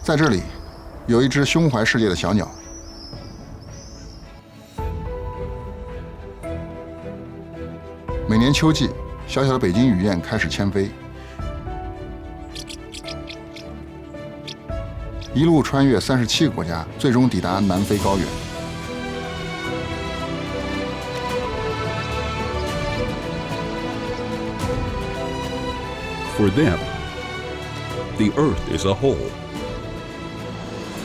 在这里，有一只胸怀世界的小鸟。每年秋季，小小的北京雨燕开始迁飞，一路穿越37个国家，最终抵达南非高原。For them, the Earth is a whole.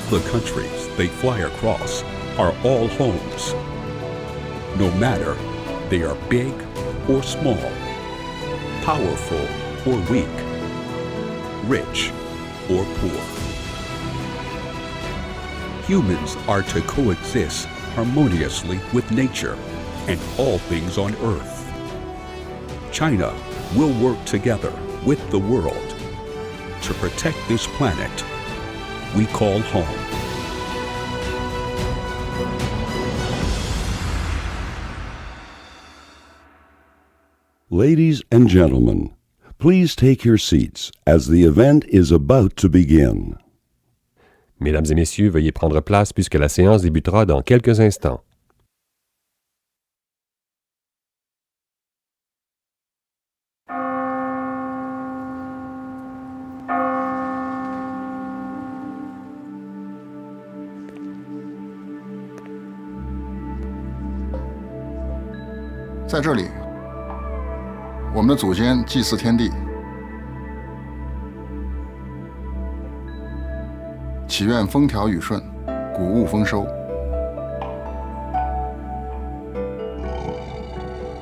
The countries they fly across are all homes. No matter they are big or small, powerful or weak, rich or poor. Humans are to coexist harmoniously with nature and all things on Earth. China will work together with the world to protect this planet we call home. Ladies and gentlemen, please take your seats as the event is about to begin. Mesdames et messieurs, veuillez prendre place puisque la séance débutera dans quelques instants. « 在这里，我们的祖先祭祀天地，祈愿风调雨顺，谷物丰收。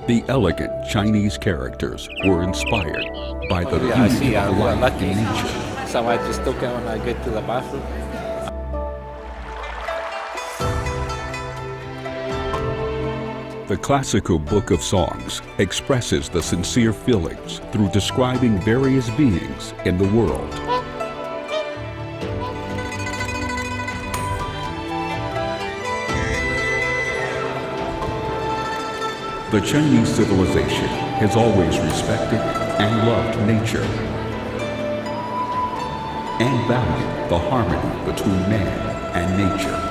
The elegant Chinese characters were inspired by the beauty of life in nature. So I just look out when I get to the bathroom. The classical book of songs expresses the sincere feelings through describing various beings in the world. The Chinese civilization has always respected and loved nature and valued the harmony between man and nature.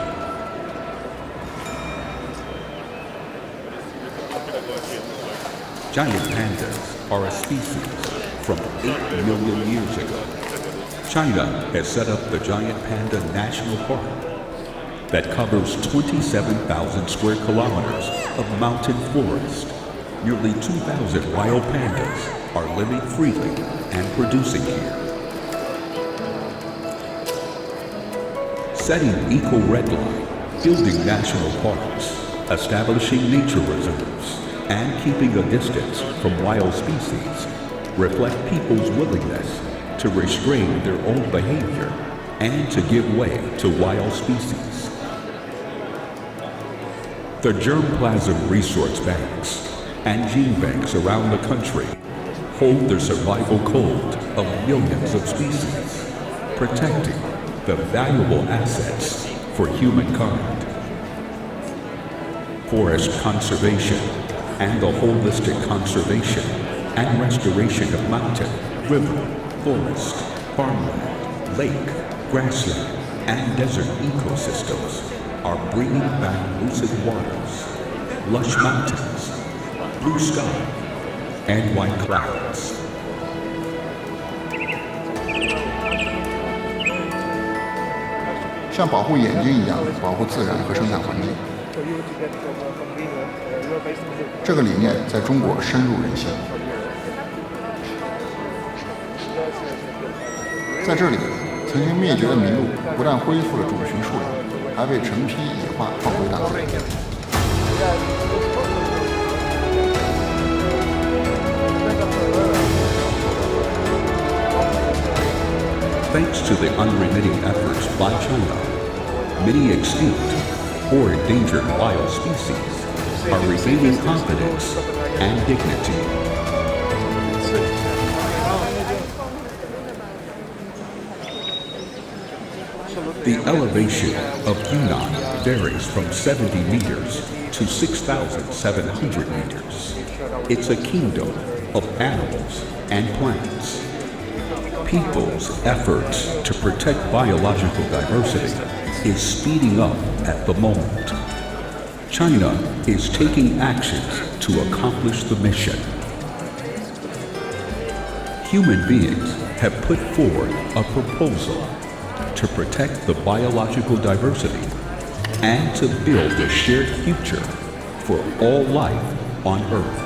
Giant pandas are a species from 8 million years ago. China has set up the Giant Panda National Park that covers 27,000 square kilometers of mountain forest. Nearly 2,000 wild pandas are living freely and producing here. Setting eco-red line, building national parks, establishing nature reserves, and keeping a distance from wild species reflect people's willingness to restrain their own behavior and to give way to wild species. The germplasm resource banks and gene banks around the country hold the survival code of millions of species, protecting the valuable assets for humankind. Forest conservation and the holistic conservation and restoration of mountain, river, forest, farmland, lake, grassland, and desert ecosystems are bringing back lucid waters, lush mountains, blue sky, and white clouds. 像保护眼睛一样保护自然和生态环境。这个理念在中国深入人心。在这里，曾经灭绝的麋鹿不但恢复了种群数量，还被成批野化放回大自然。 Thanks to the unremitting efforts by China, many extinct or endangered wild species are regaining confidence and dignity. The elevation of Yunnan varies from 70 meters to 6,700 meters. It's a kingdom of animals and plants. people's efforts to protect biological diversity is speeding up at the moment. China is taking actions to accomplish the mission. Human beings have put forward a proposal to protect the biological diversity and to build a shared future for all life on Earth.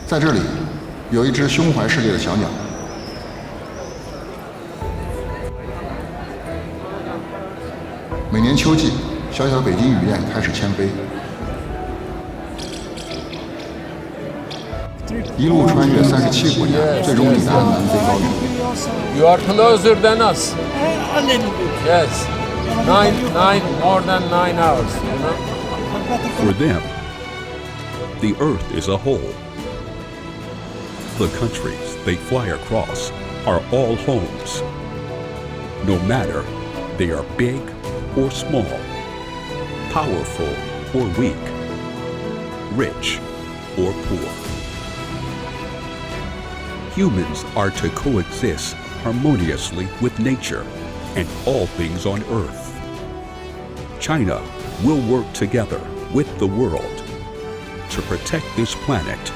在这里，有一只胸怀世界的小鸟。每年秋季，小小的北京雨燕开始迁飞，一路穿越37个国家，最终抵达南非高原。You are closer than us. A little bit. Yes. More than 9 hours, you know? For them, the Earth is a whole. The countries they fly across are all homes. No matter they are big or small, powerful or weak, rich or poor. Humans are to coexist harmoniously with nature and all things on Earth. China will work together with the world to protect this planet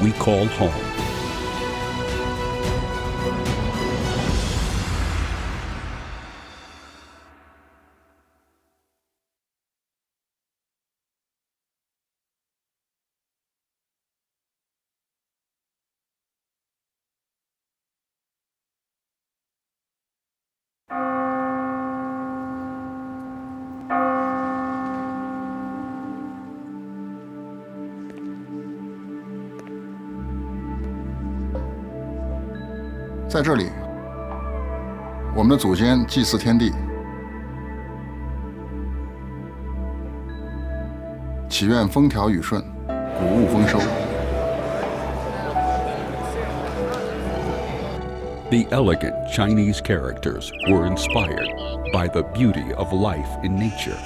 we call home. "在这里，我们的祖先祭祀天地，祈愿风调雨顺，谷物丰收。 The elegant Chinese characters were inspired by the beauty of life in nature.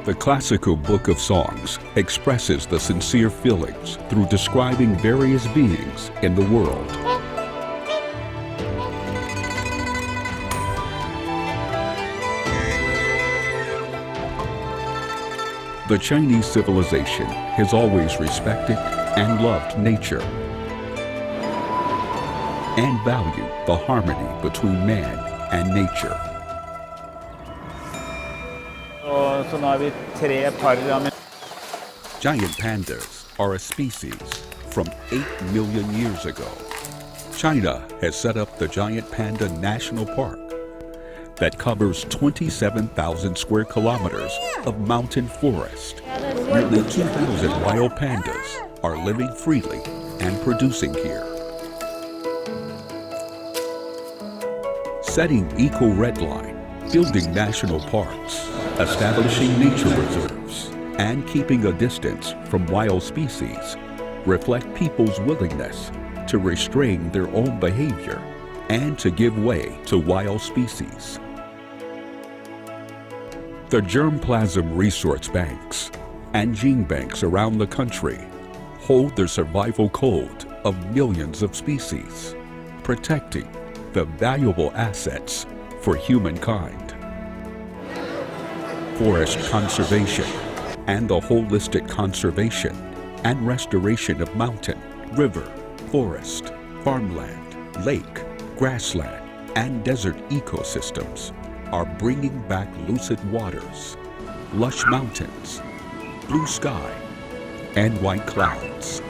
The classical book of songs expresses the sincere feelings through describing various beings in the world. The Chinese civilization has always respected and loved nature and valued the harmony between man and nature. Så nå har vi 3 par av Giant pandas are a species from 8 million years ago. China has set up the Giant Panda National Park that covers 27,000 square kilometers of mountain forest. Nearly 2,000 wild pandas are living freely and producing here. Setting eco-red line, building national parks, establishing nature reserves, and keeping a distance from wild species reflect people's willingness to restrain their own behavior and to give way to wild species. The germplasm resource banks and gene banks around the country hold the survival code of millions of species, protecting the valuable assets for humankind. Forest conservation and the holistic conservation and restoration of mountain, river, forest, farmland, lake, grassland, and desert ecosystems are bringing back lucid waters, lush mountains, blue sky, and white clouds.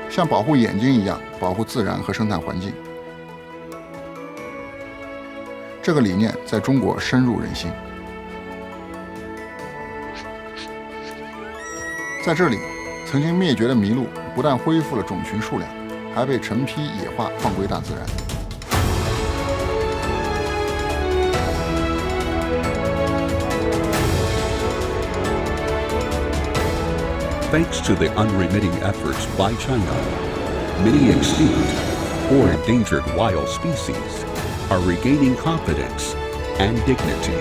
像保护眼睛一样保护自然和生态环境。这个理念在中国深入人心。在这里，曾经灭绝的麋鹿不但恢复了种群数量，还被成批野化放归大自然。 Thanks to the unremitting efforts by China, many extinct or endangered wild species are regaining confidence and dignity.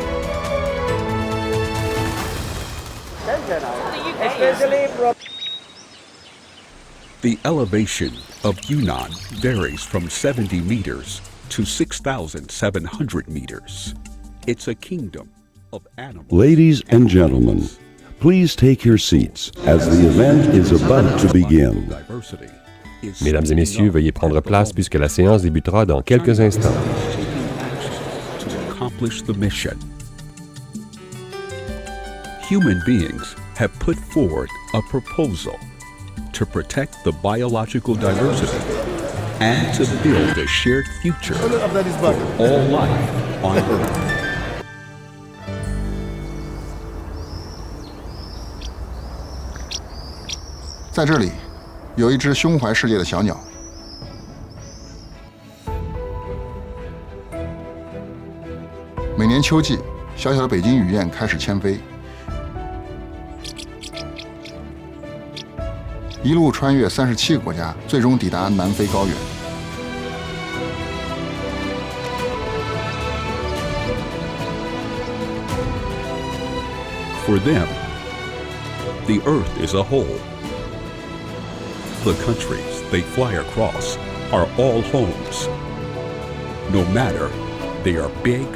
The elevation of Yunnan varies from 70 meters to 6,700 meters. It's a kingdom of animals. Ladies and gentlemen, please take your seats as the event is about to begin. Mesdames et messieurs, veuillez prendre place puisque la séance débutera dans quelques instants. To accomplish the mission. Human beings have put forward a proposal to protect the biological diversity and to build a shared future for all life on Earth. 在这里，有一只胸怀世界的小鸟。每年秋季，小小的北京雨燕开始迁飞，一路穿越37个国家，最终抵达南非高原。For them, the Earth is a whole. The countries they fly across are all homes. No matter they are big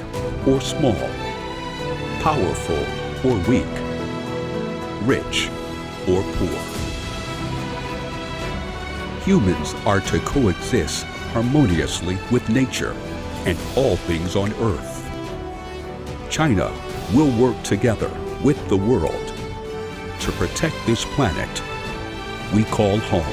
or small, powerful or weak, rich or poor. Humans are to coexist harmoniously with nature and all things on Earth. China will work together with the world to protect this planet we call home.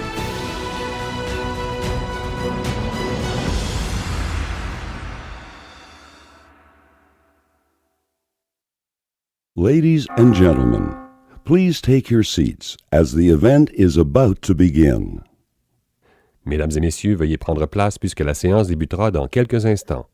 Ladies and gentlemen, please take your seats as the event is about to begin. Mesdames et messieurs, veuillez prendre place puisque la séance débutera dans quelques instants.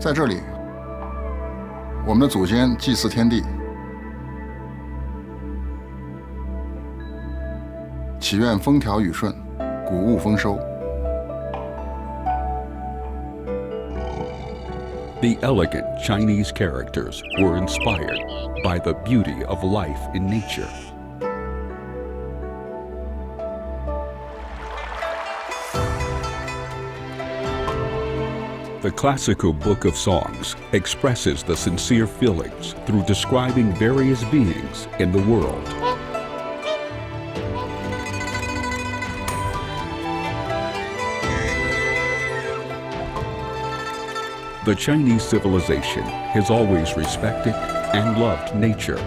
Dans 这里，我们的祖先祭祀天地，祈愿风调雨顺，谷物丰收。The elegant Chinese characters were inspired by the beauty of life in nature. The classical book of songs expresses the sincere feelings through describing various beings in the world. The Chinese civilization has always respected and loved nature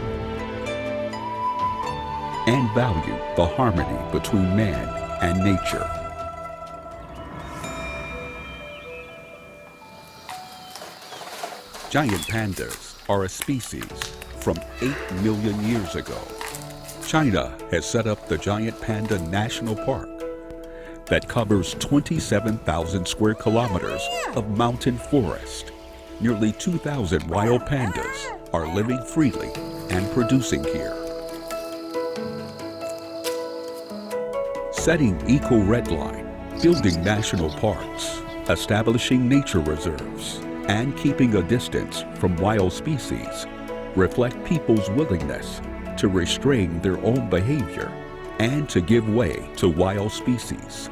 and valued the harmony between man and nature. Giant pandas are a species from 8 million years ago. China has set up the Giant Panda National Park that covers 27,000 square kilometers of mountain forest. Nearly 2,000 wild pandas are living freely and producing here. Setting eco-red line, building national parks, establishing nature reserves, and keeping a distance from wild species reflect people's willingness to restrain their own behavior and to give way to wild species.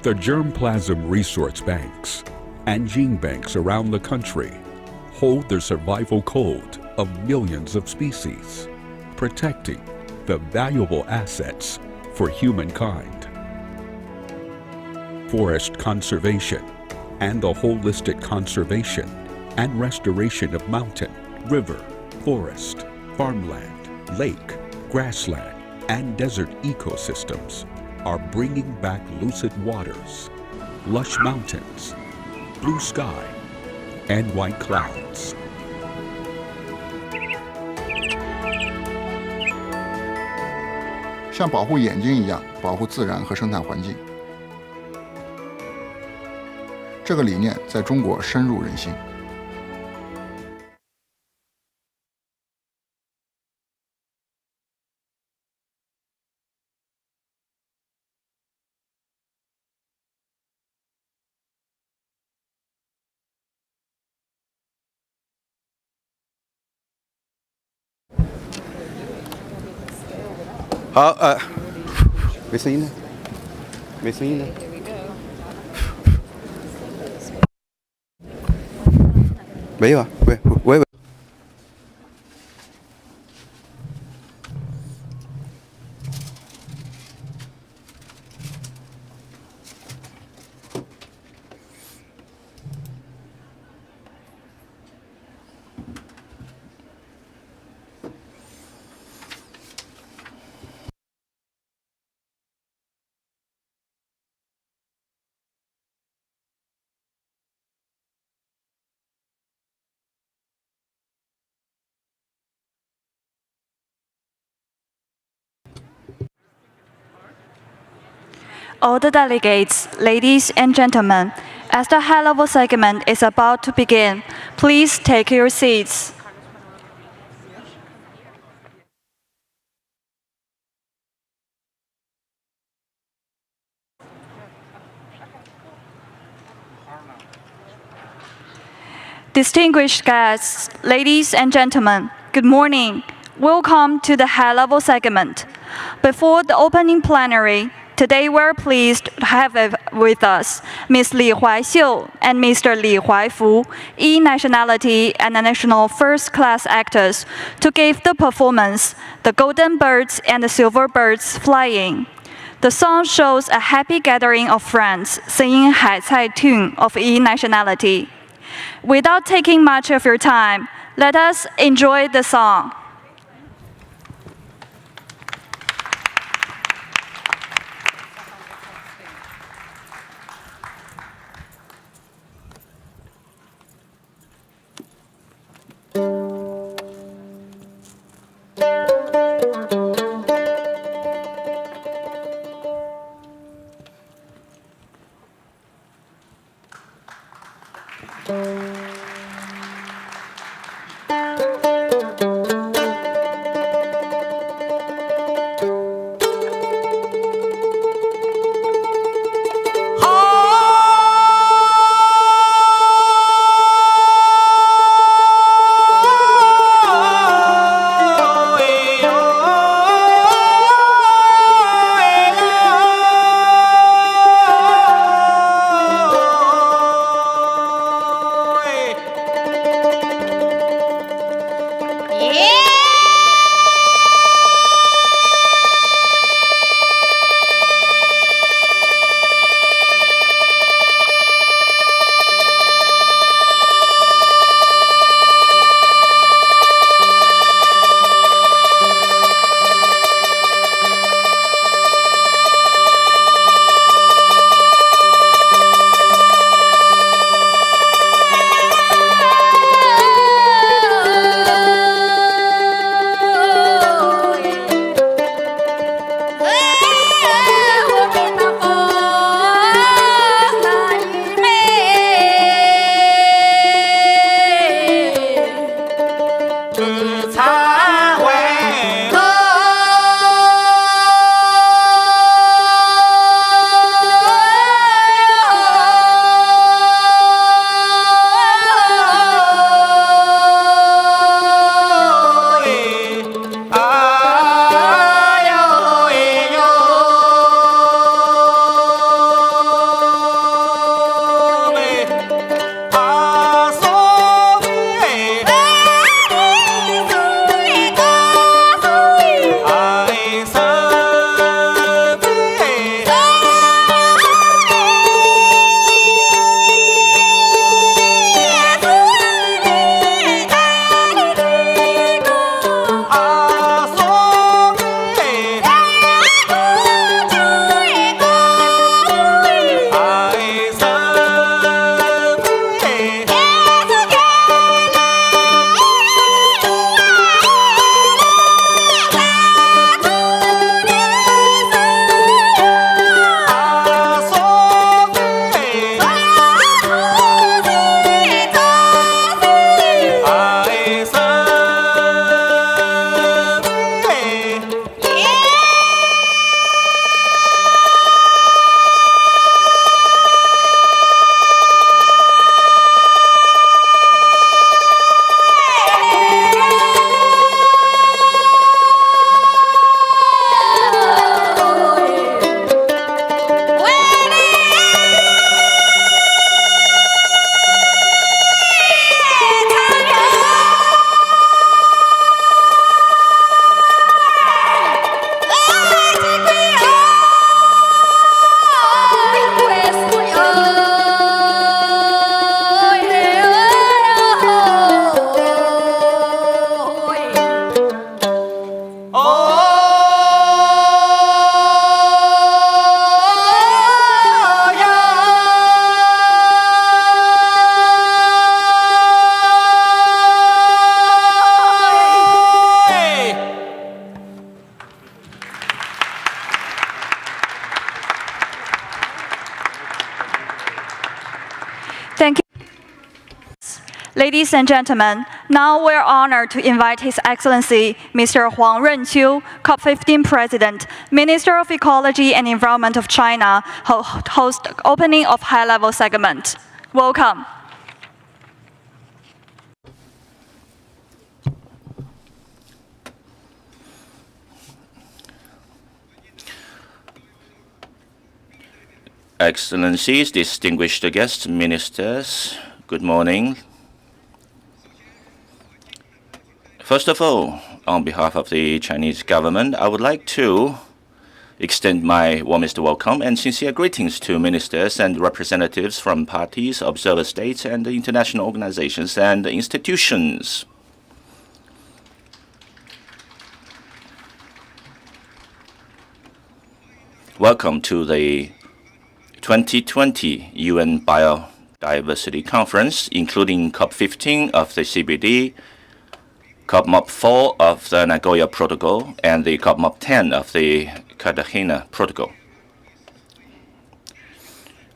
The germplasm resource banks and gene banks around the country hold the survival code of millions of species, protecting the valuable assets for humankind. Forest conservation and the holistic conservation and restoration of mountain, river, forest, farmland, lake, grassland, and desert ecosystems are bringing back lucid waters, lush mountains, blue sky, and white clouds. 像保护眼睛一样保护自然和生态环境。这个理念在中国深入人心。好，没声音了，没声音了。没有啊，喂。All the delegates, ladies and gentlemen, as the high-level segment is about to begin, please take your seats. Distinguished guests, ladies and gentlemen, good morning. Welcome to the high-level segment. Before the opening plenary, today we're pleased to have with us Ms. Li Huaixiu and Mr. Li Huaifu, E-nationality and national first-class actors, to give the performance, The Golden Birds and the Silver Birds Flying. The song shows a happy gathering of friends singing Hai Cai tune of E-nationality. Without taking much of your time, let us enjoy the song. Ladies and gentlemen, now we're honored to invite His Excellency Mr. Huang Renqiu, COP-15 President, Minister of Ecology and Environment of China, host the opening of high-level segment. Welcome. Excellencies, distinguished guests, ministers, good morning. First of all, on behalf of the Chinese government, I would like to extend my warmest welcome and sincere greetings to ministers and representatives from parties, observer states, and international organizations and institutions. Welcome to the 2020 UN Biodiversity Conference, including COP-15 of the CBD, COP-4 of the Nagoya Protocol, and the COP-10 of the Cartagena Protocol.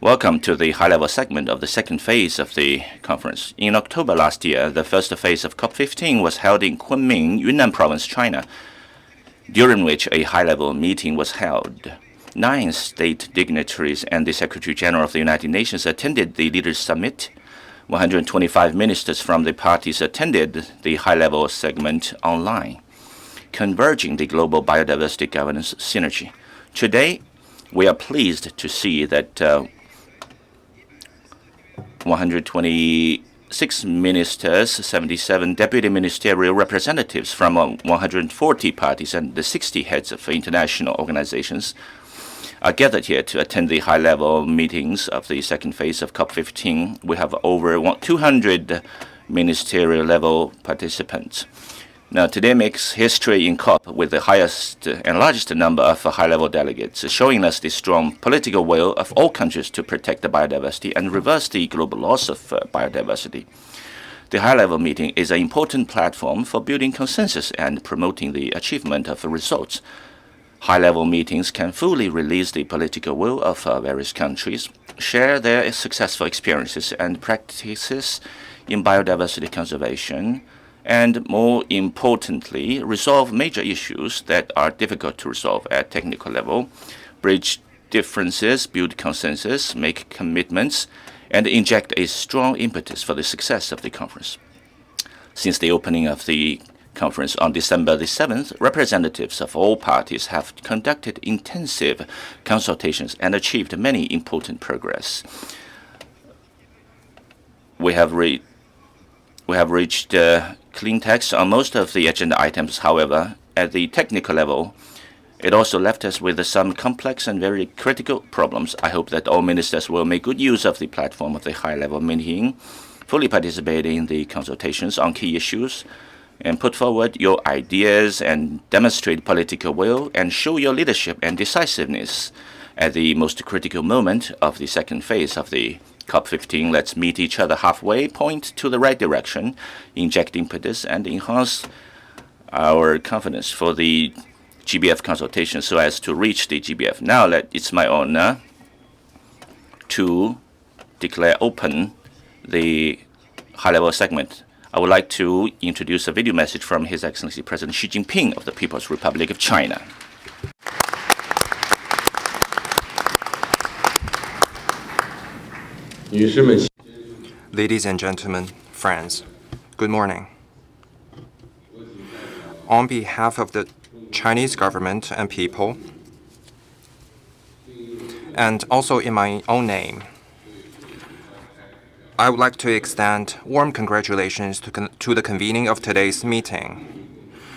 Welcome to the high-level segment of the second phase of the conference. In October last year, the first phase of COP-15 was held in Kunming, Yunnan Province, China, during which a high-level meeting was held. 9 state dignitaries and the Secretary General of the United Nations attended the Leaders' Summit. 125 ministers from the parties attended the high-level segment online, converging the global biodiversity governance synergy. Today, we are pleased to see that 126 ministers, 77 deputy ministerial representatives from 140 parties, and the 60 heads of international organizations are gathered here to attend the high-level meetings of the second phase of COP-15. We have over 200 ministerial-level participants. Now, today makes history in COP with the highest and largest number of high-level delegates, showing us the strong political will of all countries to protect the biodiversity and reverse the global loss of biodiversity. The high-level meeting is an important platform for building consensus and promoting the achievement of results. High-level meetings can fully release the political will of various countries, share their successful experiences and practices in biodiversity conservation, and more importantly, resolve major issues that are difficult to resolve at technical level, bridge differences, build consensus, make commitments, and inject a strong impetus for the success of the conference. Since the opening of the conference on December the 7th, representatives of all parties have conducted intensive consultations and achieved many important progress. We have reached clean text on most of the agenda items. However, at the technical level, it also left us with some complex and very critical problems. I hope that all ministers will make good use of the platform of the high-level meeting, fully participate in the consultations on key issues, and put forward your ideas and demonstrate political will and show your leadership and decisiveness at the most critical moment of the second phase of the COP-15. Let's meet each other halfway, point to the right direction, inject impetus, and enhance our confidence for the GBF consultation so as to reach the GBF. Now, it's my honor to declare open the high-level segment. I would like to introduce a video message from His Excellency President Xi Jinping of the People's Republic of China. Ladies and gentlemen, friends, good morning. On behalf of the Chinese government and people, and also in my own name, I would like to extend warm congratulations to the convening of today's meeting.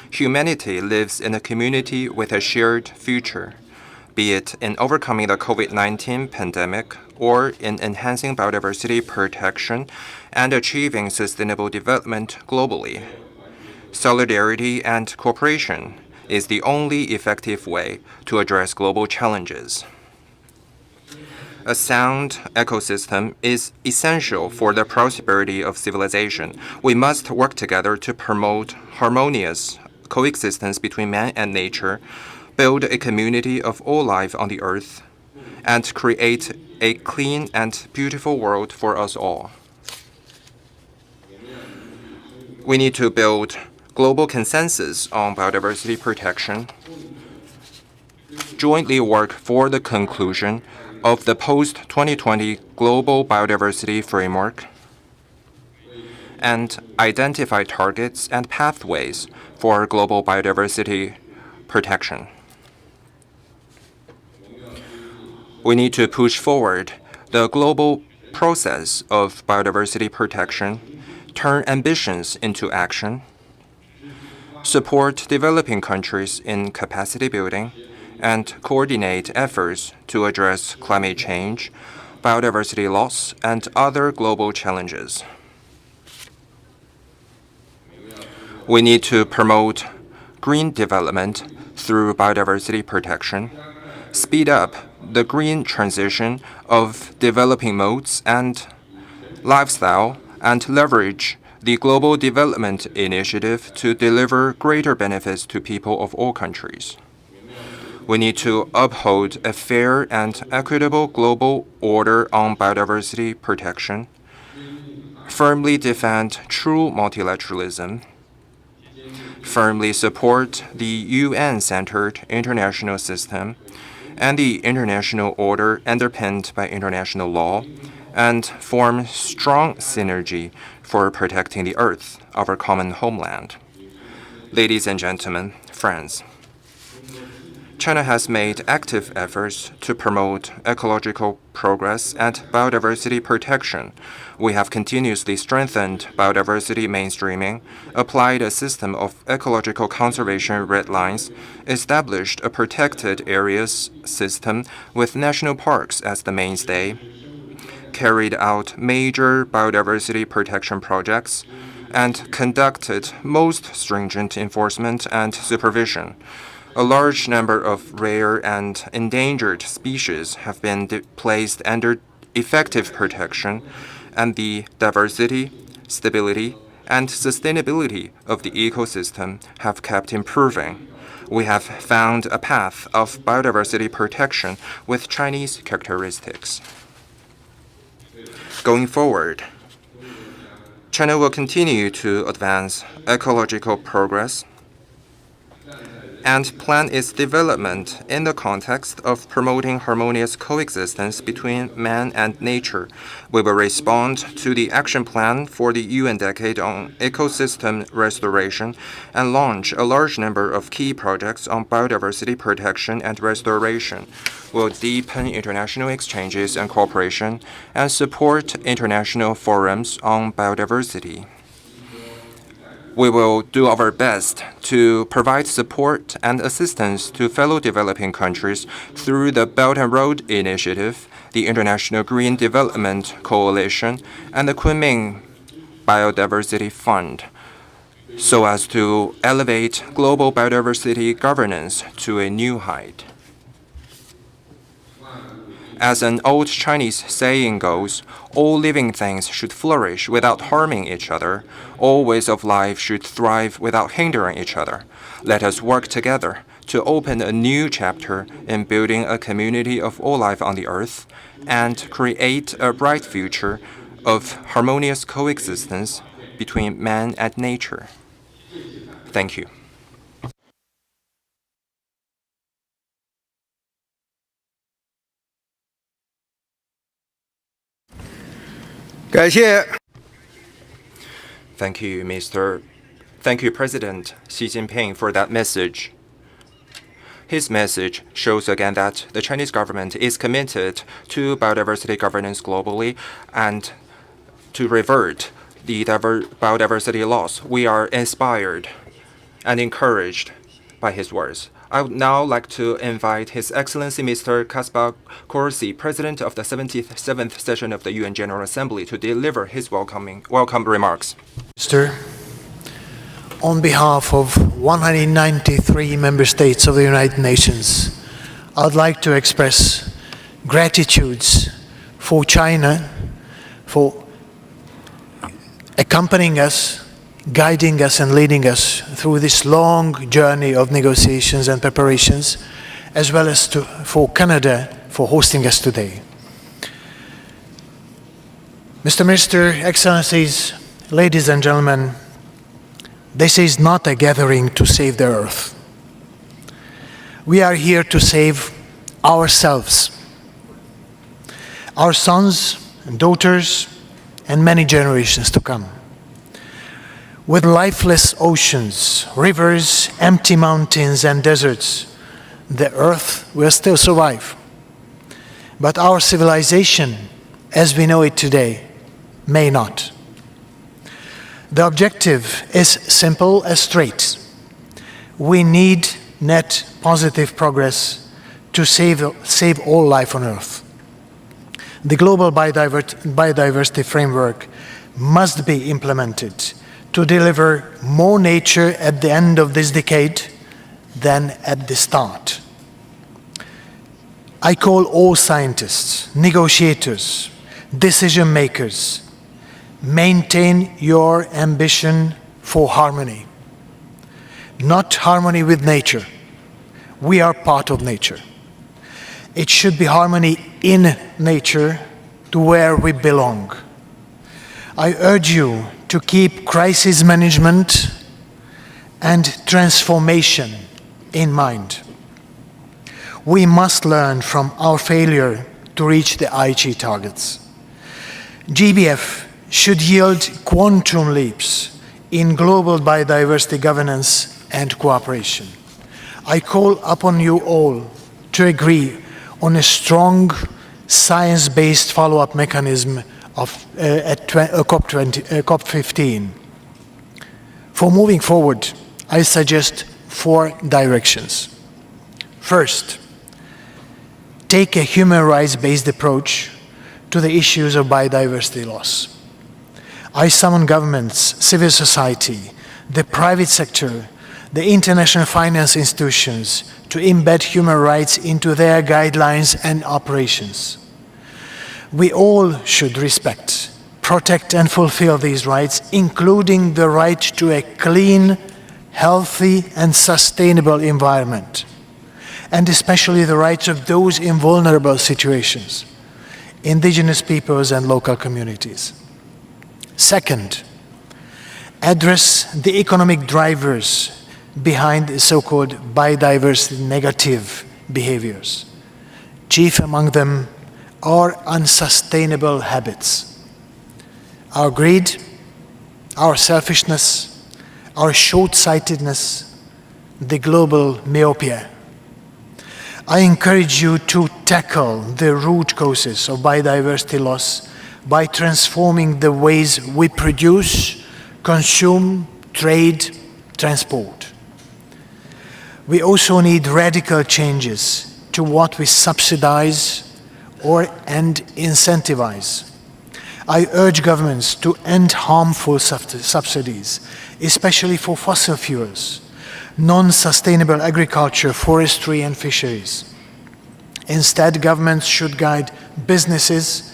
Humanity lives in a community with a shared future, be it in overcoming the COVID-19 pandemic or in enhancing biodiversity protection and achieving sustainable development globally. Solidarity and cooperation is the only effective way to address global challenges. A sound ecosystem is essential for the prosperity of civilization. We must work together to promote harmonious coexistence between man and nature, build a community of all life on the earth, and create a clean and beautiful world for us all. We need to build global consensus on biodiversity protection, jointly work for the conclusion of the post-2020 Global Biodiversity Framework, and identify targets and pathways for global biodiversity protection. We need to push forward the global process of biodiversity protection, turn ambitions into action, support developing countries in capacity building, and coordinate efforts to address climate change, biodiversity loss, and other global challenges. We need to promote green development through biodiversity protection, speed up the green transition of developing modes and lifestyle, and leverage the Global Development Initiative to deliver greater benefits to people of all countries. We need to uphold a fair and equitable global order on biodiversity protection, firmly defend true multilateralism, firmly support the UN-centered international system and the international order underpinned by international law, and form strong synergy for protecting the Earth, our common homeland. Ladies and gentlemen, friends, China has made active efforts to promote ecological progress and biodiversity protection. We have continuously strengthened biodiversity mainstreaming, applied a system of ecological conservation red lines, established a protected areas system with national parks as the mainstay, carried out major biodiversity protection projects, and conducted most stringent enforcement and supervision. A large number of rare and endangered species have been placed under effective protection, and the diversity, stability, and sustainability of the ecosystem have kept improving. We have found a path of biodiversity protection with Chinese characteristics. Going forward, China will continue to advance ecological progress and plan its development in the context of promoting harmonious coexistence between man and nature. We will respond to the action plan for the UN Decade on Ecosystem Restoration and launch a large number of key projects on biodiversity protection and restoration. We'll deepen international exchanges and cooperation and support international forums on biodiversity. We will do our best to provide support and assistance to fellow developing countries through the Belt and Road Initiative, the International Green Development Coalition, and the Kunming Biodiversity Fund, so as to elevate global biodiversity governance to a new height. As an old Chinese saying goes, all living things should flourish without harming each other. All ways of life should thrive without hindering each other. Let us work together to open a new chapter in building a community of all life on the earth and create a bright future of harmonious coexistence between man and nature. Thank you. Thank you, President Xi Jinping, for that message. His message shows again that the Chinese government is committed to biodiversity governance globally and to revert the biodiversity loss. We are inspired and encouraged by his words. I would now like to invite His Excellency Mr. Kaspar Corsi, President of the 77th session of the UN General Assembly, to deliver his welcome remarks. Mr. On behalf of 193 member states of the United Nations, I would like to express gratitude for China for accompanying us, guiding us and leading us through this long journey of negotiations and preparations, as well as for Canada for hosting us today. Mr. Minister, Excellencies, ladies and gentlemen, This is not a gathering to save the earth. We are here to save ourselves, our sons and daughters, and many generations to come. With lifeless oceans, rivers, empty mountains, and deserts, the earth will still survive. But our civilization, as we know it today, may not. The objective is simple as straight. We need net positive progress to save all life on Earth. The global biodiversity framework must be implemented to deliver more nature at the end of this decade than at the start. I call all scientists, negotiators, decision makers, maintain your ambition for harmony. Not harmony with nature. We are part of nature. It should be harmony in nature to where we belong. I urge you to keep crisis management and transformation in mind. We must learn from our failure to reach the Aichi targets. GBF should yield quantum leaps in global biodiversity governance and cooperation. I call upon you all to agree on a strong science-based follow-up mechanism at COP-15. For moving forward, I suggest 4 directions. First, take a human rights-based approach to the issues of biodiversity loss. I summon governments, civil society, the private sector, the international finance institutions to embed human rights into their guidelines and operations. We all should respect, protect, and fulfill these rights, including the right to a clean, healthy, and sustainable environment, and especially the rights of those in vulnerable situations, indigenous peoples and local communities. Second, address the economic drivers behind the so-called biodiversity negative behaviors. Chief among them are unsustainable habits. Our greed, our selfishness, our short-sightedness, the global myopia. I encourage you to tackle the root causes of biodiversity loss by transforming the ways we produce, consume, trade, transport. We also need radical changes to what we subsidize and incentivize. I urge governments to end harmful subsidies, especially for fossil fuels, non-sustainable agriculture, forestry, and fisheries. Instead, governments should guide businesses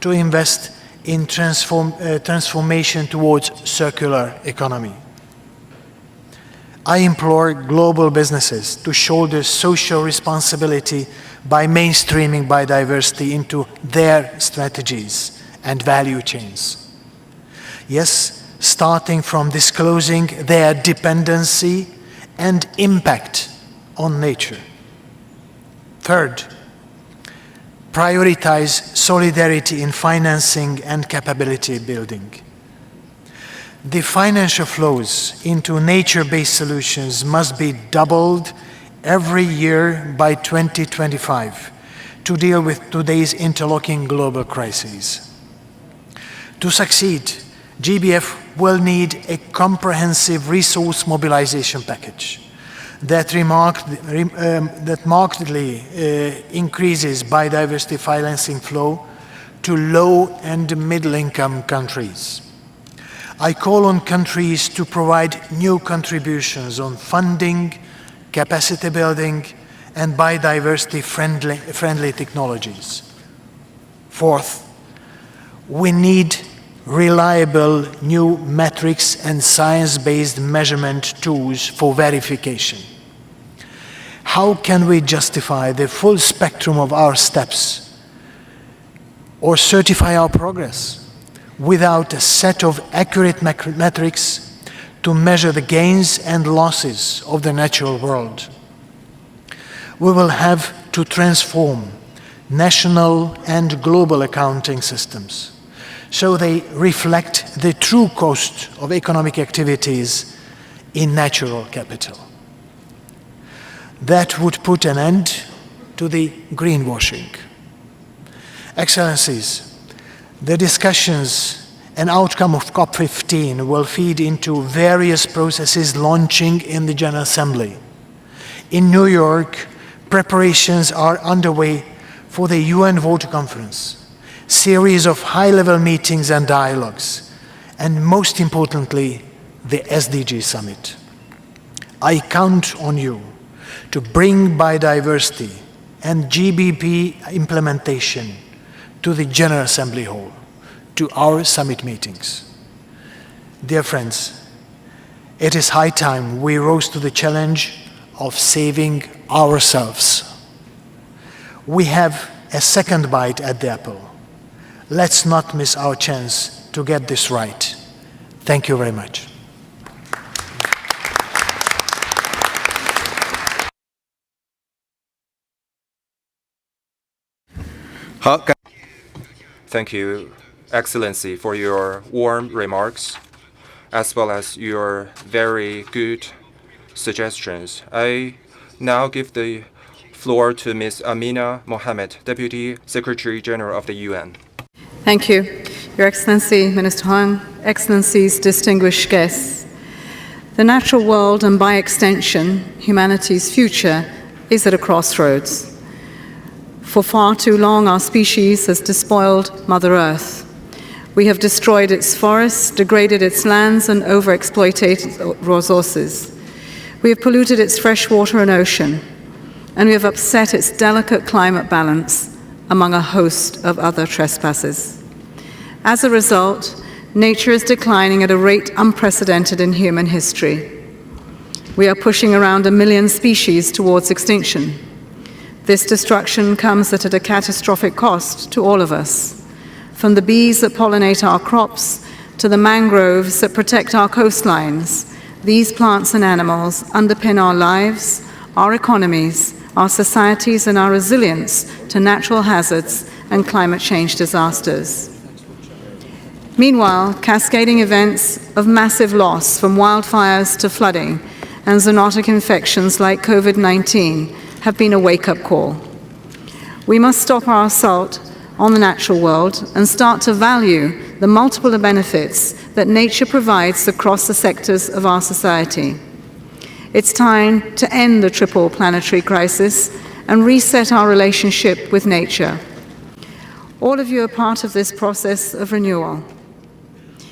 to invest in transformation towards circular economy. I implore global businesses to shoulder social responsibility by mainstreaming biodiversity into their strategies and value chains. Yes, starting from disclosing their dependency and impact on nature. Third, prioritize solidarity in financing and capability building. The financial flows into nature-based solutions must be doubled every year by 2025 to deal with today's interlocking global crises. To succeed, GBF will need a comprehensive resource mobilization package that markedly increases biodiversity financing flow to low and middle-income countries. I call on countries to provide new contributions on funding, capacity building, and biodiversity-friendly technologies. Fourth, we need reliable new metrics and science-based measurement tools for verification. How can we justify the full spectrum of our steps or certify our progress without a set of accurate metrics to measure the gains and losses of the natural world. We will have to transform national and global accounting systems so they reflect the true cost of economic activities in natural capital. That would put an end to the greenwashing. Excellencies, the discussions and outcome of COP-15 will feed into various processes launching in the General Assembly. In New York, preparations are underway for the UN Water Conference, series of high-level meetings and dialogues, and most importantly, the SDG Summit. I count on you to bring biodiversity and GBP implementation to the General Assembly Hall, to our summit meetings. Dear friends, it is high time we rose to the challenge of saving ourselves. We have a second bite at the apple. Let's not miss our chance to get this right. Thank you very much. Thank you, Excellency, for your warm remarks, as well as your very good suggestions. I now give the floor to Ms. Amina Mohammed, Deputy Secretary General of the UN. Thank you, Your Excellency, Minister Huang, Excellencies, distinguished guests. The natural world and, by extension, humanity's future is at a crossroads. For far too long, our species has despoiled Mother Earth. We have destroyed its forests, degraded its lands, and overexploited its resources. We have polluted its fresh water and ocean, and we have upset its delicate climate balance, among a host of other trespasses. As a result, nature is declining at a rate unprecedented in human history. We are pushing around 1 million species towards extinction. This destruction comes at a catastrophic cost to all of us, from the bees that pollinate our crops to the mangroves that protect our coastlines. These plants and animals underpin our lives, our economies, our societies, and our resilience to natural hazards and climate change disasters. Meanwhile, cascading events of massive loss, from wildfires to flooding and zoonotic infections like COVID-19, have been a wake-up call. We must stop our assault on the natural world and start to value the multiple benefits that nature provides across the sectors of our society. It's time to end the triple planetary crisis and reset our relationship with nature. All of you are part of this process of renewal.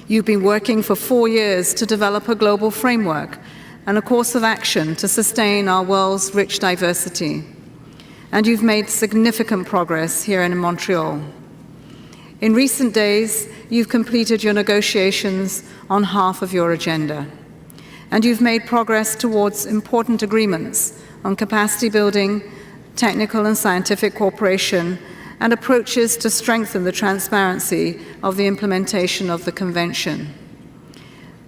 You've been working for 4 years to develop a global framework and a course of action to sustain our world's rich diversity. And you've made significant progress here in Montreal. In recent days, you've completed your negotiations on half of your agenda. And you've made progress towards important agreements on capacity building, technical and scientific cooperation, and approaches to strengthen the transparency of the implementation of the Convention.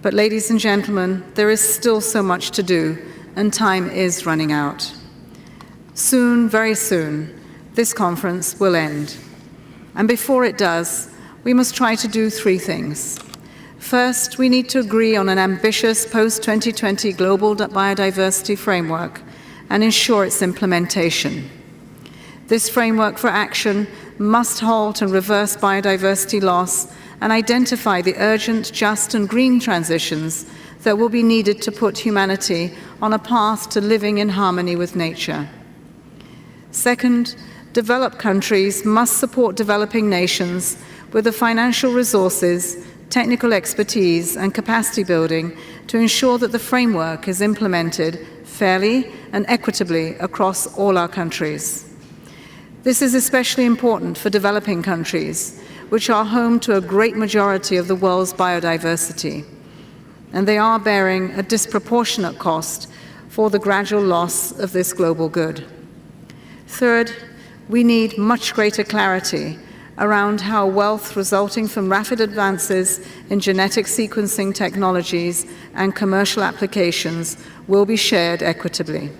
But ladies and gentlemen, there is still so much to do, and time is running out. Soon, very soon, this conference will end. And before it does, we must try to do 3 things. First, we need to agree on an ambitious post-2020 global biodiversity framework and ensure its implementation. This framework for action must halt and reverse biodiversity loss and identify the urgent, just and green transitions that will be needed to put humanity on a path to living in harmony with nature. Second, developed countries must support developing nations with the financial resources, technical expertise, and capacity building to ensure that the framework is implemented fairly and equitably across all our countries. This is especially important for developing countries, which are home to a great majority of the world's biodiversity, and they are bearing a disproportionate cost for the gradual loss of this global good. Third, we need much greater clarity around how wealth resulting from rapid advances in genetic sequencing technologies and commercial applications will be shared equitably.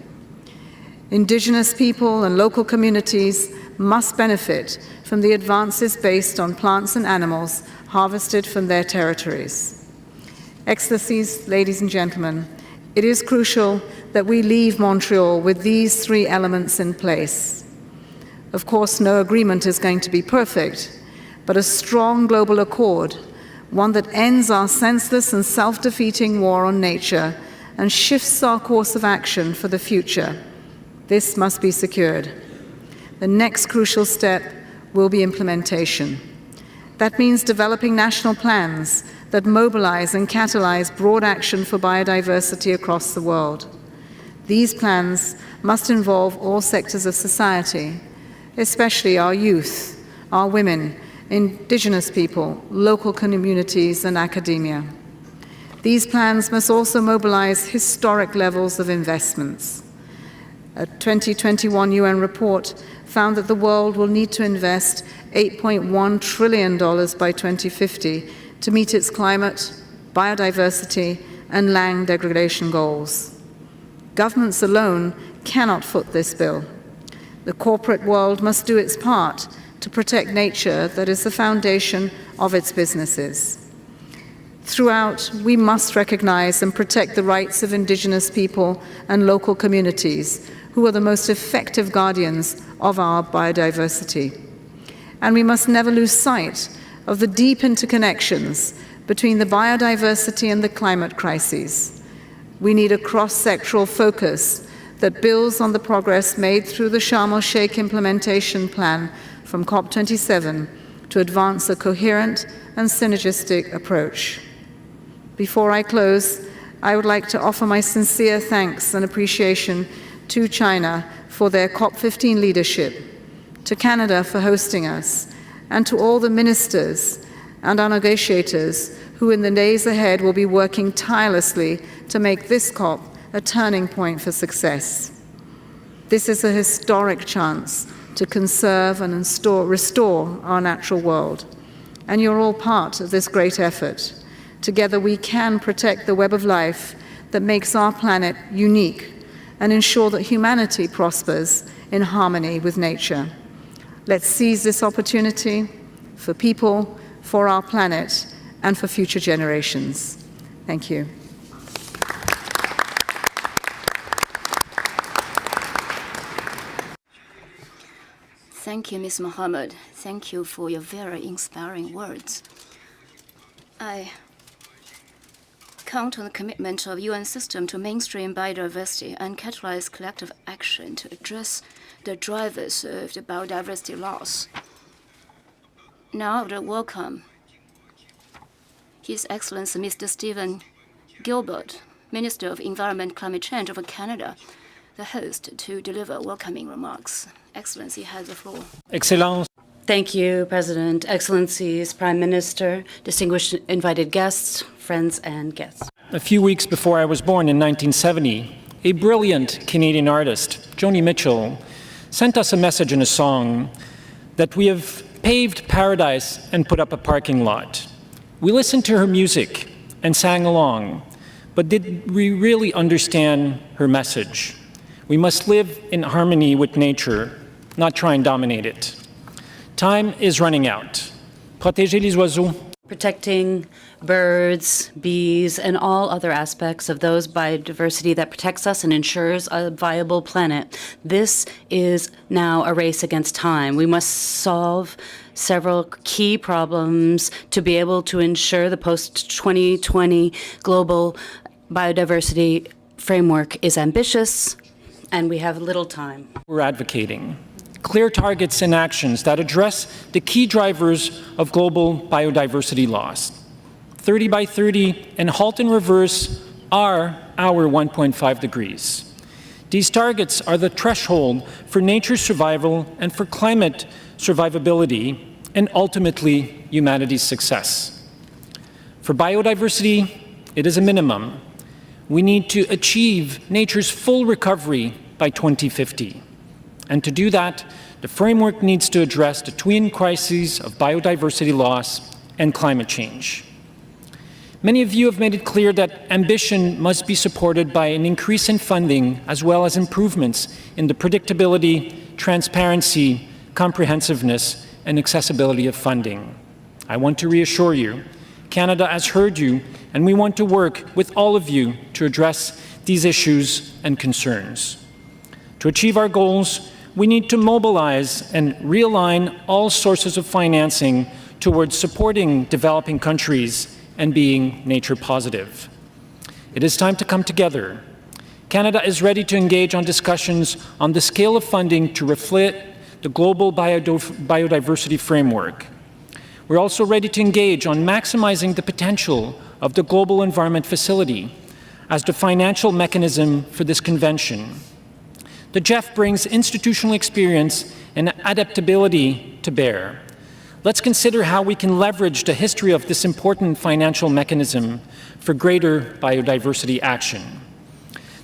Indigenous people and local communities must benefit from the advances based on plants and animals harvested from their territories. Excellencies, ladies and gentlemen, it is crucial that we leave Montreal with these three elements in place. Of course, no agreement is going to be perfect, but a strong global accord, one that ends our senseless and self-defeating war on nature and shifts our course of action for the future. This must be secured. The next crucial step will be implementation. That means developing national plans that mobilize and catalyze broad action for biodiversity across the world. These plans must involve all sectors of society, especially our youth, our women, Indigenous people, local communities, and academia. These plans must also mobilize historic levels of investments. A 2021 UN report found that the world will need to invest $8.1 trillion by 2050 to meet its climate, biodiversity, and land degradation goals. Governments alone cannot foot this bill. The corporate world must do its part to protect nature that is the foundation of its businesses. Throughout, we must recognize and protect the rights of Indigenous people and local communities, who are the most effective guardians of our biodiversity. And we must never lose sight of the deep interconnections between the biodiversity and the climate crises. We need a cross-sectoral focus that builds on the progress made through the Sharm el-Sheikh implementation plan from COP-27 to advance a coherent and synergistic approach. Before I close, I would like to offer my sincere thanks and appreciation to China for their COP-15 leadership, to Canada for hosting us, and to all the ministers and our negotiators who in the days ahead will be working tirelessly to make this COP a turning point for success. This is a historic chance to conserve and restore our natural world, and you're all part of this great effort. Together we can protect the web of life that makes our planet unique and ensure that humanity prospers in harmony with nature. Let's seize this opportunity for people, for our planet, and for future generations. Thank you. Thank you, Ms. Mohammed. Thank you for your very inspiring words. I count on the commitment of UN system to mainstream biodiversity and catalyze collective action to address the drivers of the biodiversity loss. Now I would welcome His Excellency Mr. Stephen Guilbeault, Minister of Environment, Climate Change of Canada, the host, to deliver welcoming remarks. Excellency has the floor. Excellence. Thank you, President, Excellencies, Prime Minister, distinguished invited guests, friends and guests. A few weeks before I was born in 1970, a brilliant Canadian artist, Joni Mitchell, sent us a message in a song that we have paved paradise and put up a parking lot. We listened to her music and sang along, but did we really understand her message? We must live in harmony with nature, not try and dominate it. Time is running out. Protéger les oiseaux. Protecting birds, bees, and all other aspects of those biodiversity that protects us and ensures a viable planet. This is now a race against time. We must solve several key problems to be able to ensure the post-2020 global biodiversity framework is ambitious, and we have little time. We're advocating clear targets and actions that address the key drivers of global biodiversity loss. 30 by 30 and halt and reverse are our 1.5 degrees. These targets are the threshold for nature's survival and for climate survivability and ultimately humanity's success. For biodiversity, it is a minimum. We need to achieve nature's full recovery by 2050. And to do that, The framework needs to address the twin crises of biodiversity loss and climate change. Many of you have made it clear that ambition must be supported by an increase in funding as well as improvements in the predictability, transparency, comprehensiveness, and accessibility of funding. I want to reassure you, Canada has heard you, and we want to work with all of you to address these issues and concerns. To achieve our goals, we need to mobilize and realign all sources of financing towards supporting developing countries and being nature positive. It is time to come together. Canada is ready to engage on discussions on the scale of funding to reflect the global biodiversity framework. We're also ready to engage on maximizing the potential of the Global Environment Facility as the financial mechanism for this convention. The GEF brings institutional experience and adaptability to bear. Let's consider how we can leverage the history of this important financial mechanism for greater biodiversity action.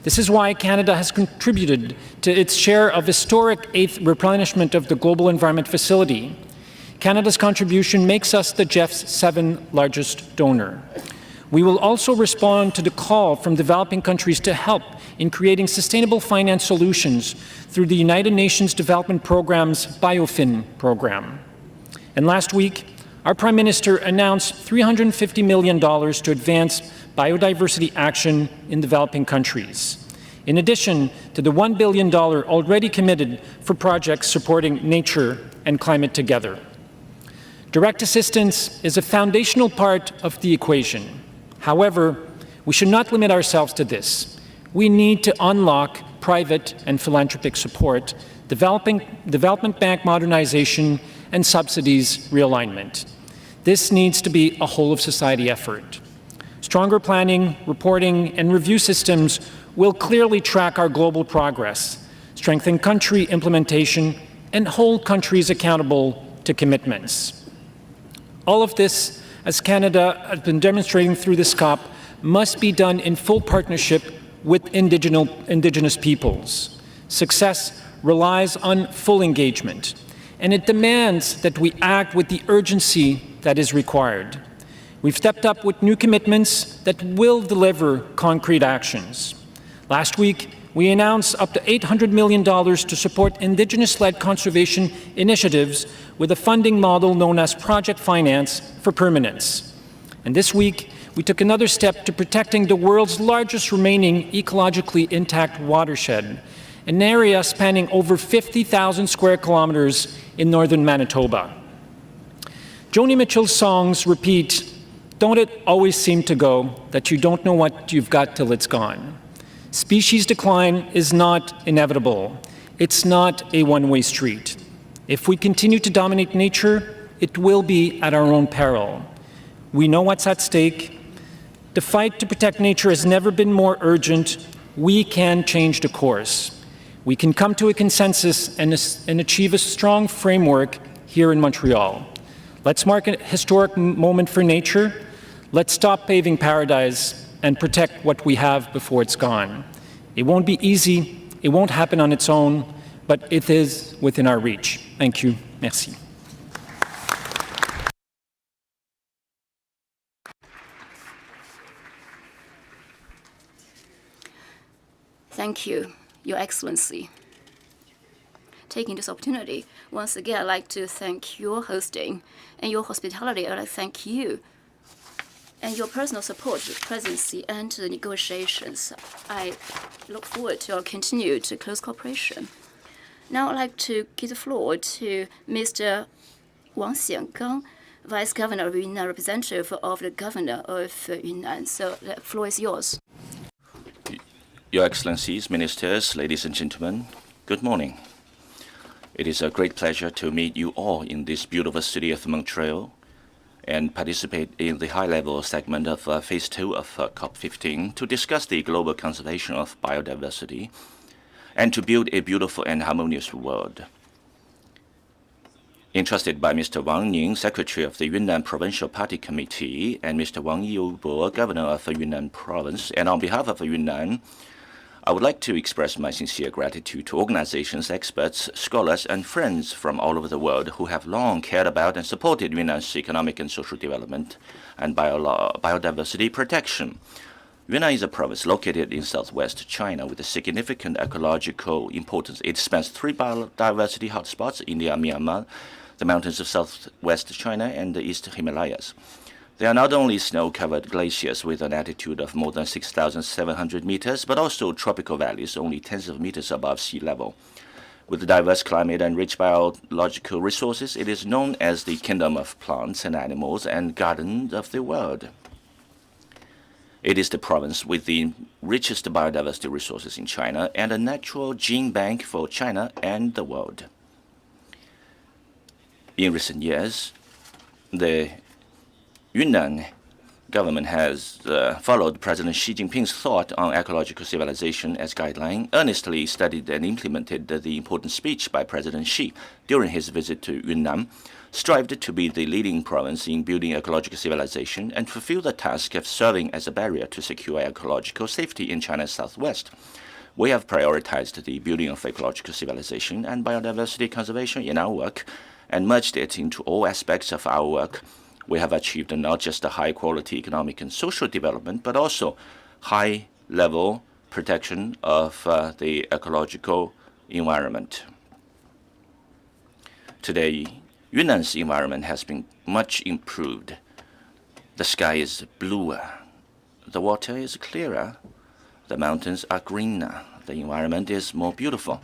This is why Canada has contributed to its share of historic 8th replenishment of the Global Environment Facility. Canada's contribution makes us the GEF's 7th largest donor. We will also respond to the call from developing countries to help in creating sustainable finance solutions through the United Nations Development Programme's BioFin program. And last week, our Prime Minister announced $350 million to advance biodiversity action in developing countries, in addition to the $1 billion already committed for projects supporting nature and climate together. Direct assistance is a foundational part of the equation. However, we should not limit ourselves to this. We need to unlock private and philanthropic support, development bank modernization, and subsidies realignment. This needs to be a whole-of-society effort. Stronger planning, reporting, and review systems will clearly track our global progress, strengthen country implementation, and hold countries accountable to commitments. All of this, as Canada has been demonstrating through this COP, must be done in full partnership with Indigenous peoples. Success relies on full engagement, and it demands that we act with the urgency that is required. We've stepped up with new commitments that will deliver concrete actions. Last week, we announced up to $800 million to support Indigenous-led conservation initiatives with a funding model known as Project Finance for Permanence. And this week, we took another step to protecting the world's largest remaining ecologically intact watershed, an area spanning over 50,000 square kilometers in northern Manitoba. Joni Mitchell's songs repeat, "Don't it always seem to go that you don't know what you've got till it's gone?" Species decline is not inevitable. It's not a one-way street. If we continue to dominate nature, it will be at our own peril. We know what's at stake. The fight to protect nature has never been more urgent. We can change the course. We can come to a consensus and achieve a strong framework here in Montreal. Let's mark a historic moment for nature. Let's stop paving paradise and protect what we have before it's gone. It won't be easy. It won't happen on its own, but it is within our reach. Thank you. Merci. Thank you, Your Excellency. Taking this opportunity, once again, I'd like to thank your hosting and your hospitality. I'd like to thank you and your personal support to the presidency and to the negotiations. I look forward to our continued close cooperation. Now I'd like to give the floor to Mr. Wang Xiangang, Vice Governor of Yunnan, representative of the Governor of Yunnan. So the floor is yours. Your Excellencies, Ministers, ladies and gentlemen, good morning. It is a great pleasure to meet you all in this beautiful city of Montreal and participate in the high-level segment of Phase 2 of COP-15 to discuss the global conservation of biodiversity and to build a beautiful and harmonious world. Entrusted by Mr. Wang Ning, Secretary of the Yunnan Provincial Party Committee, and Mr. Wang Guilbeault, Governor of Yunnan Province, and on behalf of Yunnan, I would like to express my sincere gratitude to organizations, experts, scholars, and friends from all over the world who have long cared about and supported Yunnan's economic and social development and biodiversity protection. Yunnan is a province located in southwest China with a significant ecological importance. It spans 3 biodiversity hotspots: India, Myanmar, the mountains of southwest China, and the East Himalayas. They are not only snow-covered glaciers with an altitude of more than 6,700 meters, but also tropical valleys only tens of meters above sea level. With diverse climate and rich biological resources, it is known as the kingdom of plants and animals and garden of the world. It is the province with the richest biodiversity resources in China and a natural gene bank for China and the world. In recent years, the Yunnan government has followed President Xi Jinping's thought on ecological civilization as guideline, earnestly studied and implemented the important speech by President Xi during his visit to Yunnan, strived to be the leading province in building ecological civilization and fulfill the task of serving as a barrier to secure ecological safety in China's southwest. We have prioritized the building of ecological civilization and biodiversity conservation in our work and merged it into all aspects of our work. We have achieved not just a high-quality economic and social development, but also high-level protection of the ecological environment. Today, Yunnan's environment has been much improved. The sky is bluer, the water is clearer, the mountains are greener, the environment is more beautiful.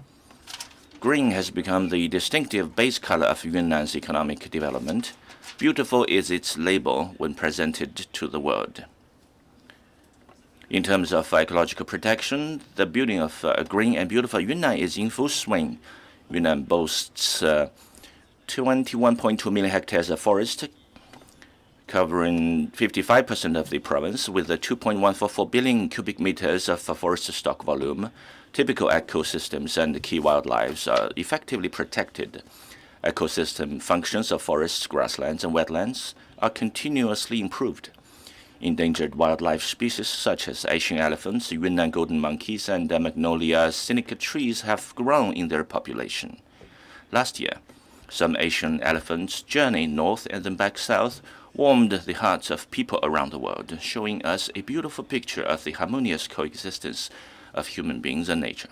Green has become the distinctive base color of Yunnan's economic development. Beautiful is its label when presented to the world. In terms of ecological protection, the building of a green and beautiful Yunnan is in full swing. Yunnan boasts 21.2 million hectares of forest, covering 55% of the province, with 2.144 billion cubic meters of forest stock volume. Typical ecosystems and key wildlife are effectively protected. Ecosystem functions of forests, grasslands, and wetlands are continuously improved. Endangered wildlife species such as Asian elephants, Yunnan golden monkeys, and Magnolia sinica trees have grown in their population. Last year, some Asian elephants' journey north and then back south warmed the hearts of people around the world, showing us a beautiful picture of the harmonious coexistence of human beings and nature.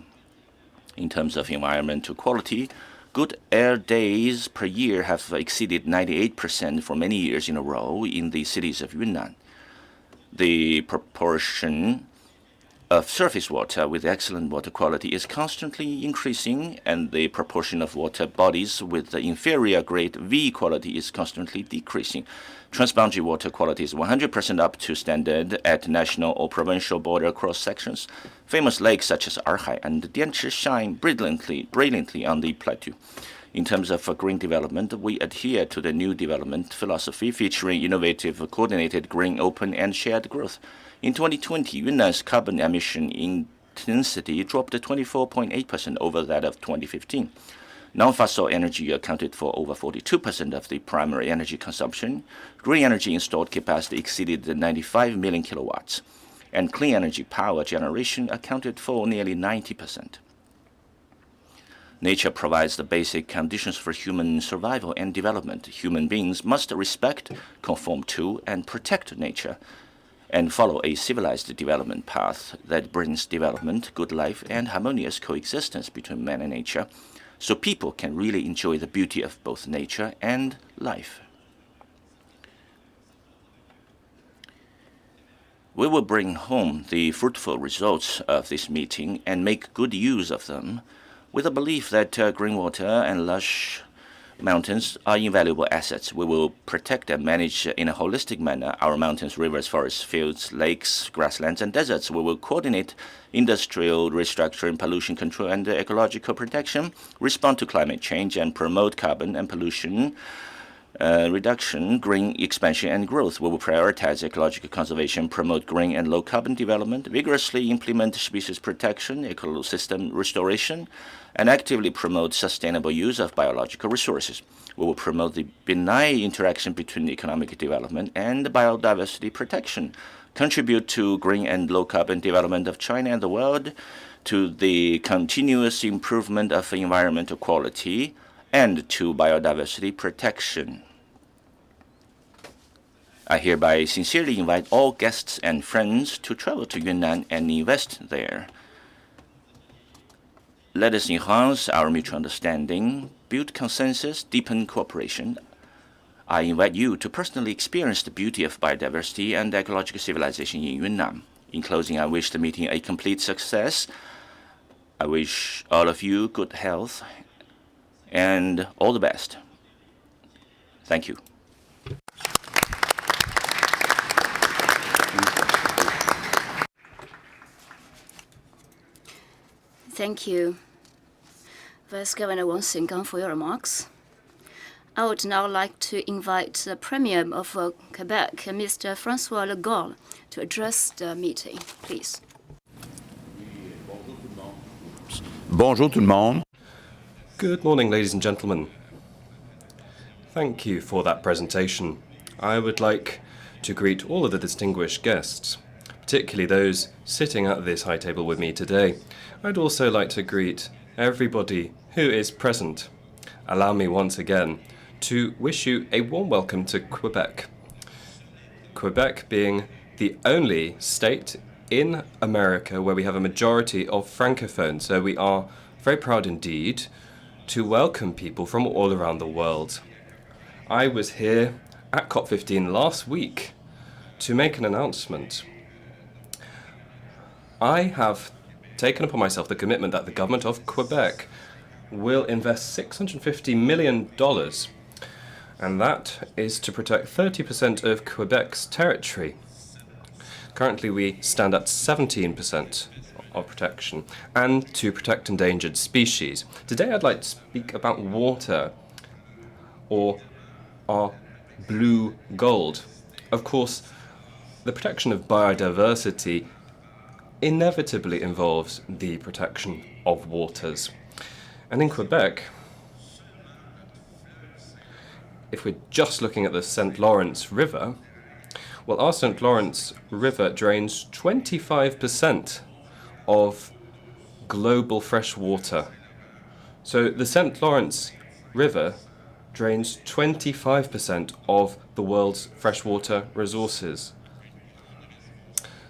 In terms of environmental quality, good air days per year have exceeded 98% for many years in a row in the cities of Yunnan. The proportion of surface water with excellent water quality is constantly increasing, and the proportion of water bodies with the inferior grade V quality is constantly decreasing. Transboundary water quality is 100% up to standard at national or provincial border cross-sections. Famous lakes such as Erhai and Dianchi shine brilliantly on the plateau. In terms of green development, we adhere to the new development philosophy featuring innovative, coordinated green, open, and shared growth. In 2020, Yunnan's carbon emission intensity dropped 24.8% over that of 2015. Non-fossil energy accounted for over 42% of the primary energy consumption. Green energy installed capacity exceeded 95 million kilowatts, and clean energy power generation accounted for nearly 90%. Nature provides the basic conditions for human survival and development. Human beings must respect, conform to, and protect nature, and follow a civilized development path that brings development, good life, and harmonious coexistence between man and nature, so people can really enjoy the beauty of both nature and life. We will bring home the fruitful results of this meeting and make good use of them, with a belief that green water and lush mountains are invaluable assets. We will protect and manage in a holistic manner our mountains, rivers, forests, fields, lakes, grasslands, and deserts. We will coordinate industrial restructuring, pollution control, and ecological protection, respond to climate change, and promote carbon and pollution reduction, green expansion, and growth. We will prioritize ecological conservation, promote green and low-carbon development, vigorously implement species protection, ecosystem restoration, and actively promote sustainable use of biological resources. We will promote the benign interaction between economic development and biodiversity protection, contribute to green and low-carbon development of China and the world, to the continuous improvement of environmental quality and to biodiversity protection. I hereby sincerely invite all guests and friends to travel to Yunnan and invest there. Let us enhance our mutual understanding, build consensus, deepen cooperation. I invite you to personally experience the beauty of biodiversity and ecological civilization in Yunnan. In closing, I wish the meeting a complete success. I wish all of you good health and all the best. Thank you. Thank you, Vice Governor Wang Xingang, for your remarks. I would now like to invite the Premier of Quebec, Mr. François Legault, to address the meeting. Please. Bonjour tout le monde. Good morning, ladies and gentlemen. Thank you for that presentation. I would like to greet all of the distinguished guests, particularly those sitting at this high table with me today. I'd also like to greet everybody who is present. Allow me once again to wish you a warm welcome to Quebec. Quebec being the only state in America where we have a majority of francophones, so we are very proud indeed to welcome people from all around the world. I was here at COP-15 last week to make an announcement. I have taken upon myself the commitment that the government of Quebec will invest $650 million, and that is to protect 30% of Quebec's territory. Currently, we stand at 17% of protection, and to protect endangered species. Today, I'd like to speak about water, or our blue gold. Of course, the protection of biodiversity inevitably involves the protection of waters. And in Quebec, if we're just looking at the St. Lawrence River, well, our St. Lawrence River drains 25% of global fresh water. So the St. Lawrence River drains 25% of the world's freshwater resources.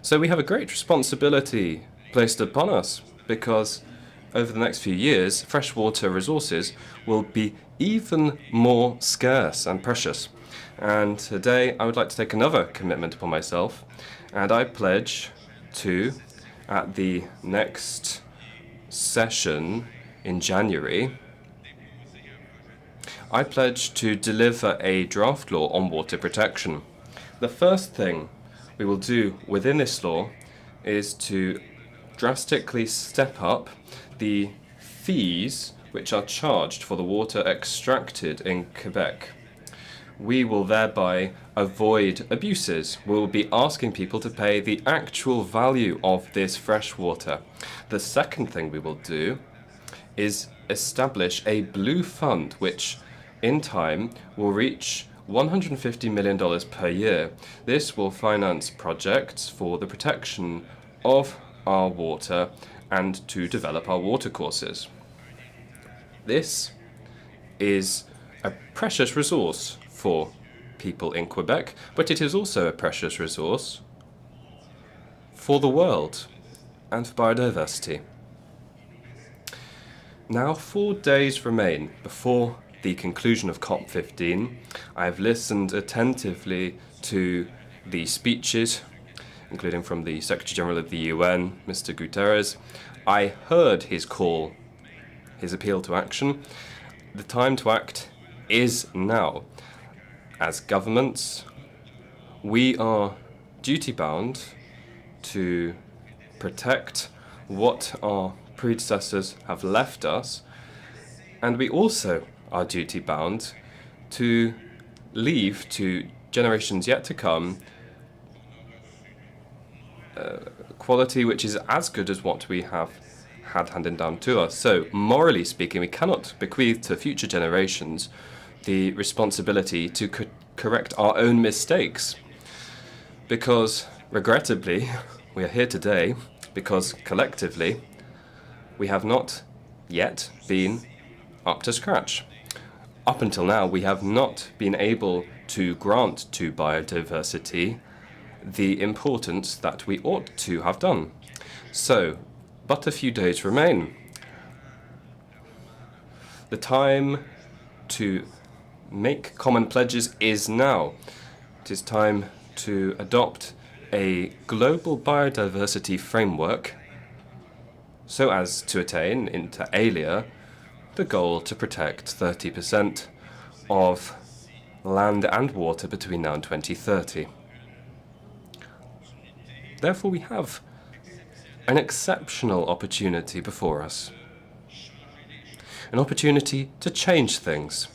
So we have a great responsibility placed upon us, because over the next few years, freshwater resources will be even more scarce and precious. And today I would like to take another commitment upon myself, and I pledge to, at the next session in January, I pledge to deliver a draft law on water protection. The first thing we will do within this law is to drastically step up the fees which are charged for the water extracted in Quebec. We will thereby avoid abuses. We will be asking people to pay the actual value of this fresh water. The second thing we will do is establish a blue fund which in time will reach $150 million per year. This will finance projects for the protection of our water and to develop our watercourses. This is a precious resource for people in Quebec, but it is also a precious resource for the world and for biodiversity. Now 4 days remain before the conclusion of COP-15. I have listened attentively to the speeches, including from the Secretary General of the UN, Mr. Guterres. I heard his call, his appeal to action. The time to act is now. As governments, we are duty-bound to protect what our predecessors have left us, and we also are duty-bound to leave to generations yet to come quality which is as good as what we have had handed down to us. So, morally speaking, we cannot bequeath to future generations the responsibility to correct our own mistakes, because, regrettably, we are here today because collectively we have not yet been up to scratch. Up until now, we have not been able to grant to biodiversity the importance that we ought to have done. So, but a few days remain. The time to make common pledges is now. It is time to adopt a global biodiversity framework so as to attain, inter alia, the goal to protect 30% of land and water between now and 2030. Therefore, we have an exceptional opportunity before us. An opportunity to change things.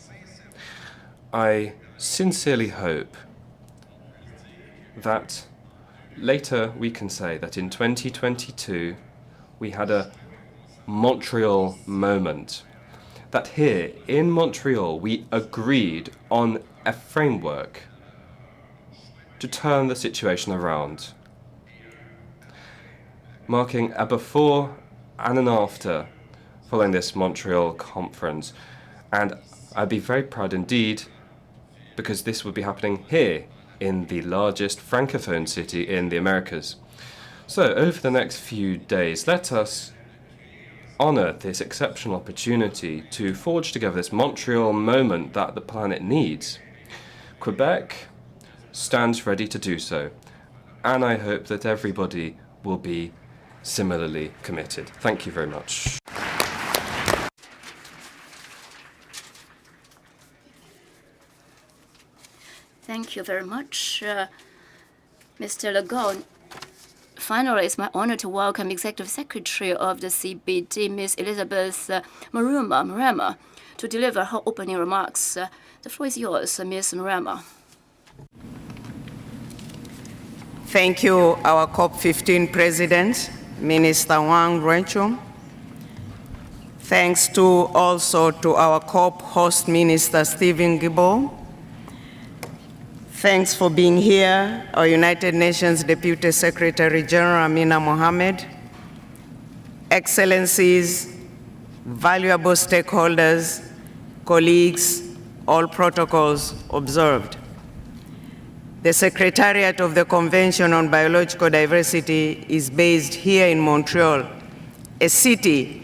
I sincerely hope that later we can say that in 2022 we had a Montreal moment. That here in Montreal we agreed on a framework to turn the situation around, marking a before and an after following this Montreal conference. And I'd be very proud indeed, because this would be happening here in the largest Francophone city in the Americas. So over the next few days, let us honor this exceptional opportunity to forge together this Montreal moment that the planet needs. Quebec stands ready to do so, and I hope that everybody will be similarly committed. Thank you very much. Thank you very much, Mr. Legault. Finally, it's my honor to welcome Executive Secretary of the CBD, Ms. Elizabeth Marema, to deliver her opening remarks. The floor is yours, Ms. Marema. Thank you, our COP-15 President, Minister Wang Wenchong. Thanks also to our COP host Minister Stephen Guilbeault. Thanks for being here, our United Nations Deputy Secretary General Amina Mohammed, Excellencies, valuable stakeholders, colleagues, all protocols observed. The Secretariat of the Convention on Biological Diversity is based here in Montreal, a city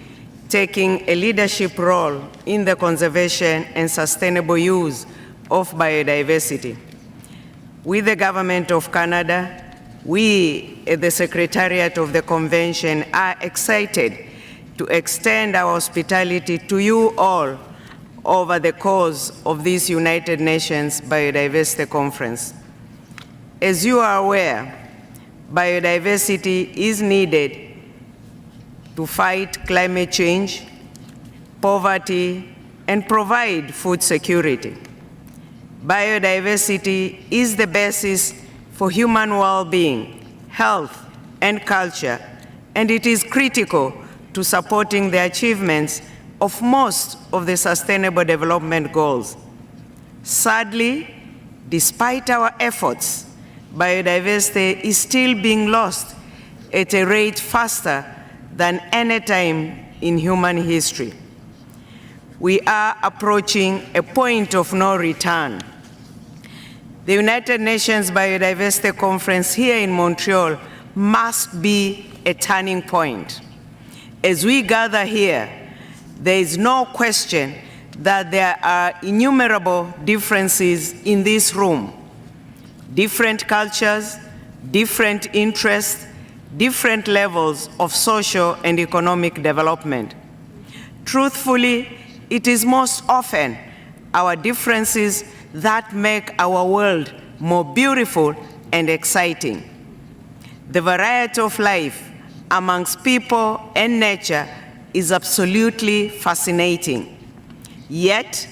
taking a leadership role in the conservation and sustainable use of biodiversity. With the Government of Canada, we at the Secretariat of the Convention are excited to extend our hospitality to you all over the course of this United Nations Biodiversity Conference. As you are aware, biodiversity is needed to fight climate change, poverty, and provide food security. Biodiversity is the basis for human well-being, health, and culture, and it is critical to supporting the achievements of most of the Sustainable Development Goals. Sadly, despite our efforts, biodiversity is still being lost at a rate faster than any time in human history. We are approaching a point of no return. The United Nations Biodiversity Conference here in Montreal must be a turning point. As we gather here, there is no question that there are innumerable differences in this room. Different cultures, different interests, different levels of social and economic development. Truthfully, it is most often our differences that make our world more beautiful and exciting. The variety of life amongst people and nature is absolutely fascinating. Yet,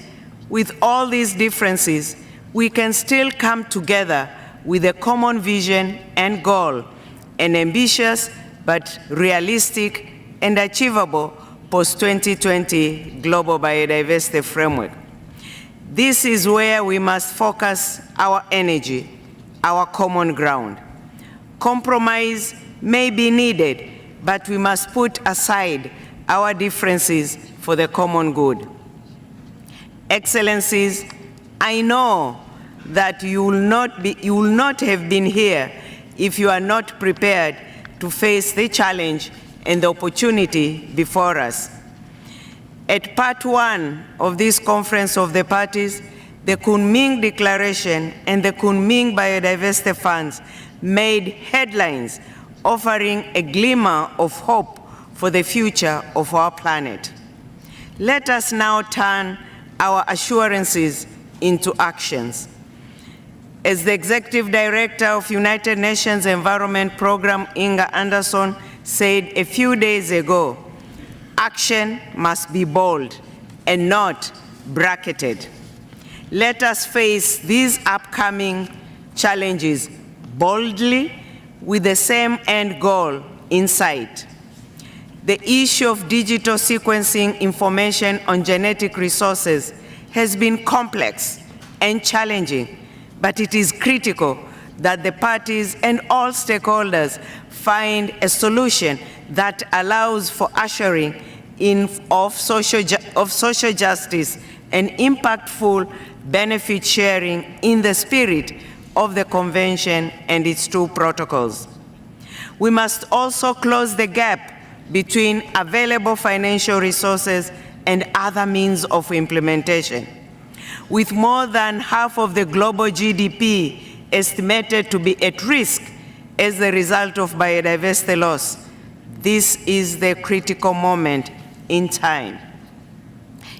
with all these differences, we can still come together with a common vision and goal, an ambitious but realistic and achievable post-2020 global biodiversity framework. This is where we must focus our energy, our common ground. Compromise may be needed, but we must put aside our differences for the common good. Excellencies, I know that you will not have been here if you are not prepared to face the challenge and the opportunity before us. At part one of this Conference of the Parties, the Kunming Declaration and the Kunming Biodiversity Funds made headlines offering a glimmer of hope for the future of our planet. Let us now turn our assurances into actions. As the Executive Director of United Nations Environment Program, Inga Anderson, said a few days ago, action must be bold and not bracketed. Let us face these upcoming challenges boldly with the same end goal in sight. The issue of digital sequencing information on genetic resources has been complex and challenging, but it is critical that the parties and all stakeholders find a solution that allows for ushering in of social justice and impactful benefit sharing in the spirit of the Convention and its two protocols. We must also close the gap between available financial resources and other means of implementation. With more than half of the global GDP estimated to be at risk as a result of biodiversity loss, this is the critical moment in time.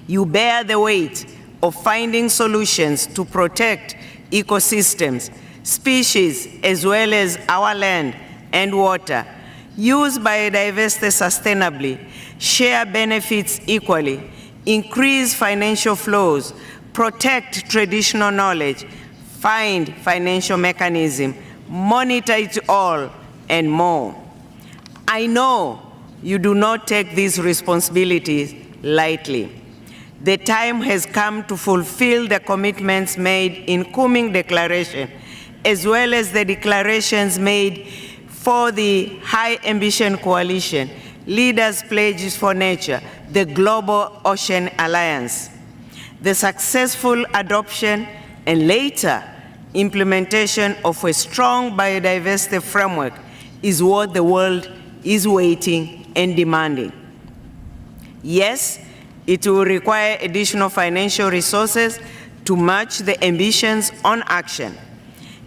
You bear the weight of finding solutions to protect ecosystems, species, as well as our land and water, use biodiversity sustainably, share benefits equally, increase financial flows, protect traditional knowledge, find financial mechanism, monitor it all, and more. I know you do not take these responsibilities lightly. The time has come to fulfill the commitments made in Kunming Declaration, as well as the declarations made for the High Ambition Coalition, Leaders' Pledges for Nature, the Global Ocean Alliance. The successful adoption and later implementation of a strong biodiversity framework is what the world is waiting and demanding. Yes, it will require additional financial resources to match the ambitions on action.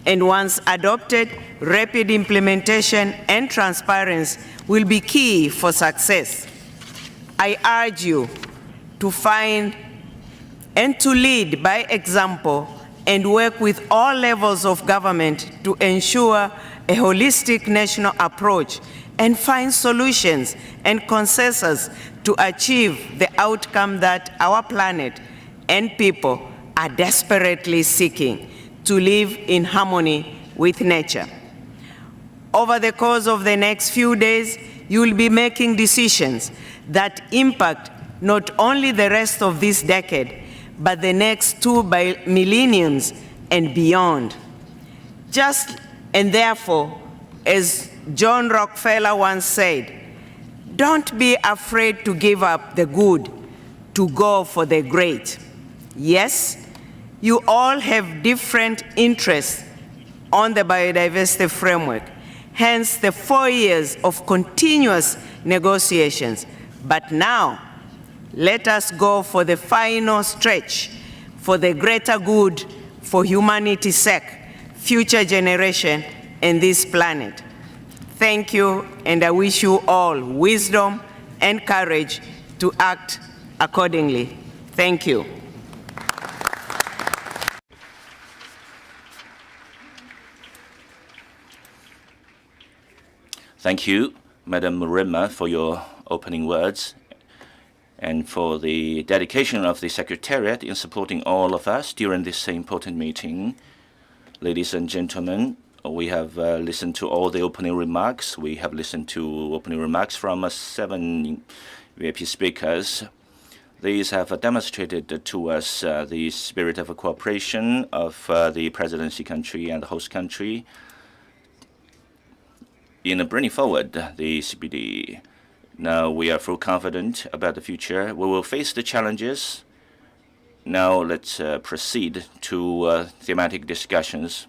And once adopted, rapid implementation and transparency will be key for success. I urge you to find and to lead by example and work with all levels of government to ensure a holistic national approach and find solutions and consensus to achieve the outcome that our planet and people are desperately seeking, to live in harmony with nature. Over the course of the next few days, you will be making decisions that impact not only the rest of this decade, but the next two millenniums and beyond. And therefore, as John Rockefeller once said, don't be afraid to give up the good to go for the great. Yes, you all have different interests on the biodiversity framework, hence the 4 years of continuous negotiations. But now, let us go for the final stretch, for the greater good, for humanity's sake, future generation, and this planet. Thank you, and I wish you all wisdom and courage to act accordingly. Thank you. Thank you, Madam Murima, for your opening words and for the dedication of the Secretariat in supporting all of us during this important meeting. Ladies and gentlemen, we have listened to all the opening remarks. We have listened to opening remarks from 7 VIP speakers. These have demonstrated to us the spirit of cooperation of the presidency country and the host country in bringing forward the CBD Now we are full confident about the future. We will face the challenges. Now let's proceed to thematic discussions.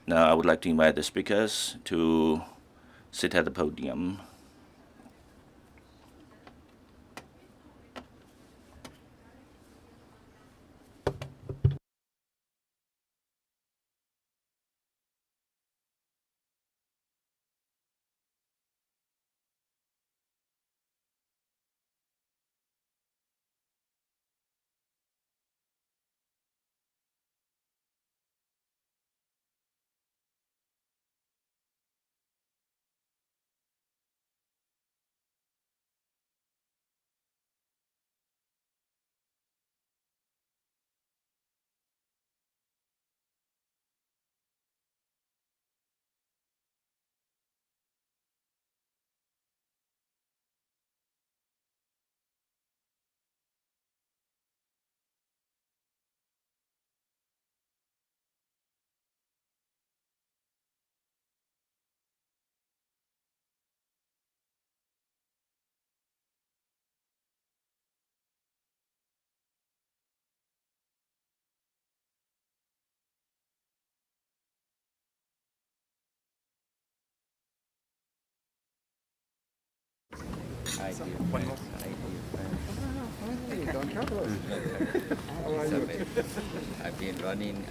Now I would like to invite the speakers to sit at the podium.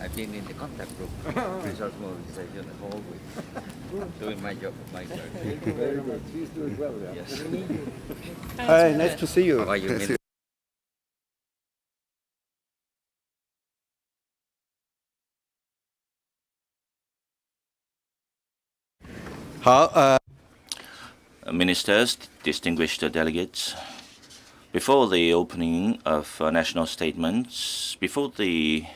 I've been in the contact group, resource mobilization whole week, doing my job. Thank you very much. She's doing well. Yes. Hi, nice to see you. How are you? 好， Ministers, distinguished delegates, before the opening of national statements, before I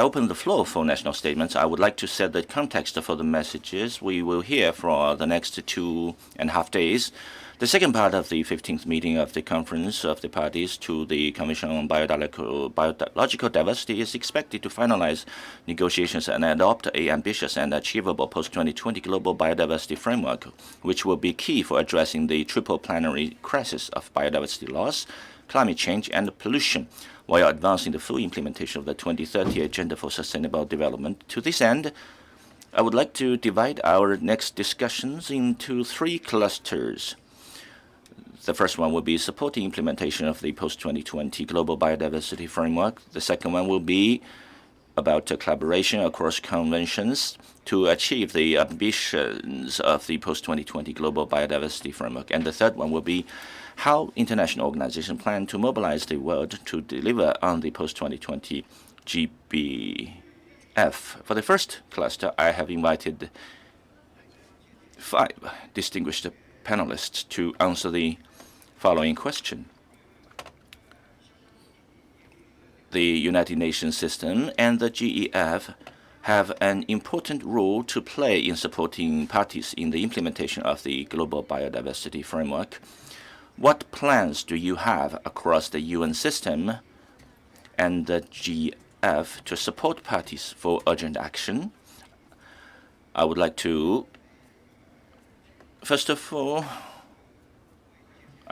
open the floor for national statements, I would like to set the context for the messages we will hear for the next 2.5 days. The second part of the 15th meeting of the Conference of the Parties to the Convention on Biological Diversity is expected to finalize negotiations and adopt an ambitious and achievable post-2020 global biodiversity framework, which will be key for addressing the triple planetary crisis of biodiversity loss, climate change, and pollution, while advancing the full implementation of the 2030 Agenda for Sustainable Development. To this end, I would like to divide our next discussions into 3 clusters. The first one will be supporting implementation of the post-2020 global biodiversity framework. The second one will be about collaboration across conventions to achieve the ambitions of the post-2020 global biodiversity framework. And the third one will be how international organizations plan to mobilize the world to deliver on the post-2020 GBF. For the first cluster, I have invited 5 distinguished panelists to answer the following question. The United Nations system and the GEF have an important role to play in supporting parties in the implementation of the global biodiversity framework. What plans do you have across the UN system and the GEF to support parties for urgent action? I would like to, first of all,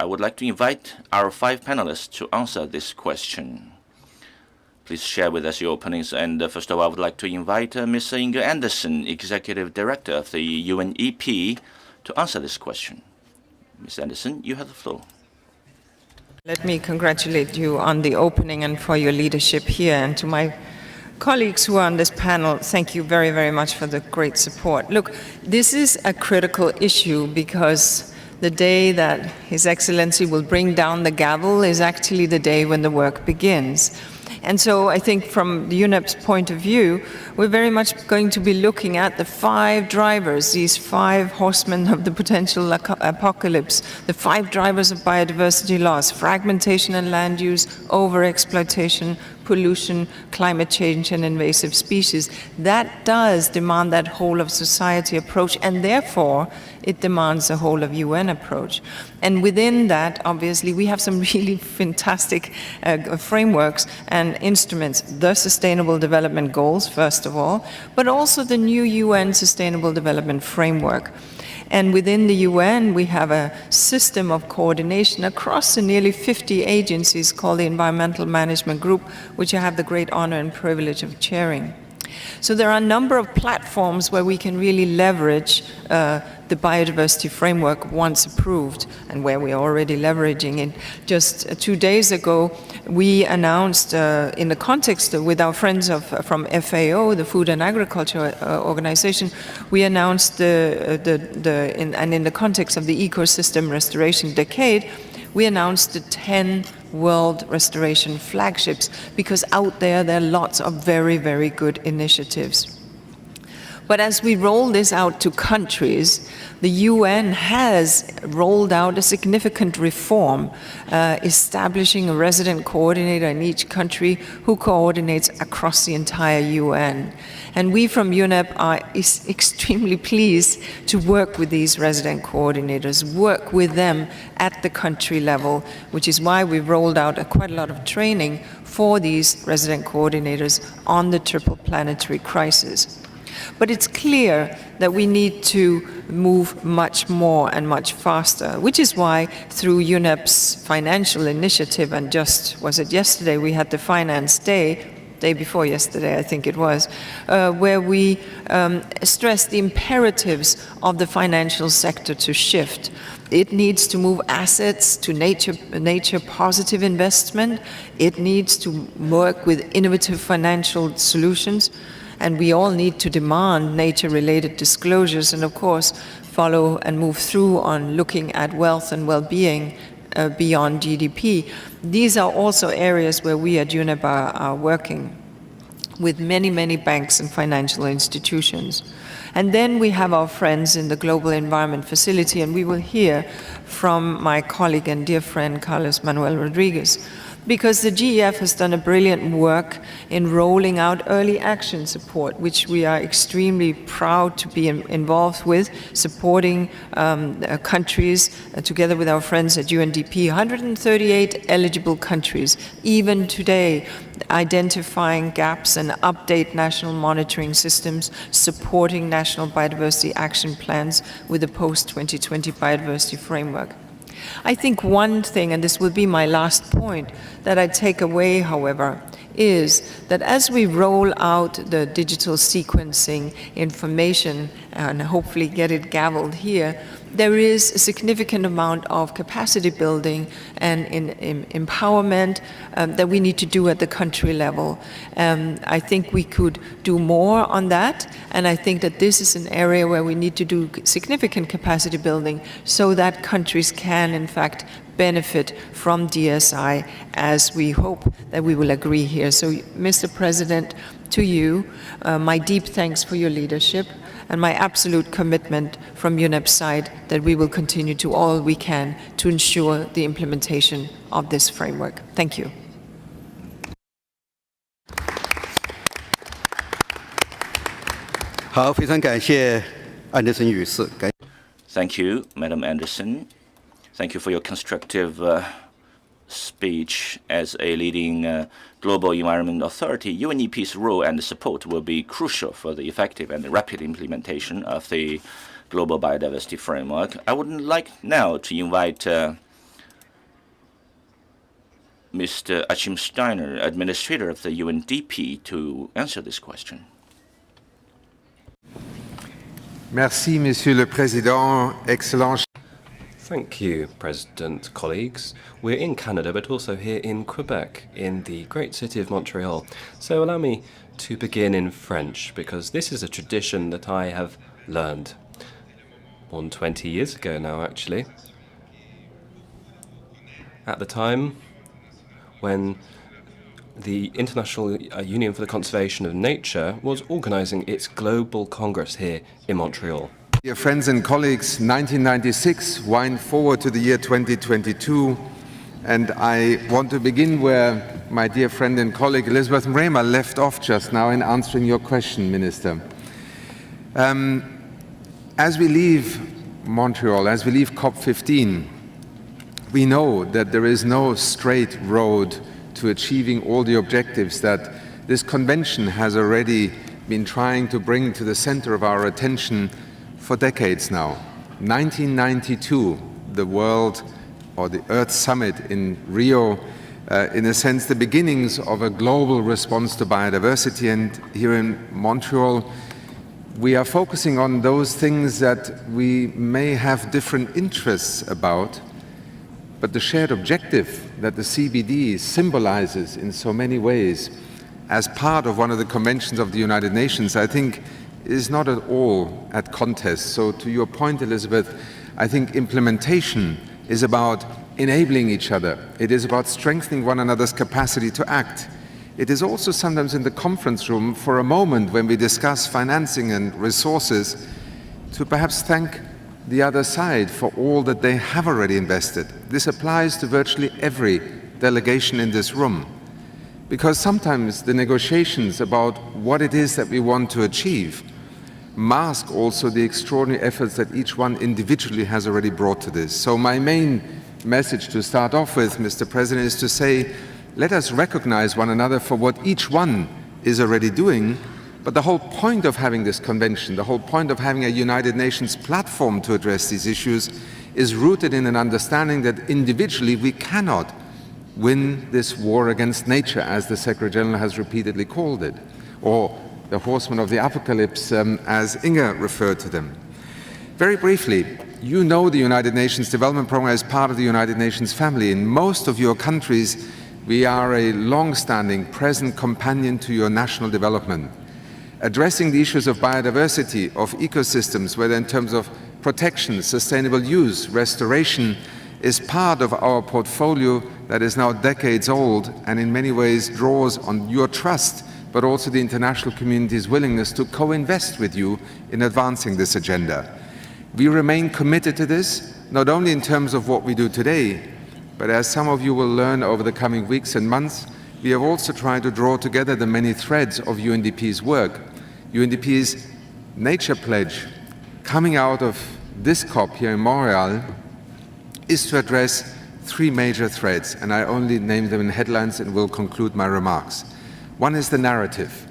I would like to invite our 5 panelists to answer this question. Please share with us your openings. And first of all, I would like to invite Ms. Inga Anderson, Executive Director of the UNEP, to answer this question. Ms. Anderson, you have the floor. Let me congratulate you on the opening and for your leadership here. And to my colleagues who are on this panel, thank you very, very much for the great support. Look, this is a critical issue because the day that His Excellency will bring down the gavel is actually the day when the work begins. And so I think from the UNEP's point of view, we're very much going to be looking at the 5 drivers, these 5 horsemen of the potential apocalypse, the 5 drivers of biodiversity loss: fragmentation and land use, overexploitation, pollution, climate change, and invasive species. That does demand that whole of society approach, and therefore it demands a whole of UN approach. And within that, obviously, we have some really fantastic frameworks and instruments. The Sustainable Development Goals, first of all, but also the new UN Sustainable Development Framework. And within the UN, we have a system of coordination across the nearly 50 agencies called the Environmental Management Group, which I have the great honor and privilege of chairing. So there are a number of platforms where we can really leverage the biodiversity framework once approved, and where we are already leveraging it. Just 2 days ago, we announced, in the context with our friends from FAO, the Food and Agriculture Organization, we announced and in the context of the Ecosystem Restoration Decade, we announced the 10 World Restoration Flagships, because out there are lots of very, very good initiatives. But as we roll this out to countries, the UN has rolled out a significant reform, establishing a resident coordinator in each country who coordinates across the entire UN. And we from UNEP are extremely pleased to work with these resident coordinators, work with them at the country level, which is why we've rolled out quite a lot of training for these resident coordinators on the triple planetary crisis. But it's clear that we need to move much more and much faster, which is why through UNEP's financial initiative, and just, was it yesterday, we had the Finance Day before yesterday, I think it was, where we stressed the imperatives of the financial sector to shift. It needs to move assets to nature positive investment. It needs to work with innovative financial solutions. And we all need to demand nature-related disclosures and, of course, follow and move through on looking at wealth and well-being beyond GDP. These are also areas where we at UNEP are working with many, many banks and financial institutions. And then we have our friends in the Global Environment Facility, and we will hear from my colleague and dear friend, Carlos Manuel Rodriguez, because the GEF has done a brilliant work in rolling out early action support, which we are extremely proud to be involved with, supporting countries together with our friends at UNDP, 138 eligible countries, even today, identifying gaps and update national monitoring systems, supporting national biodiversity action plans with the post-2020 biodiversity framework. I think one thing, and this will be my last point, that I take away, however, is that as we roll out the digital sequencing information and hopefully get it gavelled here, there is a significant amount of capacity building and empowerment that we need to do at the country level. I think we could do more on that, and I think that this is an area where we need to do significant capacity building so that countries can, in fact, benefit from DSI, as we hope that we will agree here. So, Mr. President, to you, my deep thanks for your leadership, and my absolute commitment from UNEP's side that we will continue to all we can to ensure the implementation of this framework. Thank you. Thank you, Madam Anderson. Thank you for your constructive speech. As a leading global environment authority, UNEP's role and support will be crucial for the effective and rapid implementation of the global biodiversity framework. I would like now to invite Mr. Achim Steiner, administrator of the UNDP, to answer this question. Merci, Monsieur le Président. Excellent. Thank you, President, colleagues. We're in Canada, but also here in Quebec, in the great city of Montreal. So allow me to begin in French, because this is a tradition that I have learned more than 20 years ago now, actually. At the time when the International Union for the Conservation of Nature was organizing its global congress here in Montreal. Dear friends and colleagues, 1996 wind forward to the year 2022, And I want to begin where my dear friend and colleague Elizabeth Raymer left off just now in answering your question, Minister. As we leave Montreal, as we leave COP-15, we know that there is no straight road to achieving all the objectives that this convention has already been trying to bring to the center of our attention for decades now. 1992, the World or the Earth Summit in Rio, in a sense, the beginnings of a global response to biodiversity. And here in Montreal, we are focusing on those things that we may have different interests about, but the shared objective that the CBD symbolizes in so many ways as part of one of the conventions of the United Nations, I think is not at all at contest. So to your point, Elizabeth, I think implementation is about enabling each other. It is about strengthening one another's capacity to act. It is also sometimes in the conference room for a moment when we discuss financing and resources to perhaps thank the other side for all that they have already invested. This applies to virtually every delegation in this room, because sometimes the negotiations about what it is that we want to achieve mask also the extraordinary efforts that each one individually has already brought to this. So my main message to start off with, Mr. President, is to say, let us recognize one another for what each one is already doing. But the whole point of having this convention, the whole point of having a United Nations platform to address these issues is rooted in an understanding that individually we cannot win this war against nature, as the Secretary General has repeatedly called it, or the horsemen of the apocalypse, as Inga referred to them. Very briefly, you know the United Nations Development Programme is part of the United Nations family. In most of your countries, we are a long-standing, present companion to your national development. Addressing the issues of biodiversity, of ecosystems, whether in terms of protection, sustainable use, restoration, is part of our portfolio that is now decades old and in many ways draws on your trust, but also the international community's willingness to co-invest with you in advancing this agenda. We remain committed to this, not only in terms of what we do today, but as some of you will learn over the coming weeks and months, we have also tried to draw together the many threads of UNDP's work. UNDP's Nature Pledge, coming out of this COP here in Montreal, is to address three major threads, and I only name them in headlines and will conclude my remarks. One is the narrative.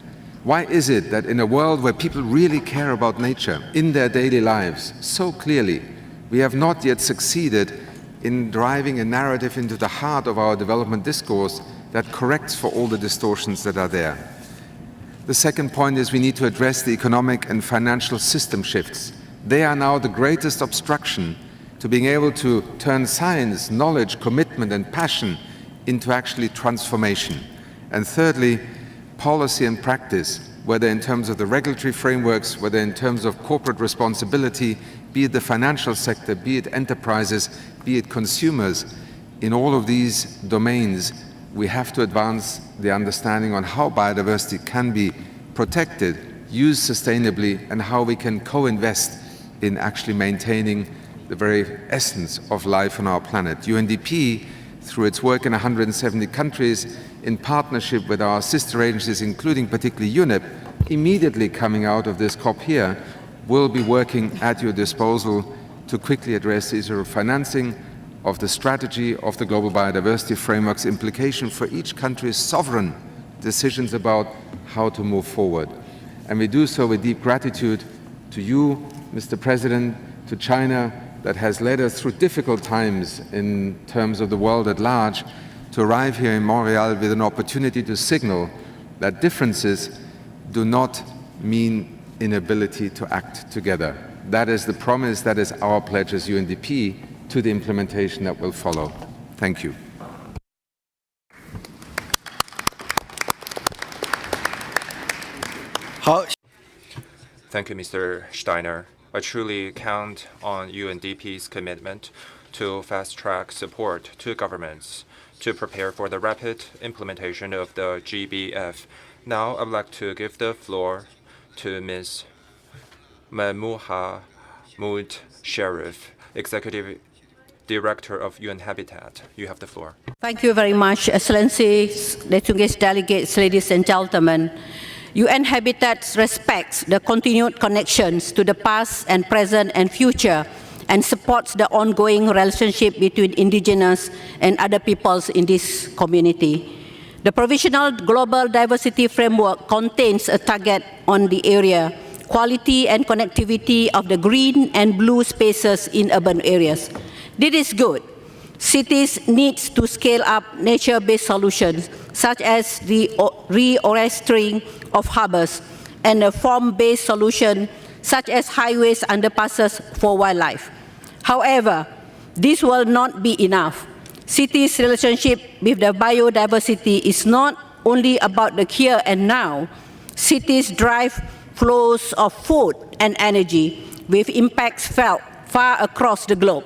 Why is it that in a world where people really care about nature in their daily lives so clearly, we have not yet succeeded in driving a narrative into the heart of our development discourse that corrects for all the distortions that are there? The second point is we need to address the economic and financial system shifts. They are now the greatest obstruction to being able to turn science, knowledge, commitment and passion into actually transformation. And thirdly, policy and practice, whether in terms of the regulatory frameworks, whether in terms of corporate responsibility, be it the financial sector, be it enterprises, be it consumers. In all of these domains, we have to advance the understanding on how biodiversity can be protected, used sustainably, and how we can co-invest in actually maintaining the very essence of life on our planet. UNDP, through its work in 170 countries, in partnership with our sister agencies, including particularly UNEP, immediately coming out of this COP here, will be working at your disposal to quickly address the issue of financing, of the strategy, of the global biodiversity framework's implication for each country's sovereign decisions about how to move forward. And we do so with deep gratitude to you, Mr. President, to China, that has led us through difficult times in terms of the world at large, to arrive here in Montreal with an opportunity to signal that differences do not mean inability to act together. That is the promise, that is our pledge as UNDP to the implementation that will follow. Thank you. Thank you, Mr. Steiner. I truly count on UNDP's commitment to fast-track support to governments to prepare for the rapid implementation of the GBF. Now I would like to give the floor to Ms. Mohammed Sharif, Executive Director of UN Habitat. You have the floor. Thank you very much, Excellencies, distinguished delegates, ladies and gentlemen. UN Habitat respects the continued connections to the past and present and future and supports the ongoing relationship between indigenous and other peoples in this community. The Provisional Global Diversity Framework contains a target on the area, quality and connectivity of the green and blue spaces in urban areas. This is good. Cities need to scale up nature-based solutions, such as the reforesting of harbors, and a form-based solution, such as highways, underpasses for wildlife. However, this will not be enough. Cities' relationship with the biodiversity is not only about the here and now. Cities drive flows of food and energy with impacts felt far across the globe.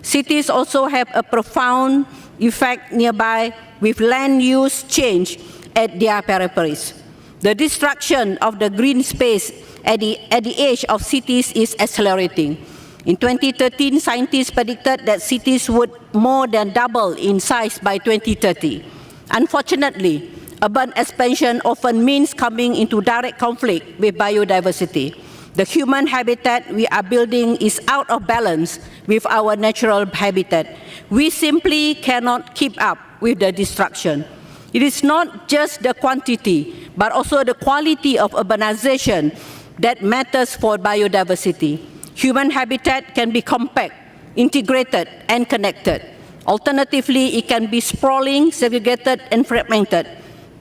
Cities also have a profound effect nearby with land use change at their peripheries. The destruction of the green space at the edge of cities is accelerating. In 2013, scientists predicted that cities would more than double in size by 2030. Unfortunately, urban expansion often means coming into direct conflict with biodiversity. The human habitat we are building is out of balance with our natural habitat. We simply cannot keep up with the destruction. It is not just the quantity, but also the quality of urbanization that matters for biodiversity. Human habitat can be compact, integrated, and connected. Alternatively, it can be sprawling, segregated, and fragmented.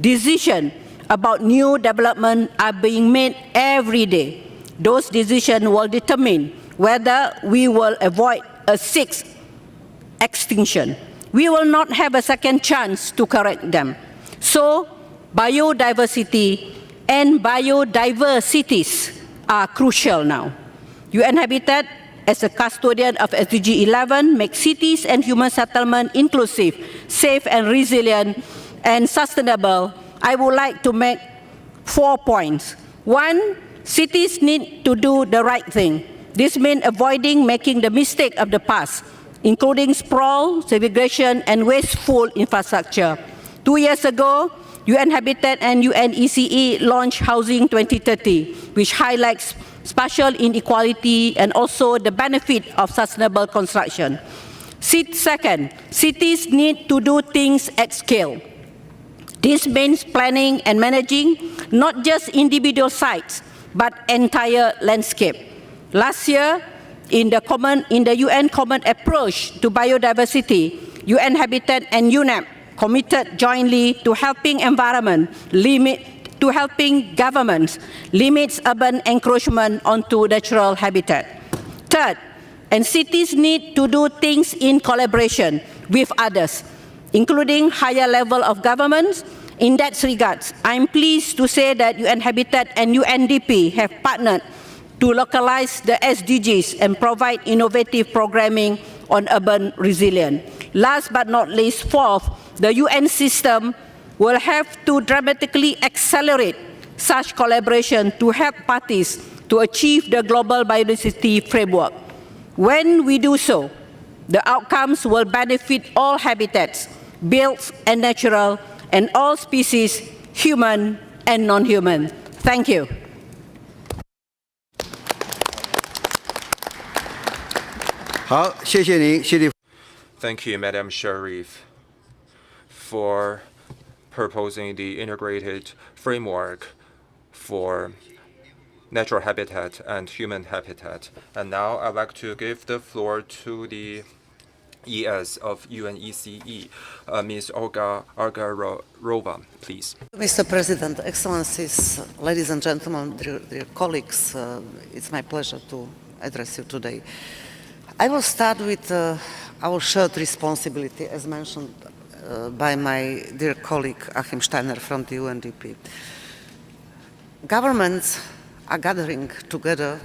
Decisions about new development are being made every day. Those decisions will determine whether we will avoid a sixth extinction. We will not have a second chance to correct them. So, biodiversity and biodiversities are crucial now. UN Habitat, as a custodian of SDG 11, makes cities and human settlement inclusive, safe and resilient, and sustainable. I would like to make 4 points. 1, cities need to do the right thing. This means avoiding making the mistake of the past, including sprawl, segregation, and wasteful infrastructure. 2 years ago, UN Habitat and UNECE launched Housing 2030, which highlights spatial inequality and also the benefit of sustainable construction. Second, cities need to do things at scale. This means planning and managing not just individual sites, but entire landscape. Last year, in the UN Common Approach to Biodiversity, UN Habitat and UNEP committed jointly to helping governments limit urban encroachment onto natural habitat. Third, and cities need to do things in collaboration with others, including higher level of governments. In that regard, I'm pleased to say that UN Habitat and UNDP have partnered to localize the SDGs and provide innovative programming on urban resilience. Last but not least, fourth, the UN system will have to dramatically accelerate such collaboration to help parties to achieve the global biodiversity framework. When we do so, the outcomes will benefit all habitats, built and natural, and all species, human and non-human. Thank you. Thank you, Madam Sharif, for proposing the integrated framework for natural habitat and human habitat. And now I'd like to give the floor to the ES of UNECE, Ms. Olga Argarova, please. Mr. President, Excellencies, ladies and gentlemen, dear colleagues, it's my pleasure to address you today. I will start with our shared responsibility, as mentioned by my dear colleague Achim Steiner from the UNDP. Governments are gathering together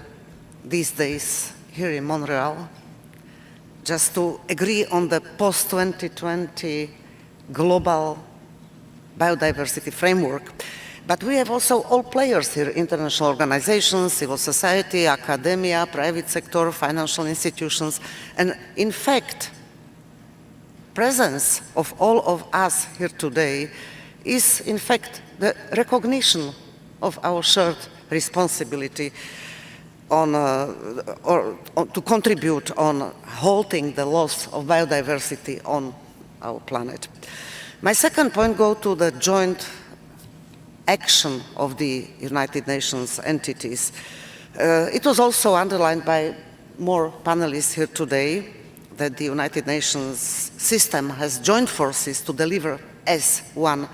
these days here in Montreal just to agree on the post-2020 global biodiversity framework. But we have also all players here, international organizations, civil society, academia, private sector, financial institutions, and in fact, presence of all of us here today is, in fact, the recognition of our shared responsibility to contribute on halting the loss of biodiversity on our planet. My second point goes to the joint action of the United Nations entities. It was also underlined by more panelists here today that the United Nations system has joined forces to deliver as one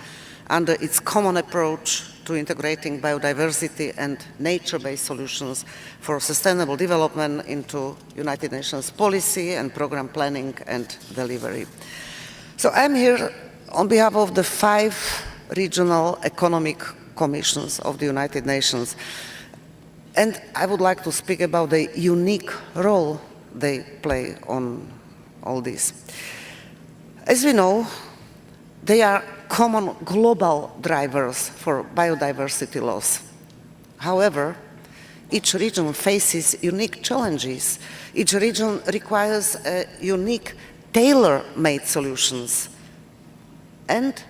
under its common approach to integrating biodiversity and nature-based solutions for sustainable development into United Nations policy and program planning and delivery. So I'm here on behalf of the 5 regional economic commissions of the United Nations, and I would like to speak about the unique role they play on all this. As we know, they are common global drivers for biodiversity loss. However, each region faces unique challenges. Each region requires unique tailor-made solutions. And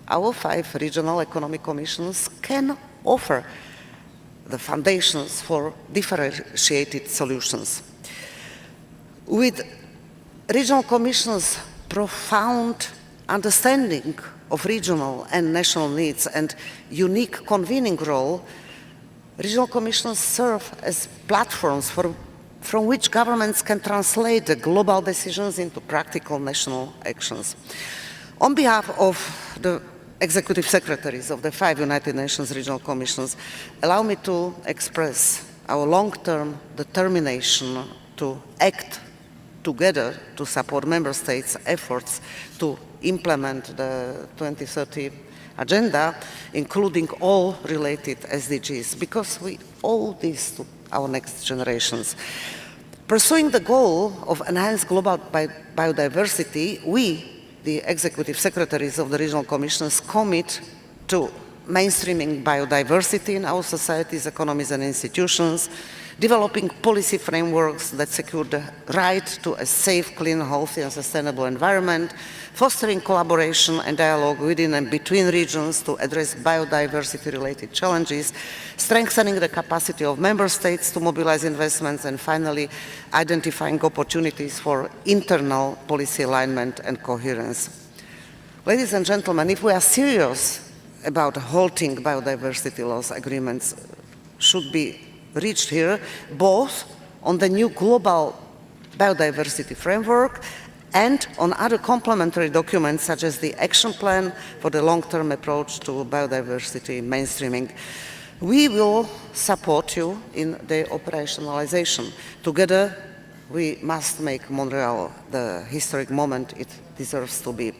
our 5 regional economic commissions can offer the foundations for differentiated solutions. With regional commissions' profound understanding of regional and national needs and unique convening role, regional commissions serve as platforms from which governments can translate the global decisions into practical national actions. On behalf of the executive secretaries of the 5 United Nations regional commissions, allow me to express our long-term determination to act together to support member states' efforts to implement the 2030 agenda, including all related SDGs, because we owe this to our next generations. Pursuing the goal of enhanced global biodiversity, we, the executive secretaries of the regional commissions, commit to mainstreaming biodiversity in our societies, economies and institutions, developing policy frameworks that secure the right to a safe, clean, healthy and sustainable environment, fostering collaboration and dialogue within and between regions to address biodiversity-related challenges, strengthening the capacity of member states to mobilize investments, and finally, identifying opportunities for internal policy alignment and coherence. Ladies and gentlemen, if we are serious about halting biodiversity loss, agreements should be reached here, both on the new global biodiversity framework and on other complementary documents such as the action plan for the long-term approach to biodiversity mainstreaming. We will support you in the operationalization. Together, we must make Montreal the historic moment it deserves to be.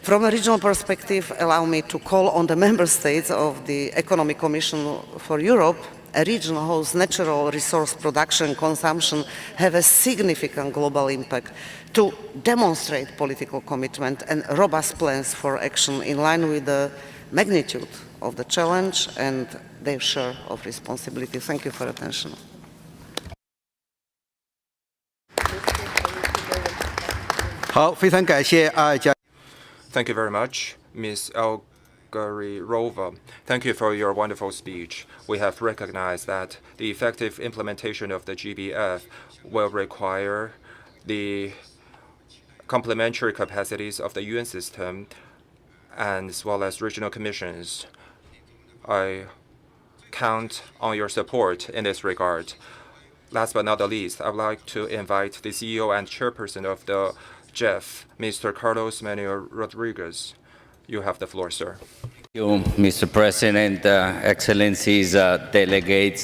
From a regional perspective, allow me to call on the member states of the Economic Commission for Europe, a region whose natural resource production and consumption have a significant global impact, to demonstrate political commitment and robust plans for action in line with the magnitude of the challenge and their share of responsibility. Thank you for your attention. Thank you very much, Ms. Elgaryrova. Thank you for your wonderful speech. We have recognized that the effective implementation of the GBF will require the complementary capacities of the UN system and as well as regional commissions. I count on your support in this regard. Last but not the least, I would like to invite the CEO and chairperson of the GEF, Mr. Carlos Manuel Rodriguez. You have the floor, sir. Thank you, Mr. President, Excellencies, delegates,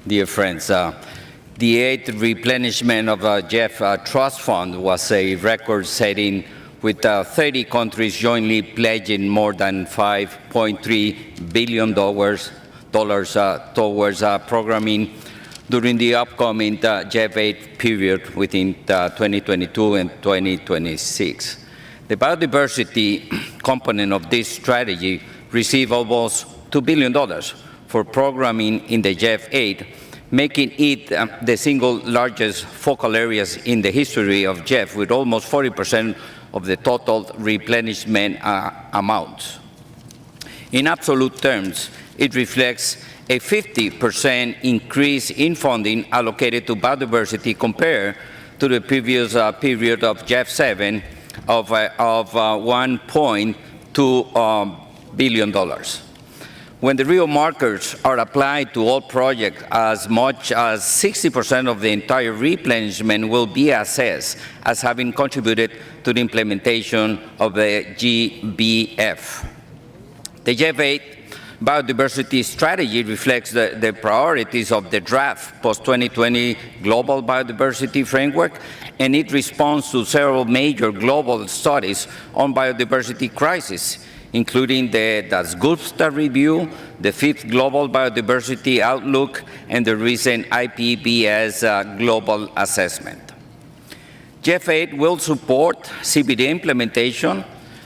dear friends. The 8th replenishment of GEF Trust Fund was a record-setting, with 30 countries jointly pledging more than $5.3 billion towards programming during the upcoming GEF 8 period within 2022 and 2026. The biodiversity component of this strategy received almost $2 billion for programming in the GEF 8, making it the single largest focal areas in the history of GEF, with almost 40% of the total replenishment amount. In absolute terms, it reflects a 50% increase in funding allocated to biodiversity compared to the previous period of GEF-7 of $1.2 billion. When the real markers are applied to all projects, as much as 60% of the entire replenishment will be assessed as having contributed to the implementation of the GBF. The GEF-8 biodiversity strategy reflects the priorities of the draft post-2020 global biodiversity framework, and it responds to several major global studies on biodiversity crisis, including the Dasgupta review, the 5th Global Biodiversity Outlook, and the recent IPBES Global Assessment. GEF-8 will support CBD implementation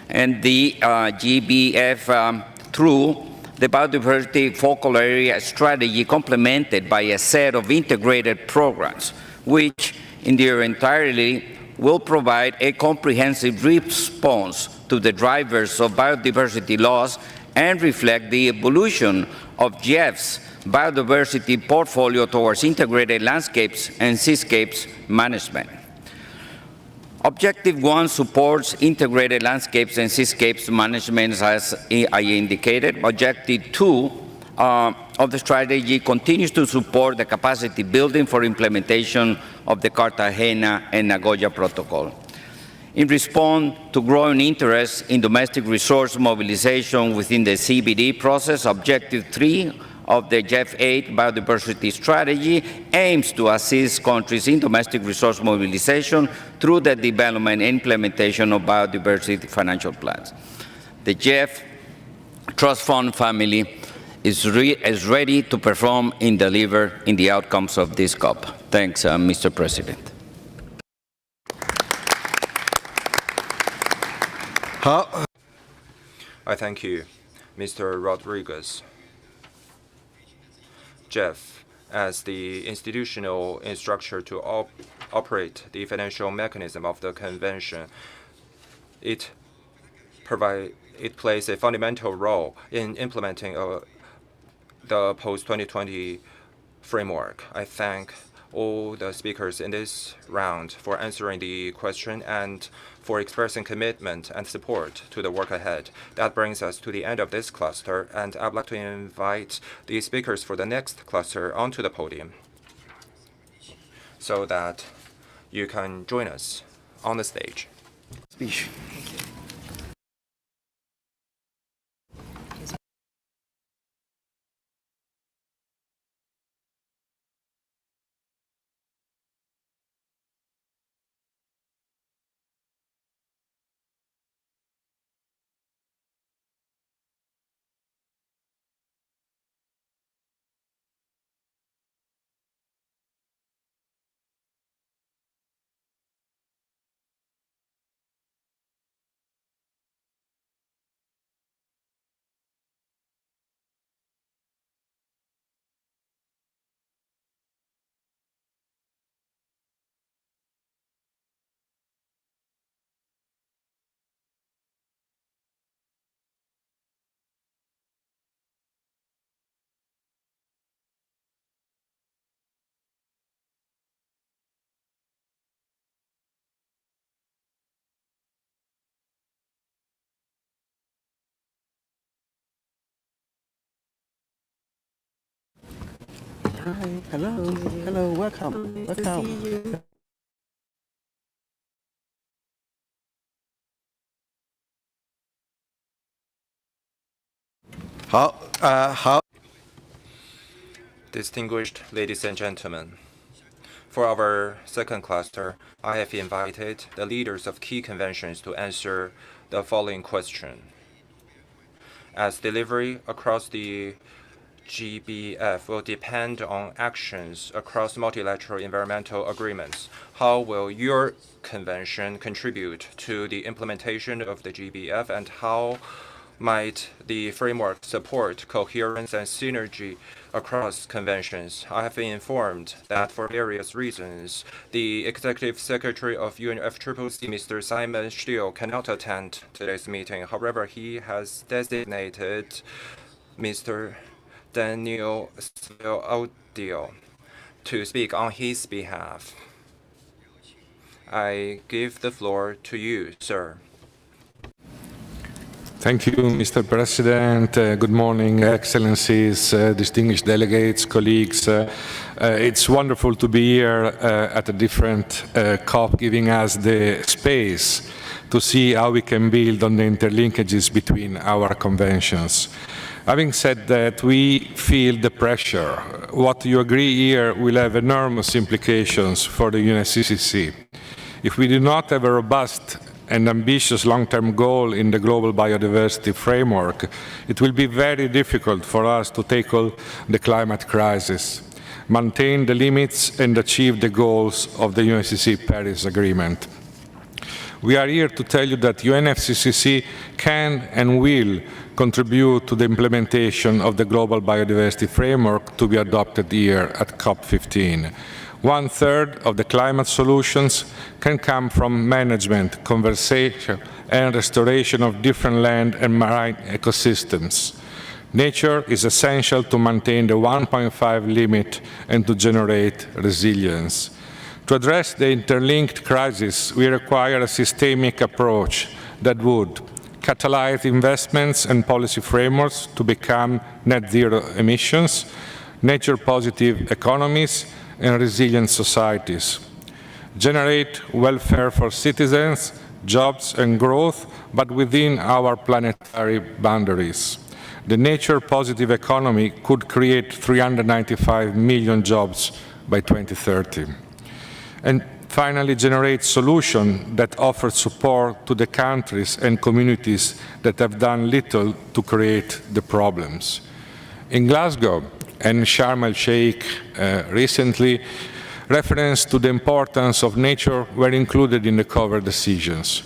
and the GBF through the biodiversity focal area strategy, complemented by a set of integrated programs, which in their entirety will provide a comprehensive response to the drivers of biodiversity loss and reflect the evolution of GEF's biodiversity portfolio towards integrated landscapes and seascapes management. Objective 1 supports integrated landscapes and seascapes management, as I indicated. Objective 2 of the strategy continues to support the capacity building for implementation of the Cartagena and Nagoya Protocol. In response to growing interest in domestic resource mobilization within the CBD process, Objective 3 of the GEF-8 biodiversity strategy aims to assist countries in domestic resource mobilization through the development and implementation of biodiversity financial plans. The GEF Trust Fund family is ready to perform and deliver in the outcomes of this COP. Thanks, Mr. President. I thank you, Mr. Rodriguez. GEF, as the institutional structure to operate the financial mechanism of the convention, it plays a fundamental role in implementing the post-2020 framework. I thank all the speakers in this round for answering the question and for expressing commitment and support to the work ahead. That brings us to the end of this cluster, and I'd like to invite the speakers for the next cluster onto the podium so that you can join us on the stage. Speech. Hi, hello, welcome, welcome. Distinguished ladies and gentlemen, for our second cluster, I have invited the leaders of key conventions to answer the following question. As delivery across the GBF will depend on actions across multilateral environmental agreements, how will your convention contribute to the implementation of the GBF, and how Might the framework support coherence and synergy across conventions? I have been informed that for various reasons, the Executive Secretary of UNFCCC, Mr. Simon Stiel, cannot attend today's meeting. However, he has designated Mr. Daniel Audio to speak on his behalf. I give the floor to you, sir. Thank you, Mr. President. Good morning, Excellencies, distinguished delegates, colleagues. It's wonderful to be here at a different COP, giving us the space to see how we can build on the interlinkages between our conventions. Having said that, we feel the pressure. What you agree here will have enormous implications for the UNFCCC. If we do not have a robust and ambitious long-term goal in the global biodiversity framework, it will be very difficult for us to tackle the climate crisis, maintain the limits and achieve the goals of the UNFCCC Paris Agreement. We are here to tell you that UNFCCC can and will contribute to the implementation of the global biodiversity framework to be adopted here at COP-15. 1/3 of the climate solutions can come from management, conservation, and restoration of different land and marine ecosystems. Nature is essential to maintain the 1.5 limit and to generate resilience. To address the interlinked crisis, we require a systemic approach that would catalyze investments and policy frameworks to become net zero emissions, nature-positive economies, and resilient societies. Generate welfare for citizens, jobs and growth, but within our planetary boundaries. The nature-positive economy could create 395 million jobs by 2030. And finally, generate solutions that offer support to the countries and communities that have done little to create the problems. In Glasgow and Sharm el-Sheikh recently, reference to the importance of nature were included in the cover decisions.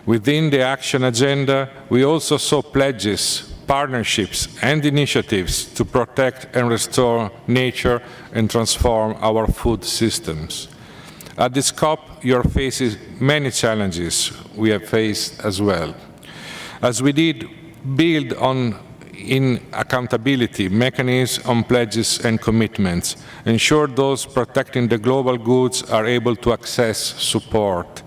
Within the action agenda, we also saw pledges, partnerships and initiatives to protect and restore nature and transform our food systems. At this COP, you are facing many challenges we have faced as well. As we did build on in accountability mechanisms on pledges and commitments, ensure those protecting the global goods are able to access support.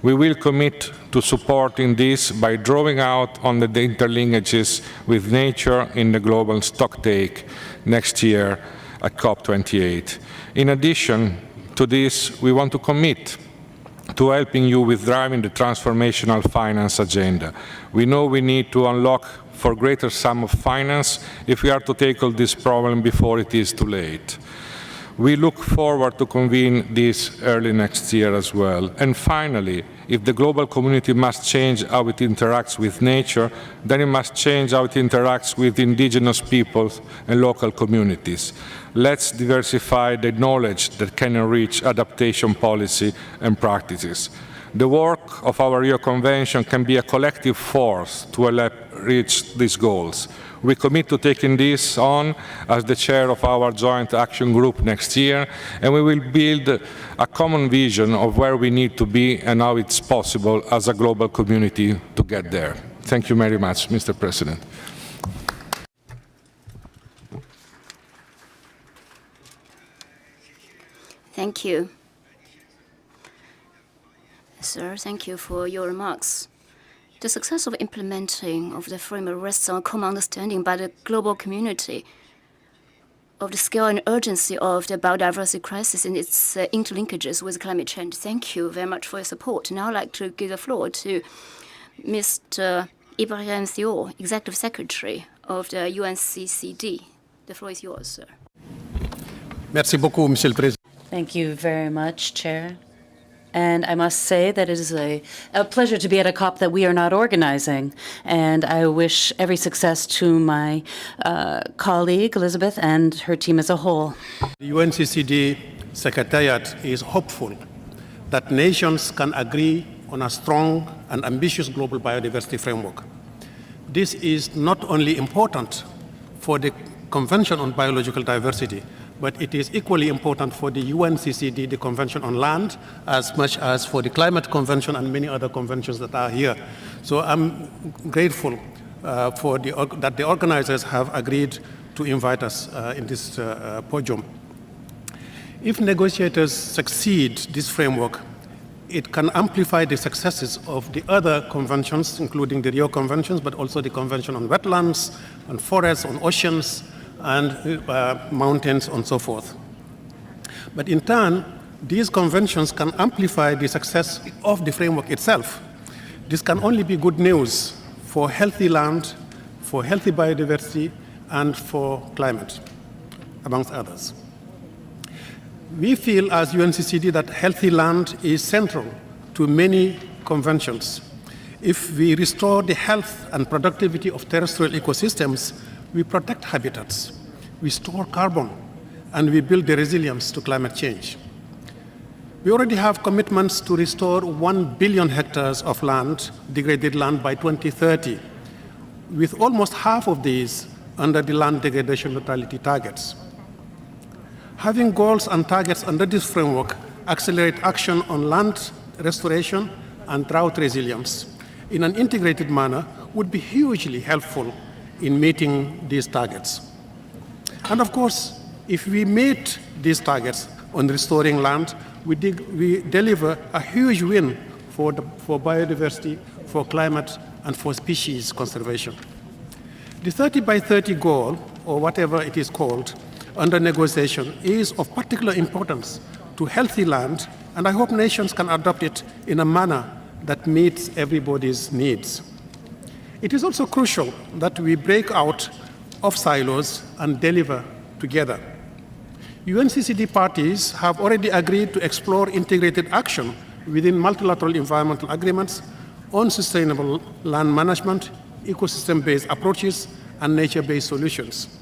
We will commit to supporting this by drawing out on the interlinkages with nature in the global stocktake next year at COP28. In addition to this, we want to commit to helping you with driving the transformational finance agenda. We know we need to unlock for greater sum of finance if we are to tackle this problem before it is too late. We look forward to convene this early next year as well. And finally, if the global community must change how it interacts with nature, then it must change how it interacts with indigenous peoples and local communities. Let's diversify the knowledge that can enrich adaptation policy and practices. The work of our Rio Convention can be a collective force to help reach these goals. We commit to taking this on as the chair of our joint action group next year, and we will build a common vision of where we need to be and how it's possible as a global community to get there. Thank you very much, Mr. President. Thank you. Sir, thank you for your remarks. The success of implementing of the framework rests on common understanding by the global community of the scale and urgency of the biodiversity crisis and its interlinkages with climate change. Thank you very much for your support. Now I'd like to give the floor to Mr. Ibrahim Thiaw, Executive Secretary of the UNCCD. The floor is yours, sir. Merci beaucoup, Monsieur le Président. Thank you very much, Chair. And I must say that it is a pleasure to be at a COP that we are not organizing. And I wish every success to my colleague, Elizabeth, and her team as a whole. The UNCCD Secretariat is hopeful that nations can agree on a strong and ambitious global biodiversity framework. this is not only important for the Convention on Biological Diversity, but it is equally important for the UNCCD, the Convention on Land, as much as for the Climate Convention and many other conventions that are here. So I'm grateful that the organizers have agreed to invite us in this podium. If negotiators succeed this framework, it can amplify the successes of the other conventions, including the Rio Conventions, but also the Convention on Wetlands, on Forests, on Oceans, and mountains, and so forth. But in turn, these conventions can amplify the success of the framework itself. This can only be good news for healthy land, for healthy biodiversity, and for climate, amongst others. We feel as UNCCD that healthy land is central to many conventions. If we restore the health and productivity of terrestrial ecosystems, we protect habitats, we store carbon, and we build the resilience to climate change. We already have commitments to restore 1 billion hectares of land, degraded land, by 2030, with almost half of these under the land degradation neutrality targets. Having goals and targets under this framework accelerate action on land restoration and drought resilience in an integrated manner would be hugely helpful in meeting these targets. And of course, if we meet these targets on restoring land, we deliver a huge win for biodiversity, for climate, and for species conservation. The 30 by 30 goal, or whatever it is called, under negotiation is of particular importance to healthy land, and I hope nations can adopt it in a manner that meets everybody's needs. It is also crucial that we break out of silos and deliver together. UNCCD parties have already agreed to explore integrated action within multilateral environmental agreements on sustainable land management, ecosystem-based approaches, and nature-based solutions.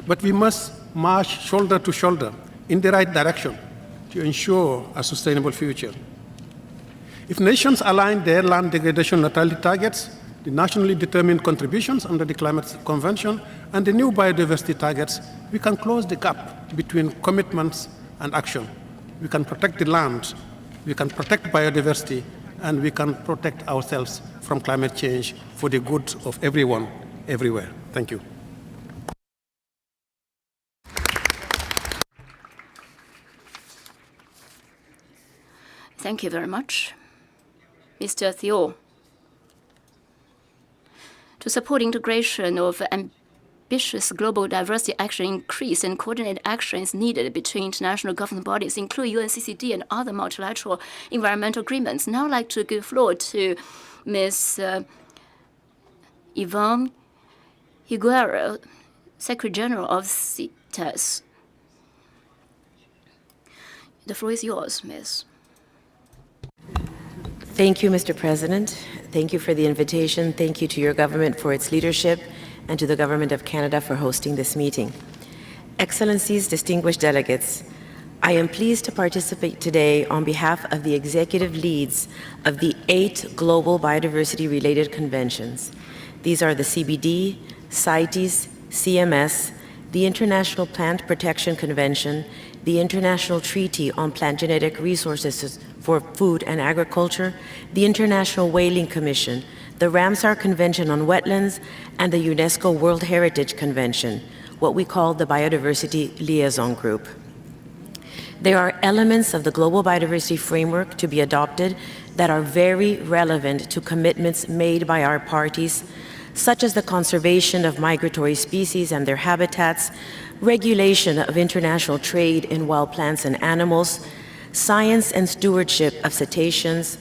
But we must march shoulder to shoulder in the right direction to ensure a sustainable future. If nations align their land degradation neutrality targets, the nationally determined contributions under the Climate Convention, and the new biodiversity targets, we can close the gap between commitments and action. We can protect the land, we can protect biodiversity, and we can protect ourselves from climate change for the good of everyone, everywhere. Thank you. Thank you very much. Mr. Theo. To support integration of ambitious global diversity action, increase and coordinated action is needed between international government bodies, including UNCCD and other multilateral environmental agreements. Now I'd like to give floor to Ms. Yvonne Higuero, Secretary General of CITES. The floor is yours, Ms. Thank you, Mr. President. Thank you for the invitation. Thank you to your government for its leadership and to the Government of Canada for hosting this meeting. Excellencies, distinguished delegates, I am pleased to participate today on behalf of the executive leads of the 8 global biodiversity-related conventions. These are the CBD, CITES, CMS, the International Plant Protection Convention, the International Treaty on Plant Genetic Resources for Food and Agriculture, the International Whaling Commission, the Ramsar Convention on Wetlands, and the UNESCO World Heritage Convention, what we call the Biodiversity Liaison Group. There are elements of the Global Biodiversity Framework to be adopted that are very relevant to commitments made by our parties, such as the conservation of migratory species and their habitats, regulation of international trade in wild plants and animals, science and stewardship of cetaceans,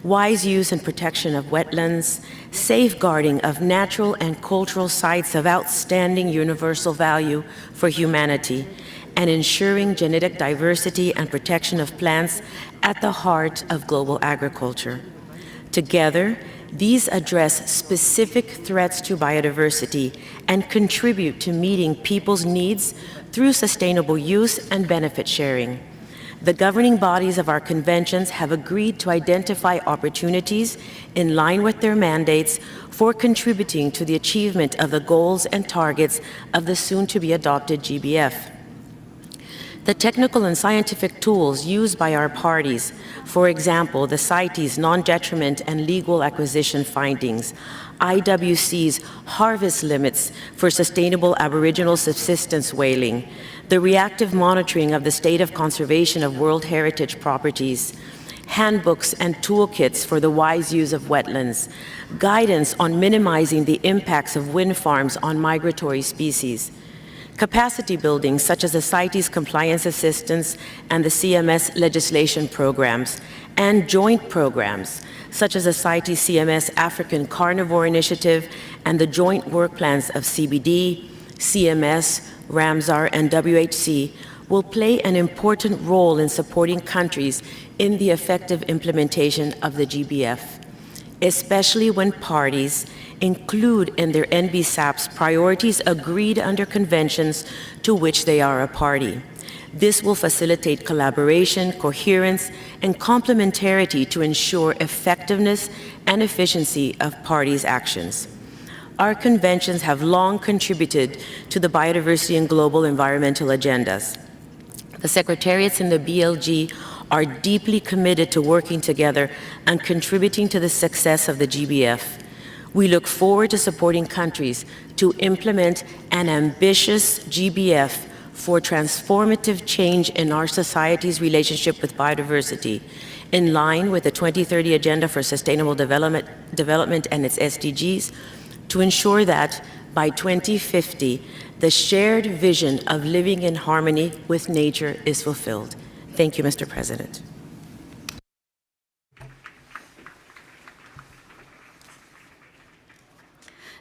wise use and protection of wetlands, safeguarding of natural and cultural sites of outstanding universal value for humanity, and ensuring genetic diversity and protection of plants at the heart of global agriculture. Together, these address specific threats to biodiversity and contribute to meeting people's needs through sustainable use and benefit sharing. The governing bodies of our conventions have agreed to identify opportunities in line with their mandates for contributing to the achievement of the goals and targets of the soon-to-be-adopted GBF. The technical and scientific tools used by our parties, for example, the CITES non-detriment and legal acquisition findings, IWC's harvest limits for sustainable Aboriginal subsistence whaling, the reactive monitoring of the state of conservation of World Heritage properties, handbooks and toolkits for the wise use of wetlands, guidance on minimizing the impacts of wind farms on migratory species, capacity building such as the CITES compliance assistance and the CMS legislation programs, and joint programs such as the CITES CMS African Carnivore Initiative and the joint work plans of CBD, CMS, Ramsar, and WHC will play an important role in supporting countries in the effective implementation of the GBF, especially when parties include in their NBSAPs priorities agreed under conventions to which they are a party. This will facilitate collaboration, coherence, and complementarity to ensure effectiveness and efficiency of parties' actions. Our conventions have long contributed to the biodiversity and global environmental agendas. The secretariats in the BLG are deeply committed to working together and contributing to the success of the GBF. We look forward to supporting countries to implement an ambitious GBF for transformative change in our society's relationship with biodiversity, in line with the 2030 Agenda for Sustainable Development and its SDGs, to ensure that by 2050, the shared vision of living in harmony with nature is fulfilled. Thank you, Mr. President.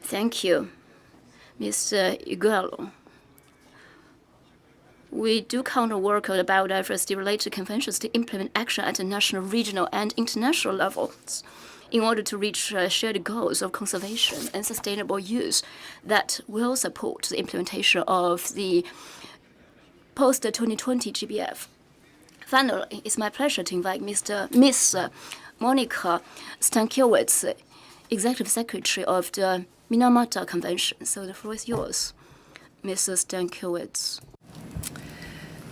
Thank you, Mr. Guilbeault. We do counter work on biodiversity-related conventions to implement action at the national, regional, and international levels in order to reach shared goals of conservation and sustainable use that will support the implementation of the post-2020 GBF. Finally, it's my pleasure to invite Miss Monica Stankiewicz, Executive Secretary of the Minamata Convention. So the floor is yours, Mrs. Stankiewicz.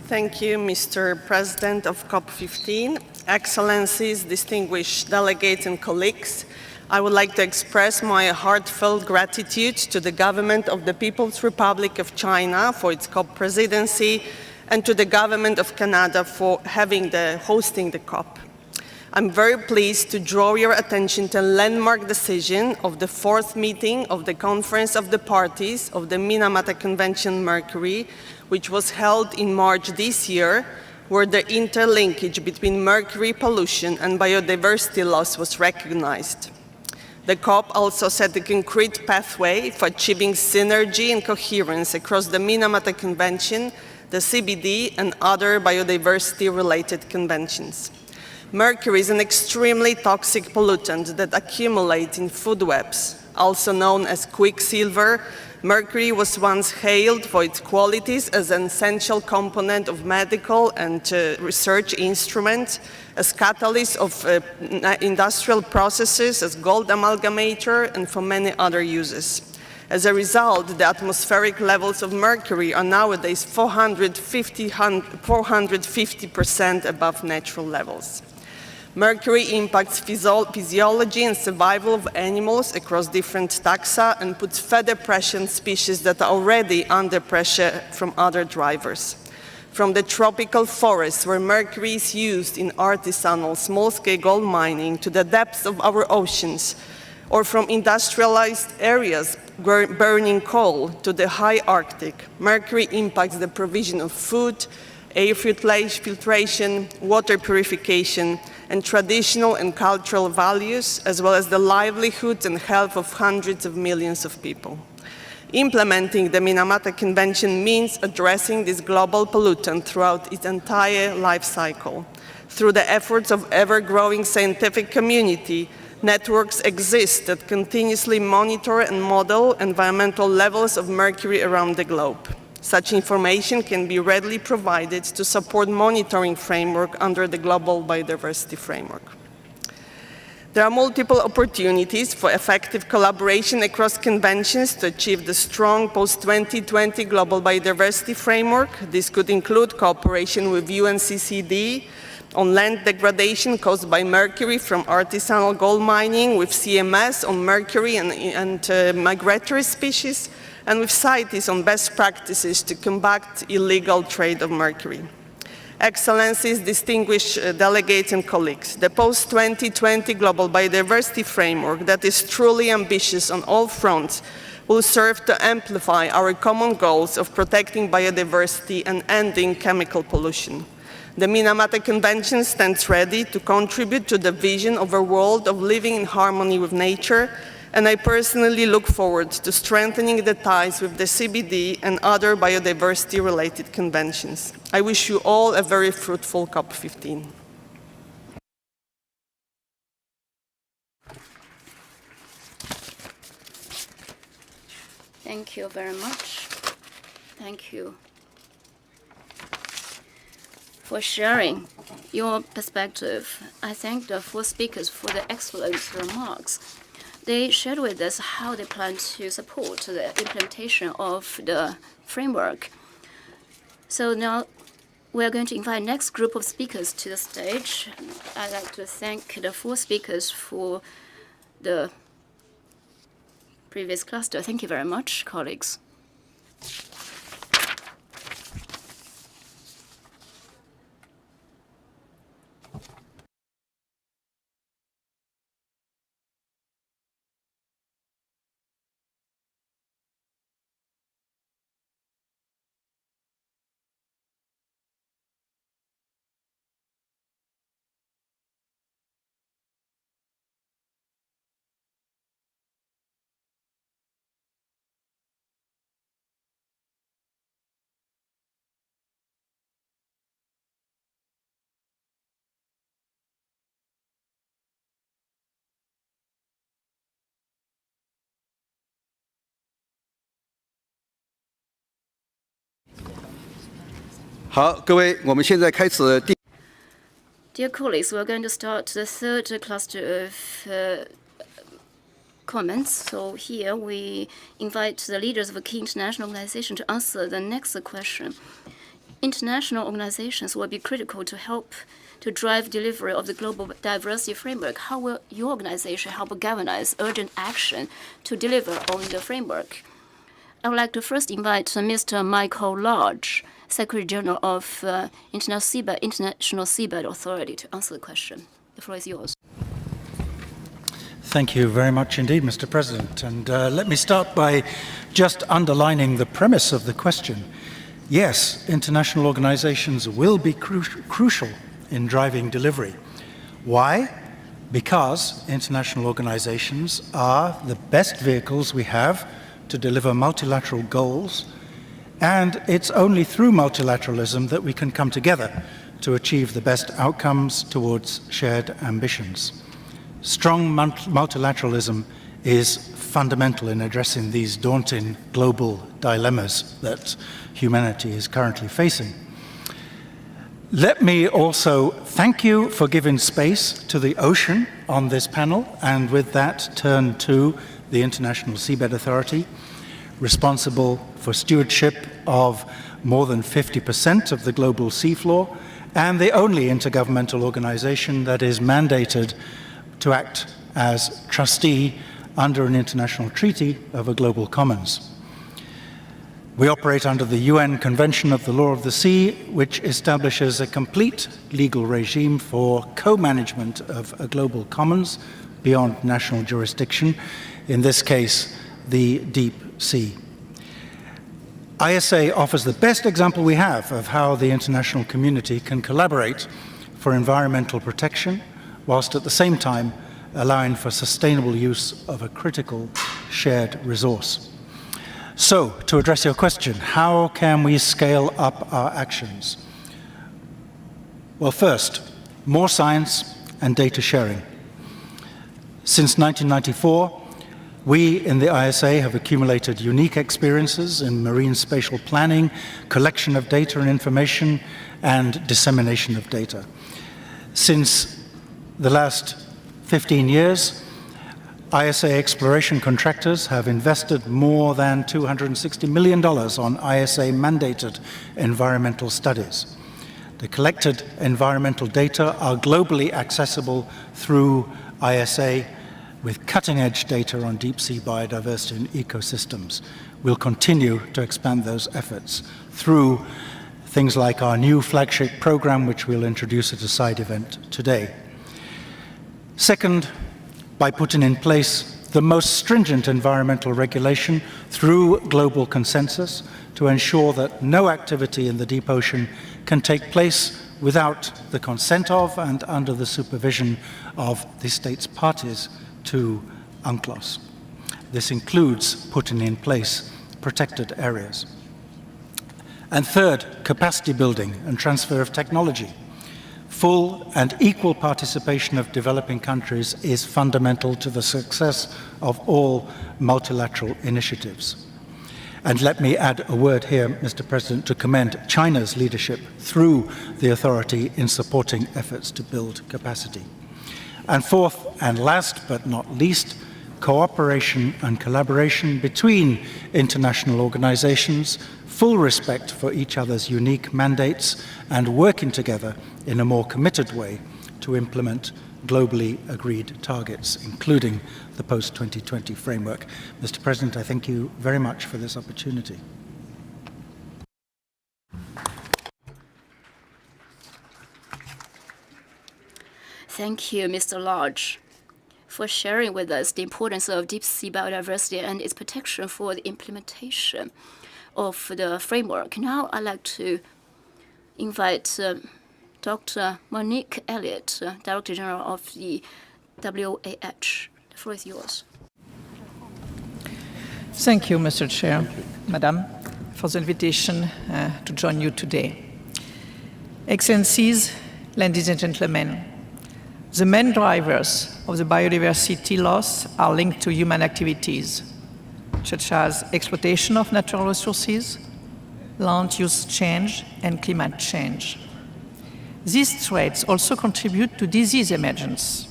Thank you, Mr. President of COP-15, Excellencies, distinguished delegates and colleagues. I would like to express my heartfelt gratitude to the government of the People's Republic of China for its COP presidency and to the government of Canada for hosting the COP. I'm very pleased to draw your attention to a landmark decision of the fourth meeting of the Conference of the Parties of the Minamata Convention Mercury, which was held in March this year, where the interlinkage between mercury pollution and biodiversity loss was recognized. The COP also set a concrete pathway for achieving synergy and coherence across the Minamata Convention, the CBD, and other biodiversity-related conventions. Mercury is an extremely toxic pollutant that accumulates in food webs, also known as quicksilver. Mercury was once hailed for its qualities as an essential component of medical and research instruments, as catalyst of industrial processes, as gold amalgamator, and for many other uses. As a result, the atmospheric levels of mercury are nowadays 450% above natural levels. Mercury impacts physiology and survival of animals across different taxa and puts further pressure on species that are already under pressure from other drivers. From the tropical forests where mercury is used in artisanal small-scale gold mining to the depths of our oceans, or from industrialized areas burning coal to the high Arctic, mercury impacts the provision of food, air filtration, water purification, and traditional and cultural values, as well as the livelihoods and health of hundreds of millions of people. Implementing the Minamata Convention means addressing this global pollutant throughout its entire life cycle. Through the efforts of ever-growing scientific community, networks exist that continuously monitor and model environmental levels of mercury around the globe. Such information can be readily provided to support monitoring framework under the Global Biodiversity Framework. There are multiple opportunities for effective collaboration across conventions to achieve the strong post-2020 Global Biodiversity Framework. This could include cooperation with UNCCD on land degradation caused by mercury from artisanal gold mining, with CMS on mercury and migratory species, and with CITES on best practices to combat illegal trade of mercury. Excellencies, distinguished delegates and colleagues, the post-2020 Global Biodiversity Framework that is truly ambitious on all fronts will serve to amplify our common goals of protecting biodiversity and ending chemical pollution. The Minamata Convention stands ready to contribute to the vision of a world of living in harmony with nature, and I personally look forward to strengthening the ties with the CBD and other biodiversity-related conventions. I wish you all a very fruitful COP-15. Thank you very much. Thank you for sharing your perspective. I thank the four speakers for the excellent remarks. They shared with us how they plan to support the implementation of the framework. So now we are going to invite the next group of speakers to the stage. I'd like to thank the four speakers for the previous cluster. Thank you very much, colleagues. Dear colleagues, we're going to start the third cluster of comments. So here we invite the leaders of a key international organization to answer the next question. International organizations will be critical to help to drive delivery of the global diversity framework. How will your organization help galvanize urgent action to deliver on the framework? I would like to first invite Mr. Michael Lodge, Secretary General of International Seabed Authority, to answer the question. The floor is yours. Thank you very much indeed, Mr. President. And let me start by just underlining the premise of the question. Yes, international organizations will be crucial in driving delivery. Why? Because international organizations are the best vehicles we have to deliver multilateral goals, and it's only through multilateralism that we can come together to achieve the best outcomes towards shared ambitions. Strong multilateralism is fundamental in addressing these daunting global dilemmas that humanity is currently facing. Let me also thank you for giving space to the ocean on this panel, and with that turn to the International Seabed Authority, responsible for stewardship of more than 50% of the global seafloor, and the only intergovernmental organization that is mandated to act as trustee under an international treaty of a global commons. We operate under the UN Convention of the Law of the Sea, which establishes a complete legal regime for co-management of a global commons beyond national jurisdiction, in this case, the deep sea. ISA offers the best example we have of how the international community can collaborate for environmental protection, whilst at the same time allowing for sustainable use of a critical shared resource. So, to address your question, how can we scale up our actions? Well, first, more science and data sharing. Since 1994, We in the ISA have accumulated unique experiences in marine spatial planning, collection of data and information, and dissemination of data. Since the last 15 years, ISA exploration contractors have invested more than $260 million on ISA-mandated environmental studies. The collected environmental data are globally accessible through ISA with cutting-edge data on deep-sea biodiversity and ecosystems. We'll continue to expand those efforts through things like our new flagship program, which we'll introduce at a side event today. Second, by putting in place the most stringent environmental regulation through global consensus to ensure that no activity in the deep ocean can take place without the consent of and under the supervision of the states parties to UNCLOS. This includes putting in place protected areas. And third, capacity building and transfer of technology. Full and equal participation of developing countries is fundamental to the success of all multilateral initiatives. And let me add a word here, Mr. President, to commend China's leadership through the authority in supporting efforts to build capacity. And fourth and last but not least, cooperation and collaboration between international organizations, full respect for each other's unique mandates, and working together in a more committed way to implement globally agreed targets, including the post-2020 framework. Mr. President, I thank you very much for this opportunity. Thank you, Mr. Lodge, for sharing with us the importance of deep-sea biodiversity and its protection for the implementation of the framework. Now I'd like to invite Dr. Monique Elliott, Director General of the WAH. The floor is yours. Thank you, Mr. Chair, Madam, for the invitation to join you today. Excellencies, ladies and gentlemen, the main drivers of the biodiversity loss are linked to human activities, such as exploitation of natural resources, land use change, and climate change. These traits also contribute to disease emergence.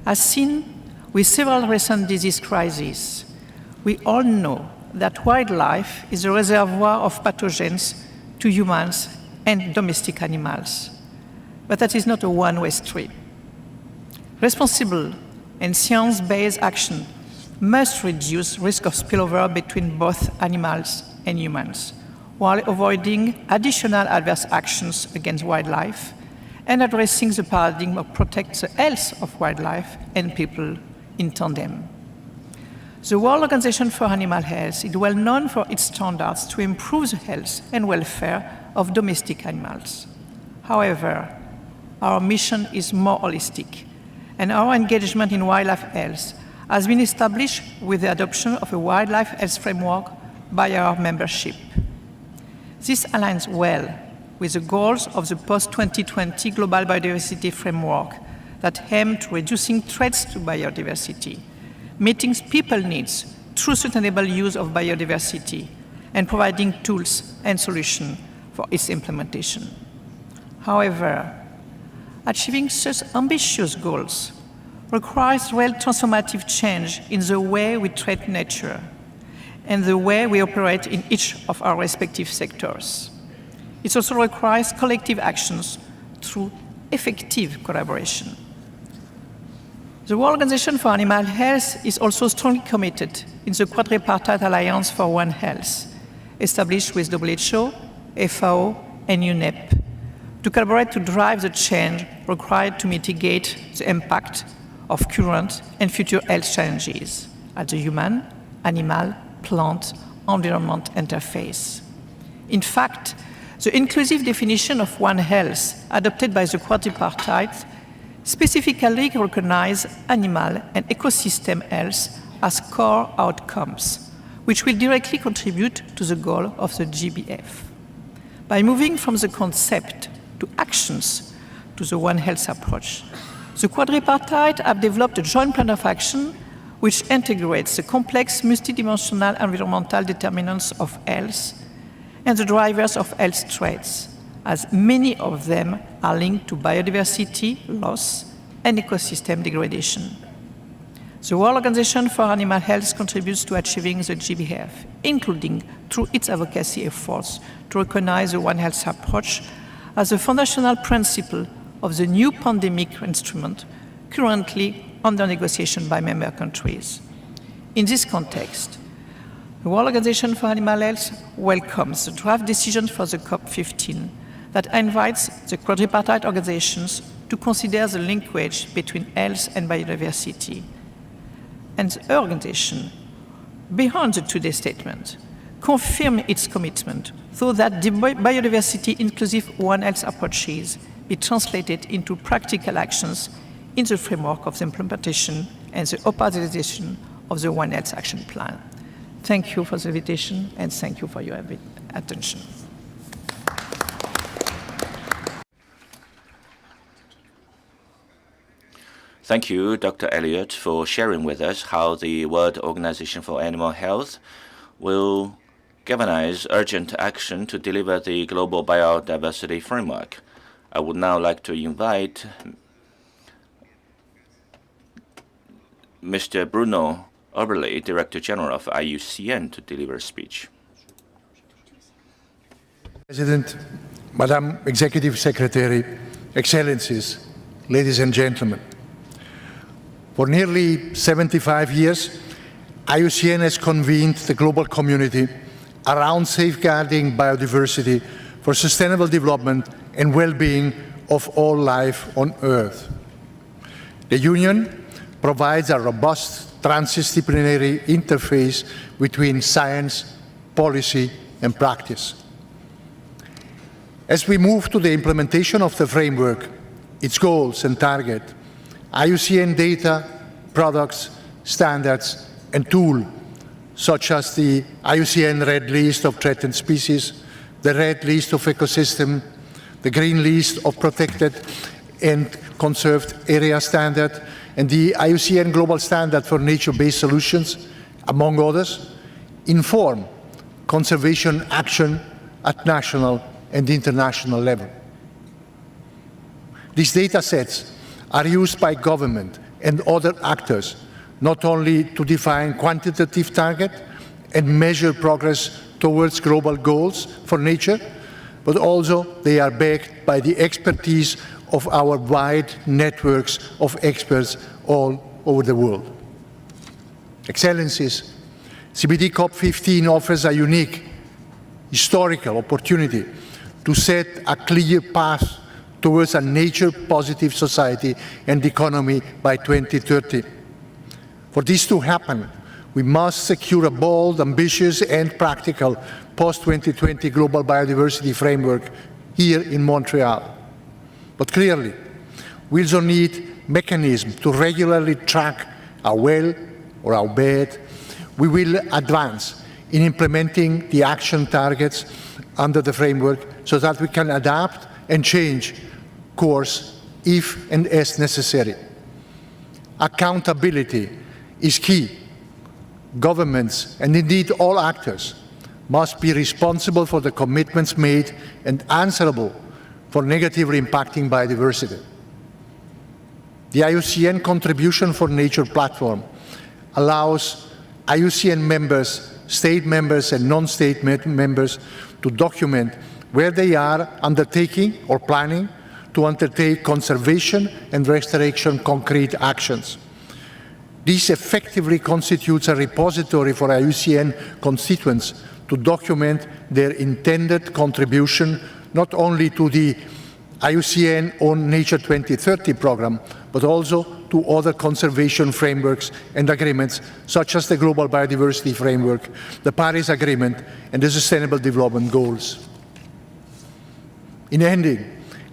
As seen with several recent disease crises, we all know that wildlife is a reservoir of pathogens to humans and domestic animals. But that is not a one-way street. Responsible and science-based action must reduce risk of spillover between both animals and humans, while avoiding additional adverse actions against wildlife and addressing the paradigm of protect the health of wildlife and people in tandem. The World Organization for Animal Health is well known for its standards to improve the health and welfare of domestic animals. However, our mission is more holistic, and our engagement in wildlife health has been established with the adoption of a wildlife health framework by our membership. This aligns well with the goals of the post-2020 Global Biodiversity Framework that aim to reducing threats to biodiversity, meeting people needs through sustainable use of biodiversity, and providing tools and solutions for its implementation. However, achieving such ambitious goals requires real transformative change in the way we treat nature and the way we operate in each of our respective sectors. It also requires collective actions through effective collaboration. The World Organization for Animal Health is also strongly committed in the Quadripartite Alliance for One Health, established with WHO, FAO, and UNEP, to collaborate to drive the change required to mitigate the impact of current and future health challenges at the human, animal, plant, environment interface. In fact, the inclusive definition of One Health adopted by the Quadripartite specifically recognizes animal and ecosystem health as core outcomes, which will directly contribute to the goal of the GBF. By moving from the concept to actions to the One Health approach, the Quadripartite have developed a joint plan of action which integrates the complex multidimensional environmental determinants of health and the drivers of health traits, as many of them are linked to biodiversity loss and ecosystem degradation. The World Organization for Animal Health contributes to achieving the GBF, including through its advocacy efforts to recognize the One Health approach as a foundational principle of the new pandemic instrument currently under negotiation by member countries. In this context, the World Organization for Animal Health welcomes the draft decision for the COP-15 that invites the quadripartite organizations to consider the linkage between health and biodiversity. And the organization, beyond the today statement, confirms its commitment so that the biodiversity inclusive One Health approaches be translated into practical actions in the framework of the implementation and the operationalization of the One Health Action Plan. Thank you for the invitation and thank you for your attention. Thank you, Dr. Elliott, for sharing with us how the World Organization for Animal Health will galvanize urgent action to deliver the global biodiversity framework. I would now like to invite Mr. Bruno Oberle, Director General of IUCN, to deliver a speech. President, Madam Executive Secretary, Excellencies, ladies and gentlemen. For nearly 75 years, IUCN has convened the global community around safeguarding biodiversity for sustainable development and well-being of all life on Earth. The Union provides a robust transdisciplinary interface between science, policy, and practice. As we move to the implementation of the framework, its goals and target, IUCN data, products, standards, and tools such as the IUCN Red List of Threatened Species, the Red List of Ecosystem, the Green List of Protected and Conserved Area Standard, and the IUCN Global Standard for Nature-Based Solutions, among others, inform conservation action at national and international level. These data sets are used by government and other actors not only to define quantitative targets and measure progress towards global goals for nature, but also they are backed by the expertise of our wide networks of experts all over the world. Excellencies, CBD COP-15 offers a unique historical opportunity to set a clear path towards a nature-positive society and economy by 2030. For this to happen, we must secure a bold, ambitious, and practical post-2020 global biodiversity framework here in Montreal. But clearly, we also need mechanisms to regularly track how well or how bad we will advance in implementing the action targets under the framework so that we can adapt and change course if and as necessary. Accountability is key. Governments, and indeed all actors, must be responsible for the commitments made and answerable for negatively impacting biodiversity. The IUCN Contribution for Nature platform allows IUCN members, state members and non-state members to document where they are undertaking or planning to undertake conservation and restoration concrete actions. This effectively constitutes a repository for IUCN constituents to document their intended contribution not only to the IUCN own Nature 2030 program, but also to other conservation frameworks and agreements, such as the Global Biodiversity Framework, the Paris Agreement, and the Sustainable Development Goals. In ending,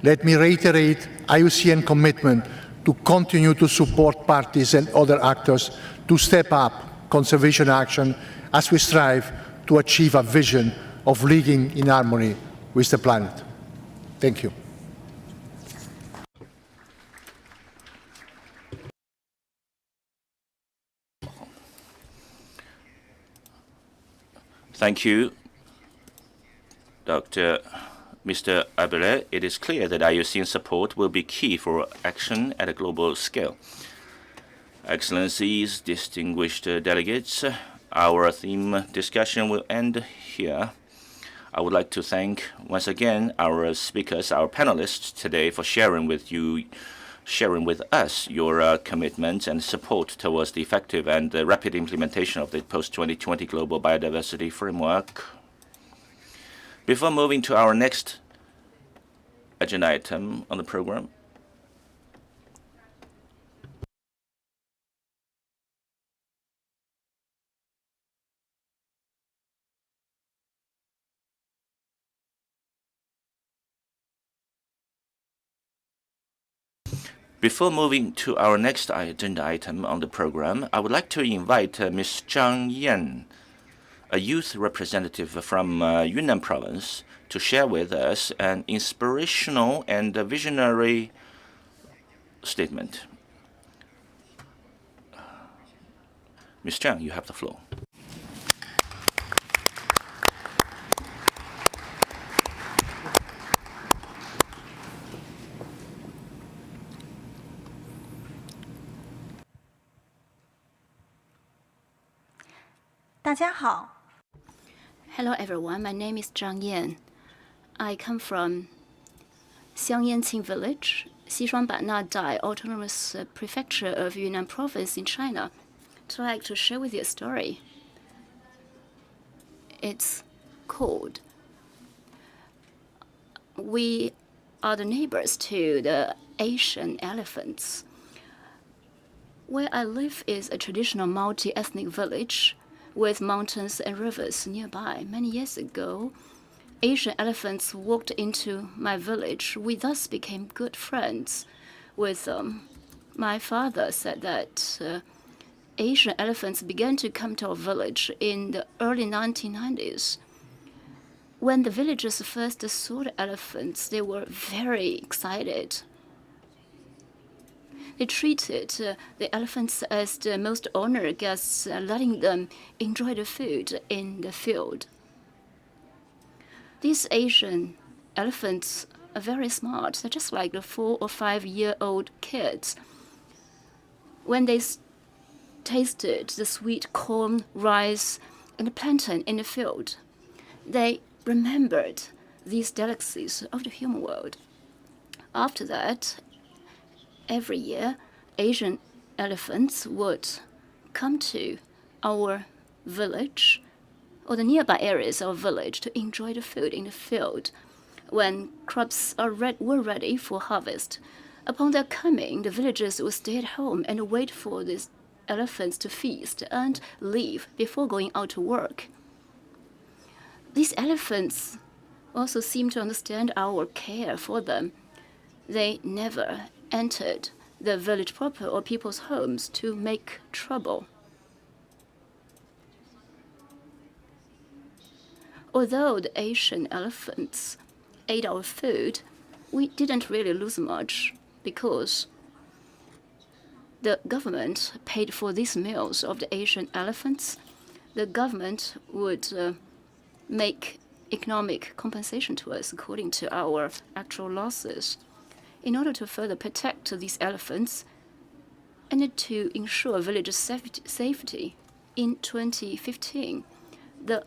let me reiterate IUCN commitment to continue to support parties and other actors to step up conservation action as we strive to achieve a vision of living in harmony with the planet. Thank you. Thank you, Mr. Abele. It is clear that IUCN support will be key for action at a global scale. Excellencies, distinguished delegates, our theme discussion will end here. I would like to thank once again our speakers, our panelists today for sharing with us your commitment and support towards the effective and rapid implementation of the post-2020 Global Biodiversity Framework. Before moving to our next agenda item on the program, I would like to invite Ms. Zhang Yan, a youth representative from Yunnan province, to share with us an inspirational and visionary statement. Ms. Zhang, you have the floor. Hello everyone, my name is Zhang Yan. I come from Xiangyanqing village, Xishuangbanna Dai Autonomous Prefecture of Yunnan province in China. I'd like to share with you a story. It's called We Are the Neighbors to the Asian Elephants. Where I live is a traditional multi-ethnic village with mountains and rivers nearby. Many years ago, Asian elephants walked into my village. We thus became good friends with them. My father said that Asian elephants began to come to our village in the early 1990s. When the villagers first saw the elephants, they were very excited. They treated the elephants as the most honored guests, letting them enjoy the food in the field. These Asian elephants are very smart. They're just like the 4 or 5-year-old kids. When they tasted the sweet corn, rice, and the plantain in the field, they remembered these delicacies of the human world. After that, every year, Asian elephants would come to our village or the nearby areas of our village to enjoy the food in the field when crops were ready for harvest. Upon their coming, the villagers would stay at home and wait for these elephants to feast and leave before going out to work. These elephants also seem to understand our care for them. They never entered the village proper or people's homes to make trouble. Although the Asian elephants ate our food, we didn't really lose much because the government paid for these meals of the Asian elephants. The government would make economic compensation to us according to our actual losses. In order to further protect these elephants and to ensure village safety, in 2015, the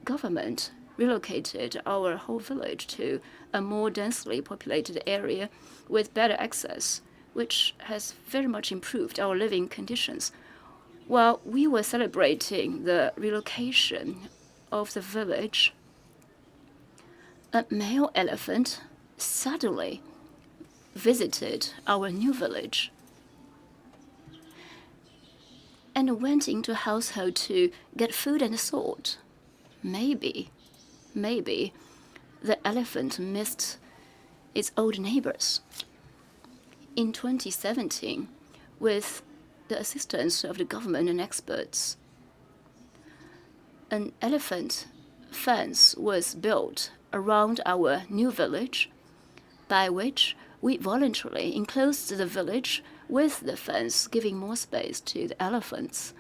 government relocated our whole village to a more densely populated area with better access, which has very much improved our living conditions. While we were celebrating the relocation of the village, a male elephant suddenly visited our new village and went into a household to get food and salt. Maybe the elephant missed its old neighbors. In 2017, with the assistance of the government and experts, an elephant fence was built around our new village, by which we voluntarily enclosed the village with the fence, giving more space to the elephants.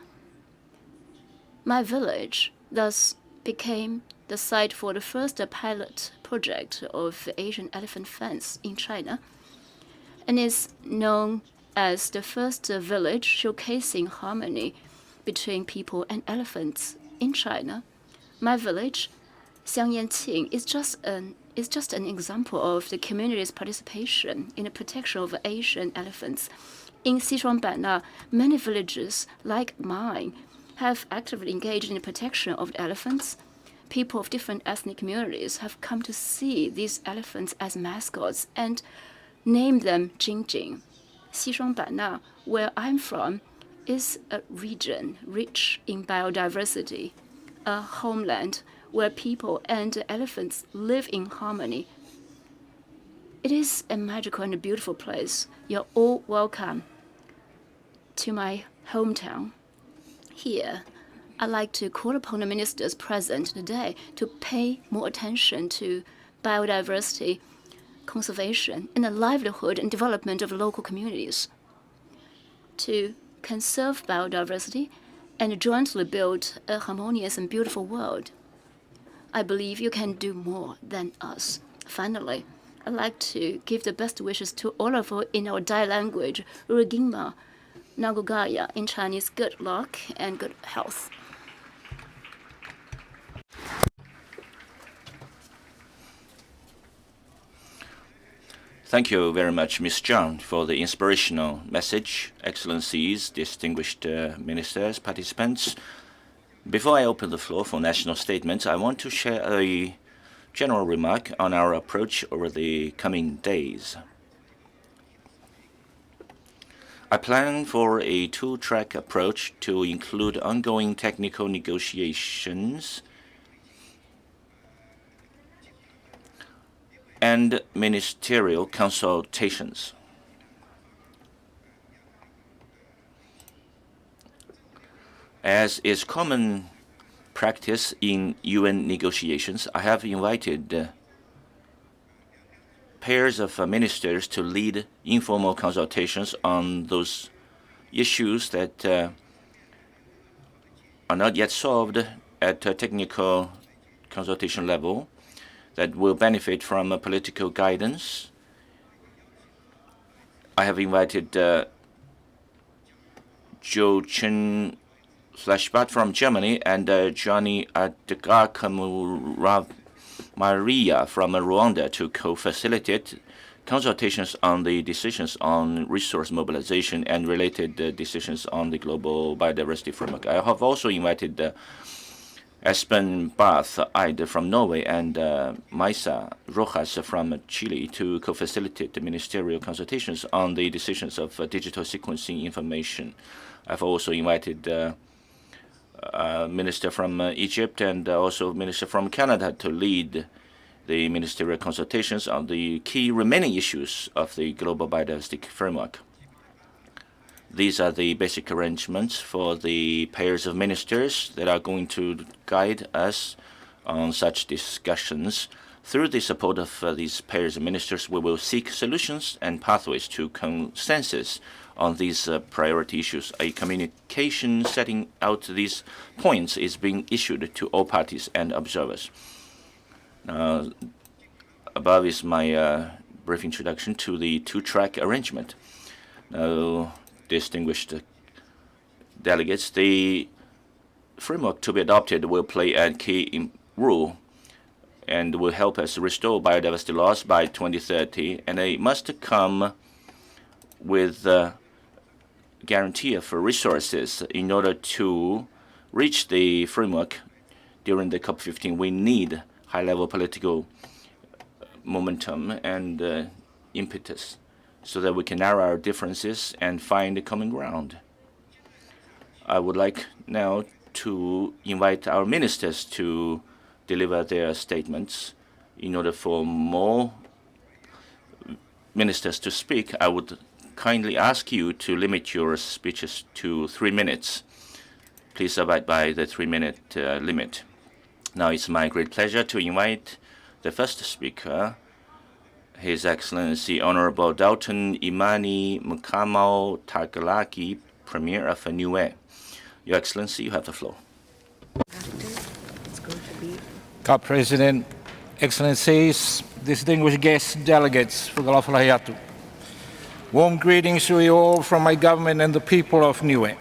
My village thus became the site for the first pilot project of Asian elephant fence in China, and is known as the first village showcasing harmony between people and elephants in China. My village, Xiangyanqing, is just an example of the community's participation in the protection of Asian elephants. In Xishuangbanna, many villages like mine have actively engaged in the protection of the elephants. People of different ethnic communities have come to see these elephants as mascots and name them Jingjing. Xishuangbanna, where I'm from, is a region rich in biodiversity, a homeland where people and elephants live in harmony. It is a magical and a beautiful place. You're all welcome to my hometown. Here, I'd like to call upon the ministers present today to pay more attention to biodiversity, conservation, and the livelihood and development of local communities, to conserve biodiversity and jointly build a harmonious and beautiful world. I believe you can do more than us. Finally, I'd like to give the best wishes to all of you in our Dai language, Rugingma, Nagugaya, in Chinese, good luck and good health. Thank you very much, Ms. Zhang, for the inspirational message. Excellencies, distinguished ministers, participants. Before I open the floor for national statements, I want to share a general remark on our approach over the coming days. I plan for a two-track approach to include ongoing technical negotiations and ministerial consultations. As is common practice in UN negotiations, I have invited pairs of ministers to lead informal consultations on those issues that are not yet solved at a technical consultation level, that will benefit from political guidance. I have invited Joe Chen Flashbat from Germany and Johnny Maria from Rwanda to co-facilitate consultations on the decisions on resource mobilization and related decisions on the global biodiversity framework. I have also invited Espen Barth Eide from Norway and Maisa Rojas from Chile to co-facilitate the ministerial consultations on the decisions of digital sequencing information. I've also invited minister from Egypt and also minister from Canada to lead the ministerial consultations on the key remaining issues of the global biodiversity framework. These are the basic arrangements for the pairs of ministers that are going to guide us on such discussions. Through the support of these pairs of ministers, we will seek solutions and pathways to consensus on these priority issues. A communication setting out these points is being issued to all parties and observers. Above is my brief introduction to the two-track arrangement. Now, distinguished delegates, the framework to be adopted will play a key role and will help us restore biodiversity loss by 2030, and it must come with a guarantee of resources. In order to reach the framework during the COP-15, we need high-level political momentum and impetus, so that we can narrow our differences and find a common ground. I would like now to invite our ministers to deliver their statements. In order for more ministers to speak, I would kindly ask you to limit your speeches to 3 minutes. Please abide by the 3-minute limit. Now it's my great pleasure to invite the first speaker, His Excellency Honorable Dalton Imani Mukamau Tagalaki, Premier of Niue. Your Excellency, you have the floor. COP President, Excellencies, distinguished guests, delegates, Fugalafalahayatu. Warm greetings to you all from my government and the people of Niue.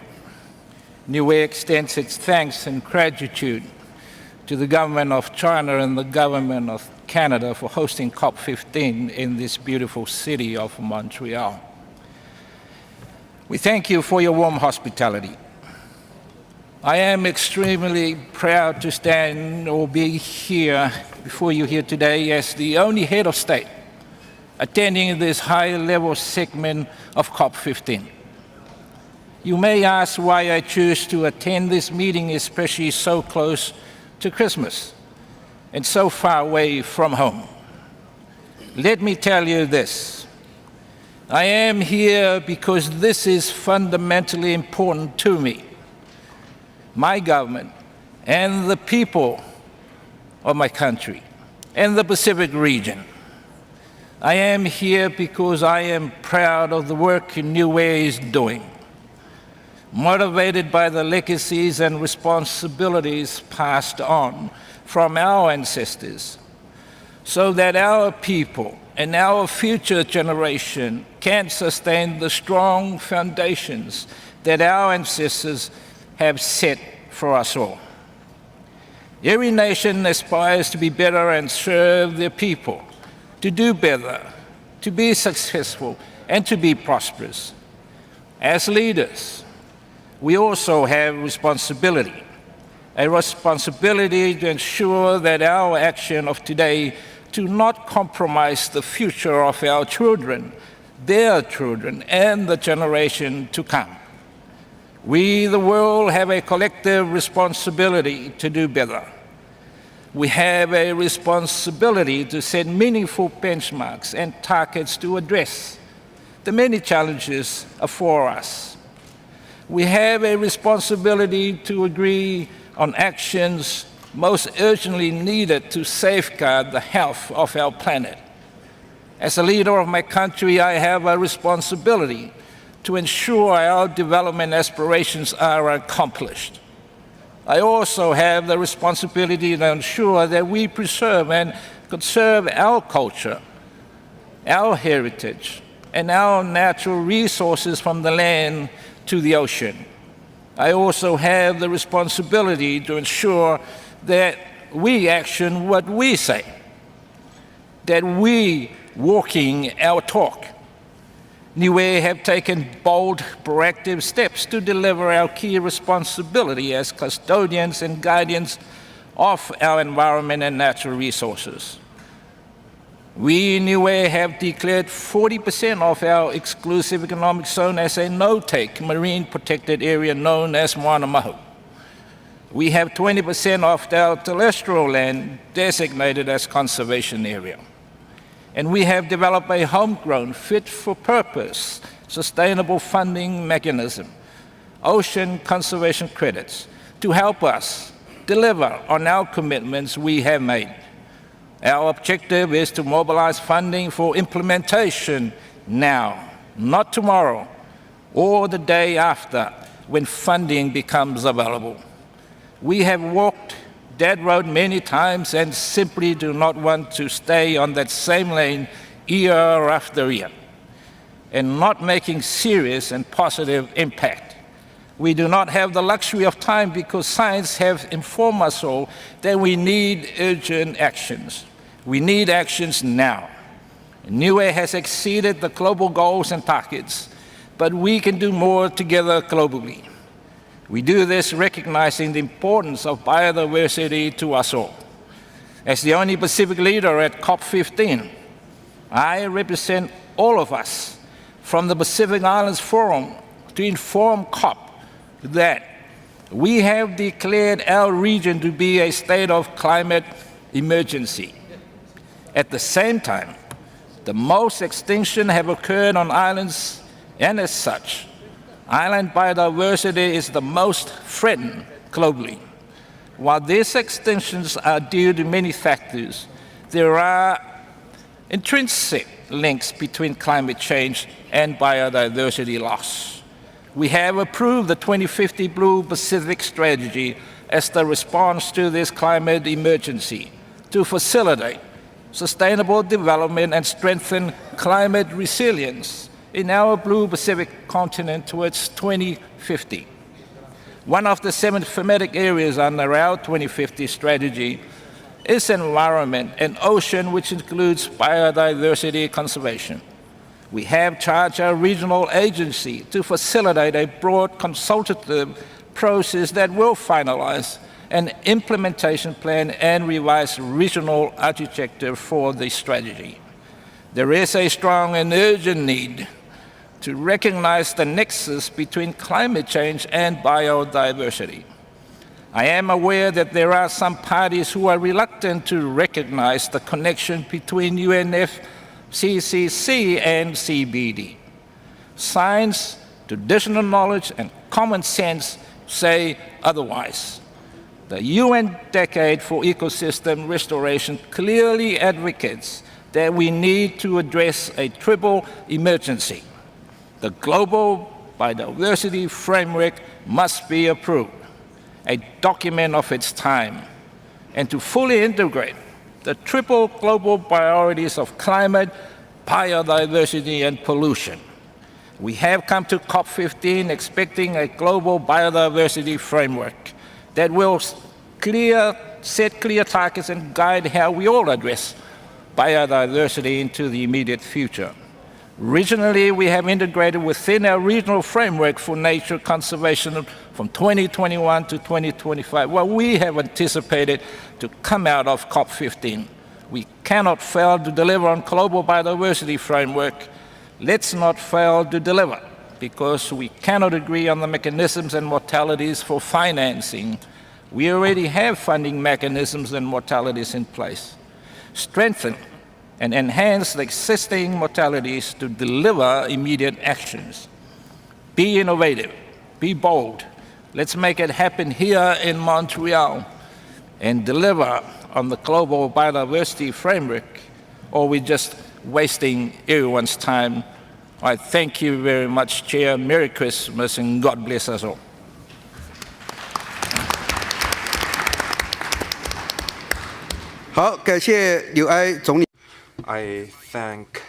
Niue extends its thanks and gratitude to the government of China and the government of Canada for hosting COP-15 in this beautiful city of Montreal. We thank you for your warm hospitality. I am extremely proud to stand or be here before you here today as the only head of state attending this high-level segment of COP-15. You may ask why I choose to attend this meeting, especially so close to Christmas and so far away from home. Let me tell you this. I am here because this is fundamentally important to me, my government, and the people of my country, and the Pacific region. I am here because I am proud of the work Niue is doing, motivated by the legacies and responsibilities passed on from our ancestors, so that our people and our future generation can sustain the strong foundations that our ancestors have set for us all. Every nation aspires to be better and serve their people, to do better, to be successful, and to be prosperous. As leaders, we also have responsibility, a responsibility to ensure that our action of today do not compromise the future of our children, their children, and the generation to come. We, the world, have a collective responsibility to do better. We have a responsibility to set meaningful benchmarks and targets to address the many challenges before us. We have a responsibility to agree on actions most urgently needed to safeguard the health of our planet. As a leader of my country, I have a responsibility to ensure our development aspirations are accomplished. I also have the responsibility to ensure that we preserve and conserve our culture, our heritage, and our natural resources from the land to the ocean. I also have the responsibility to ensure that we action what we say, that we walking our talk. Niue have taken bold, proactive steps to deliver our key responsibility as custodians and guardians of our environment and natural resources. We in Niue have declared 40% of our exclusive economic zone as a no-take marine protected area known as Moana Mahu. We have 20% of our terrestrial land designated as conservation area. And we have developed a homegrown, fit-for-purpose, sustainable funding mechanism, ocean conservation credits, to help us deliver on our commitments we have made. Our objective is to mobilize funding for implementation now, not tomorrow, or the day after, when funding becomes available. We have walked that road many times and simply do not want to stay on that same lane year after year and not making serious and positive impact. We do not have the luxury of time because science has informed us all that we need urgent actions. We need actions now. Niue has exceeded the global goals and targets, but we can do more together globally. We do this recognizing the importance of biodiversity to us all. As the only Pacific leader at COP-15, I represent all of us from the Pacific Islands Forum to inform COP that we have declared our region to be a state of climate emergency. At the same time, the most extinction have occurred on islands, and as such, island biodiversity is the most threatened globally. While these extinctions are due to many factors, there are intrinsic links between climate change and biodiversity loss. We have approved the 2050 Blue Pacific Strategy as the response to this climate emergency, to facilitate sustainable development and strengthen climate resilience in our blue Pacific continent towards 2050. One of the 7 thematic areas under our 2050 strategy is environment and ocean, which includes biodiversity conservation. We have charged our regional agency to facilitate a broad consultative process that will finalize an implementation plan and revise regional architecture for the strategy. There is a strong and urgent need to recognize the nexus between climate change and biodiversity. I am aware that there are some parties who are reluctant to recognize the connection between UNFCCC and CBD. Science, traditional knowledge, and common sense say otherwise. The UN Decade for Ecosystem Restoration clearly advocates that we need to address a triple emergency. The global biodiversity framework must be approved, a document of its time, and to fully integrate the triple global priorities of climate, biodiversity, and pollution. We have come to COP-15 expecting a global biodiversity framework that will set clear targets and guide how we all address biodiversity into the immediate future. Regionally, we have integrated within our regional framework for nature conservation from 2021 to 2025 what we have anticipated to come out of COP-15. We cannot fail to deliver on global biodiversity framework. Let's not fail to deliver, because we cannot agree on the mechanisms and modalities for financing. We already have funding mechanisms and modalities in place. Strengthen and enhance the existing modalities to deliver immediate actions. Be innovative, be bold. Let's make it happen here in Montreal and deliver on the global biodiversity framework, or we're just wasting everyone's time. I thank you very much, Chair. Merry Christmas and God bless us all. I thank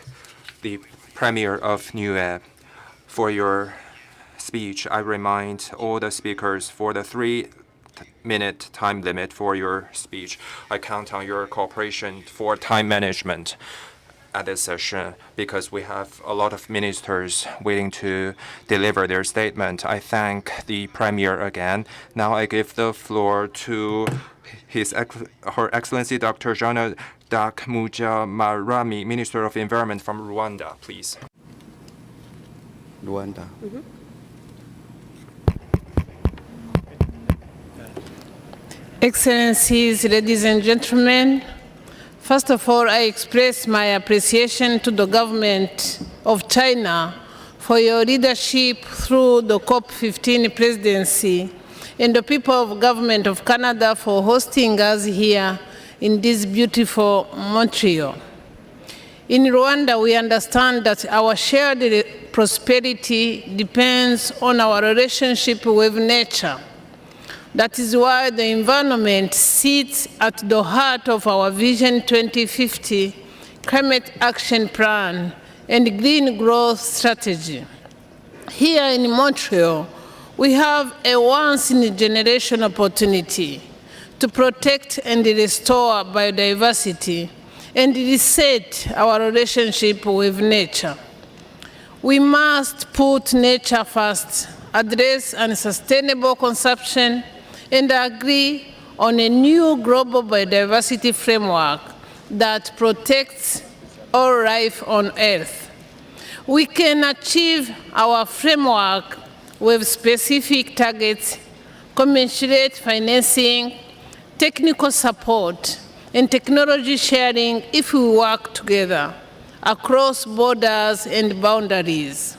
the Premier of UNGA for your speech. I remind all the speakers for the 3-minute time limit for your speech. I count on your cooperation for time management at this session, because we have a lot of ministers waiting to deliver their statement. I thank the Premier again. Now I give the floor to Her Excellency Dr. Jana Marami, Minister of Environment from Rwanda, please. Rwanda. Excellencies, ladies and gentlemen, first of all, I express my appreciation to the government of China for your leadership through the COP-15 presidency, and the people of government of Canada for hosting us here in this beautiful Montreal. In Rwanda, we understand that our shared prosperity depends on our relationship with nature. That is why the environment sits at the heart of our Vision 2050 Climate Action Plan and Green Growth Strategy. Here in Montreal, we have a once-in-a-generation opportunity to protect and restore biodiversity and reset our relationship with nature. We must put nature first, address unsustainable consumption, and agree on a new global biodiversity framework that protects all life on Earth. We can achieve our framework with specific targets, commensurate financing, technical support, and technology sharing if we work together across borders and boundaries.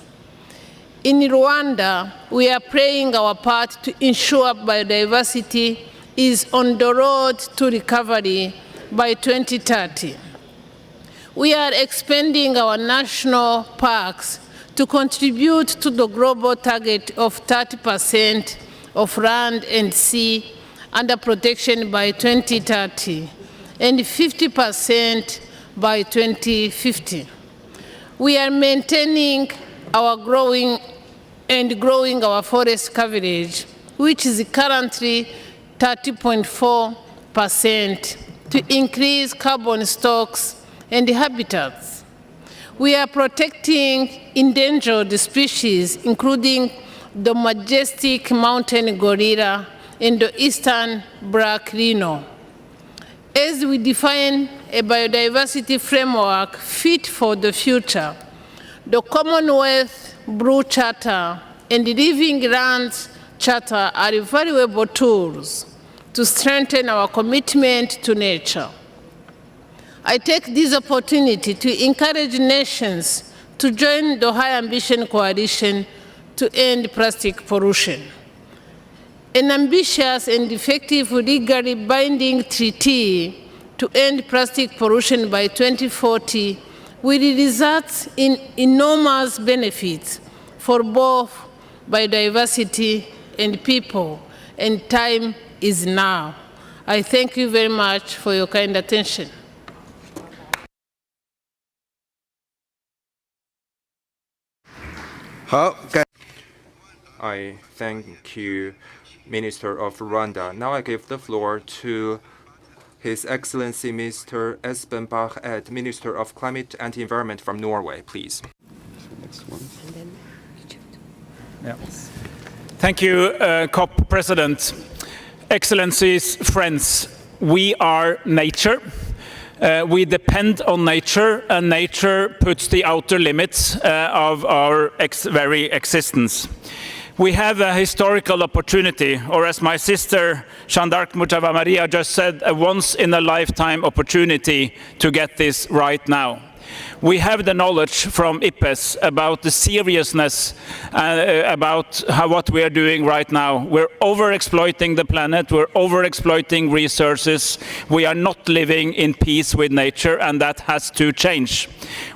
In Rwanda, we are playing our part to ensure biodiversity is on the road to recovery by 2030. We are expanding our national parks to contribute to the global target of 30% of land and sea under protection by 2030. and 50% by 2050. We are maintaining our growing our forest coverage, which is currently 30.4%, to increase carbon stocks and habitats. We are protecting endangered species, including the majestic mountain gorilla and the eastern black rhino. As we define a biodiversity framework fit for the future, the Commonwealth Blue Charter and the Living Lands Charter are valuable tools to strengthen our commitment to nature. I take this opportunity to encourage nations to join the High Ambition Coalition to end plastic pollution. An ambitious and effective legally binding treaty to end plastic pollution by 2040 will result in enormous benefits for both biodiversity and people, and time is now. I thank you very much for your kind attention. I thank you, Minister of Rwanda. Now I give the floor to His Excellency Mr. Espen Barth Eide, Minister of Climate and Environment from Norway, please. Next one. Yeah. Thank you, COP President. Excellencies, friends, we are nature. We depend on nature, and nature puts the outer limits of our very existence. We have a historical opportunity, or as my sister Jeanne d'Arc Mutava Maria just said, a once-in-a-lifetime opportunity to get this right now. We have the knowledge from IPBES about the seriousness about what we are doing right now. We're overexploiting the planet, we're overexploiting resources, we are not living in peace with nature, and that has to change.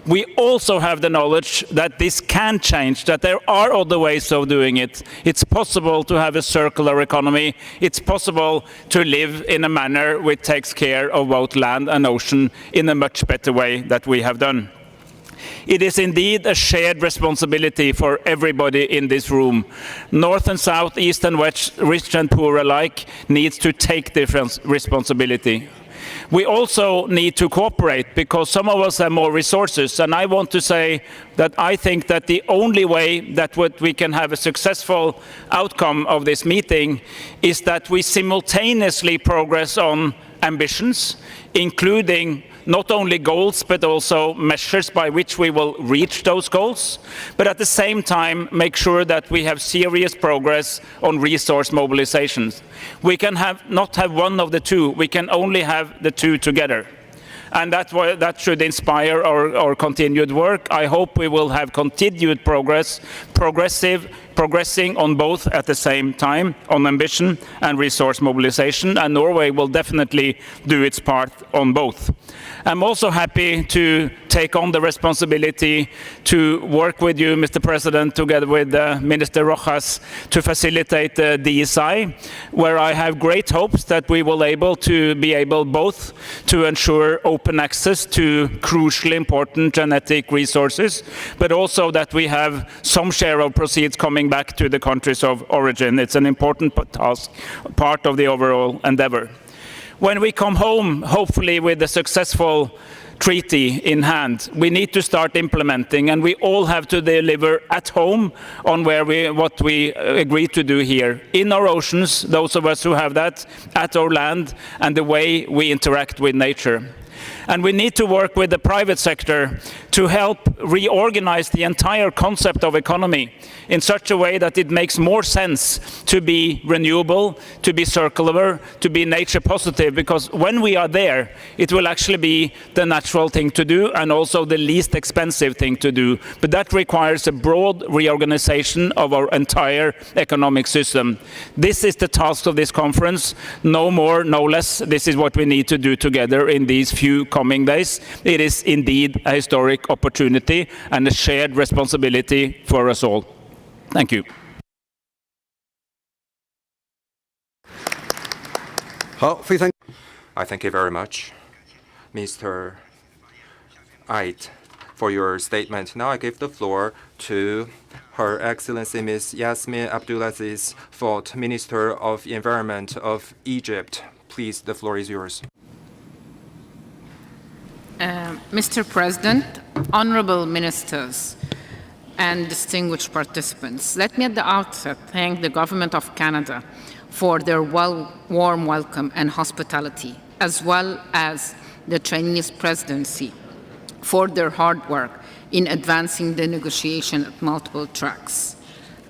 We also have the knowledge that this can change, that there are other ways of doing it. It's possible to have a circular economy. It's possible to live in a manner which takes care of both land and ocean in a much better way than we have done. It is indeed a shared responsibility for everybody in this room. North and South, East and West, rich and poor alike, needs to take this responsibility. We also need to cooperate because some of us have more resources, and I want to say that I think that the only way that we can have a successful outcome of this meeting is that we simultaneously progress on ambitions, including not only goals but also measures by which we will reach those goals, but at the same time make sure that we have serious progress on resource mobilization. We can not have one of the two, we can only have the two together. And that should inspire our continued work. I hope we will have continued progressing on both at the same time, on ambition and resource mobilization, and Norway will definitely do its part on both. I'm also happy to take on the responsibility to work with you, Mr. President, together with Minister Rojas, to facilitate the DSI, where I have great hopes that we will be able both to ensure open access to crucially important genetic resources, but also that we have some share of proceeds coming back to the countries of origin. It's an important task, part of the overall endeavor. When we come home, hopefully with a successful treaty in hand, we need to start implementing, and we all have to deliver at home on what we agree to do here, in our oceans, those of us who have that, at our land, and the way we interact with nature. And we need to work with the private sector to help reorganize the entire concept of economy in such a way that it makes more sense to be renewable, to be circular, to be nature positive, because when we are there, it will actually be the natural thing to do and also the least expensive thing to do. But that requires a broad reorganization of our entire economic system. This is the task of this conference, no more, no less. This is what we need to do together in these few coming days. It is indeed a historic opportunity and a shared responsibility for us all. Thank you. I thank you very much. Mr. Ait, for your statement. Now I give the floor to Her Excellency Ms. Yasmin Abdulaziz Fort, Minister of Environment of Egypt. Please, the floor is yours. Mr. President, honorable ministers, and distinguished participants, let me at the outset thank the Government of Canada for their warm welcome and hospitality, as well as the Chinese presidency for their hard work in advancing the negotiation at multiple tracks.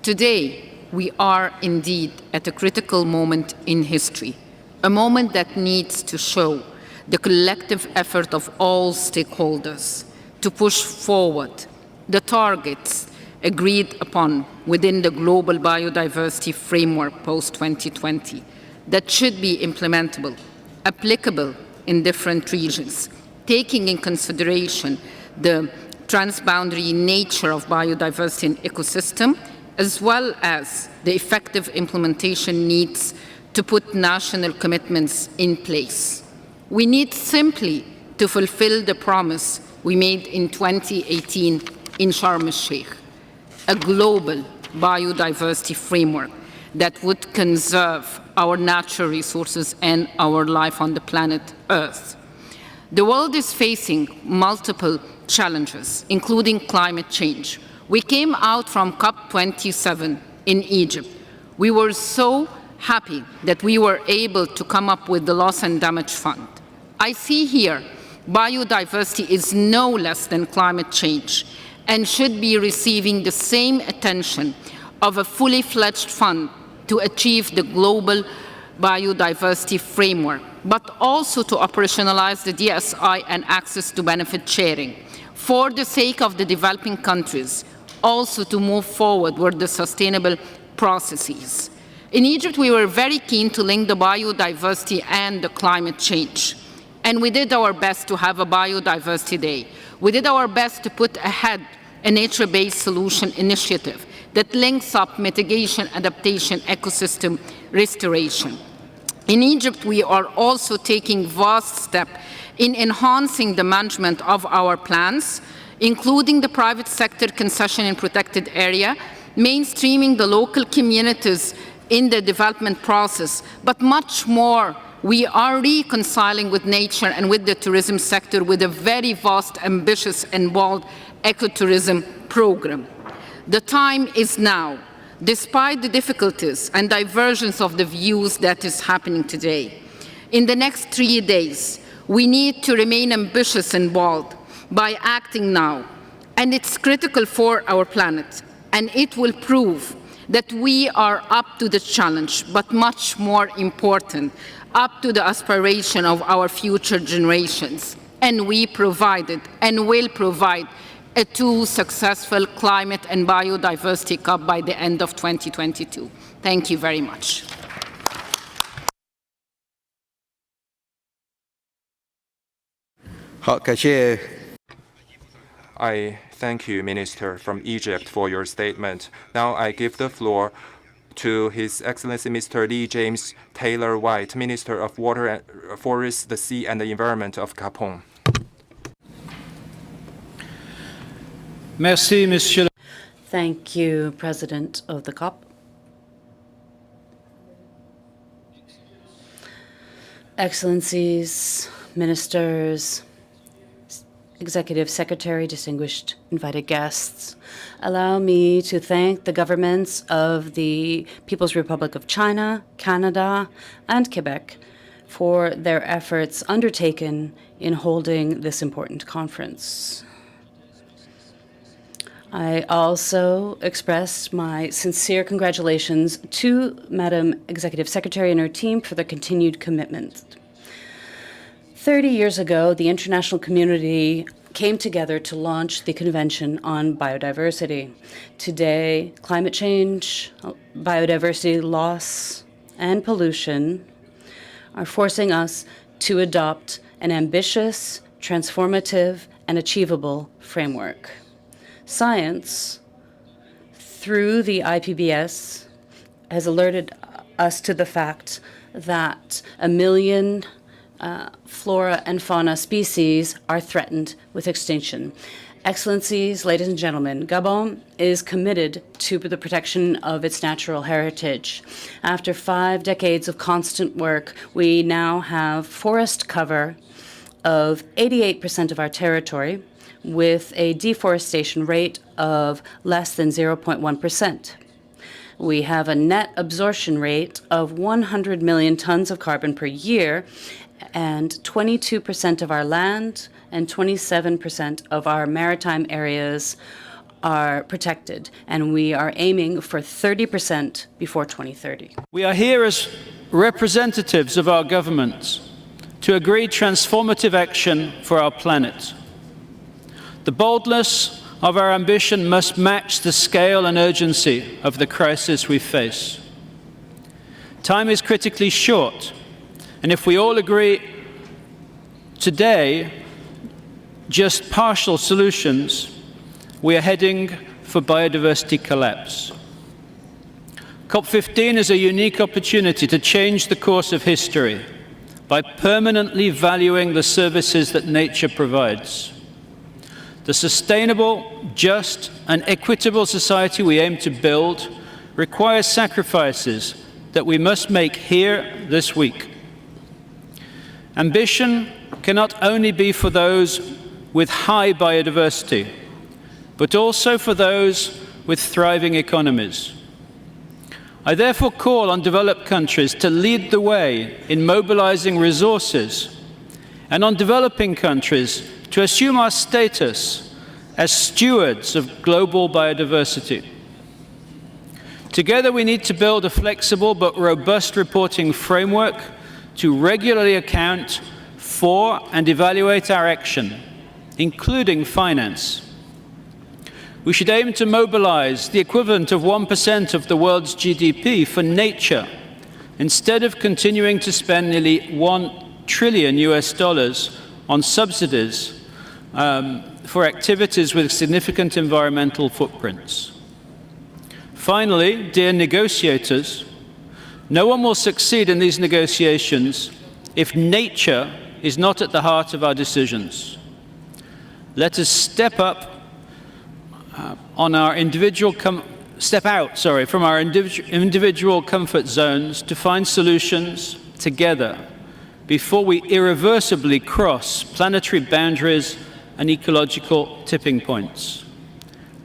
Today, we are indeed at a critical moment in history, a moment that needs to show the collective effort of all stakeholders to push forward the targets agreed upon within the global biodiversity framework post-2020 that should be implementable, applicable in different regions, taking in consideration the transboundary nature of biodiversity and ecosystem, as well as the effective implementation needs to put national commitments in place. We need simply to fulfill the promise we made in 2018 in Sharm el-Sheikh, a global biodiversity framework that would conserve our natural resources and our life on the planet Earth. The world is facing multiple challenges, including climate change. We came out from COP-27 in Egypt. We were so happy that we were able to come up with the Loss and Damage Fund. I see here biodiversity is no less than climate change and should be receiving the same attention of a fully fledged fund to achieve the global biodiversity framework, but also to operationalize the DSI and access to benefit sharing for the sake of the developing countries, also to move forward with the sustainable processes. In Egypt, we were very keen to link the biodiversity and the climate change. And we did our best to have a biodiversity day. We did our best to put ahead a nature-based solution initiative that links up mitigation, adaptation, ecosystem restoration. In Egypt, we are also taking vast steps in enhancing the management of our plans, including the private sector concession in protected area, mainstreaming the local communities in the development process, but much more. We are reconciling with nature and with the tourism sector with a very vast, ambitious, and bold ecotourism program. The time is now, despite the difficulties and divergence of the views that is happening today. In the next 3 days, we need to remain ambitious and bold by acting now. And it's critical for our planet, and it will prove that we are up to the challenge, but much more important, up to the aspiration of our future generations. And we provided and will provide a 2 successful climate and biodiversity COP by the end of 2022. Thank you very much. I thank you, Minister from Egypt, for your statement. Now I give the floor to His Excellency Mr. Lee James Taylor White, Minister of Water, Forests, the Sea and the Environment of Gabon. Merci, Monsieur. Thank you, President of the COP. Excellencies, ministers, Executive Secretary, distinguished invited guests, allow me to thank the governments of the People's Republic of China, Canada, and Quebec for their efforts undertaken in holding this important conference. I also express my sincere congratulations to Madam Executive Secretary and her team for their continued commitment. 30 years ago, the international community came together to launch the Convention on Biodiversity. Today, climate change, biodiversity loss, and pollution are forcing us to adopt an ambitious, transformative, and achievable framework. Science, through the IPBES, has alerted us to the fact that 1 million flora and fauna species are threatened with extinction. Excellencies, ladies and gentlemen, Gabon is committed to the protection of its natural heritage. After 5 decades of constant work, we now have forest cover of 88% of our territory, with a deforestation rate of less than 0.1%. We have a net absorption rate of 100 million tons of carbon per year, and 22% of our land and 27% of our maritime areas are protected, and we are aiming for 30% before 2030. We are here as representatives of our governments to agree transformative action for our planet. The boldness of our ambition must match the scale and urgency of the crisis we face. Time is critically short, and if we all agree today just partial solutions, we are heading for biodiversity collapse. COP-15 is a unique opportunity to change the course of history by permanently valuing the services that nature provides. The sustainable, just, and equitable society we aim to build requires sacrifices that we must make here this week. Ambition cannot only be for those with high biodiversity, but also for those with thriving economies. I therefore call on developed countries to lead the way in mobilizing resources, and on developing countries to assume our status as stewards of global biodiversity. Together we need to build a flexible but robust reporting framework to regularly account for and evaluate our action, including finance. We should aim to mobilize the equivalent of 1% of the world's GDP for nature, instead of continuing to spend nearly $1 trillion on subsidies for activities with significant environmental footprints. Finally, dear negotiators, no one will succeed in these negotiations if nature is not at the heart of our decisions. Let us step out from our individual comfort zones to find solutions together before we irreversibly cross planetary boundaries and ecological tipping points.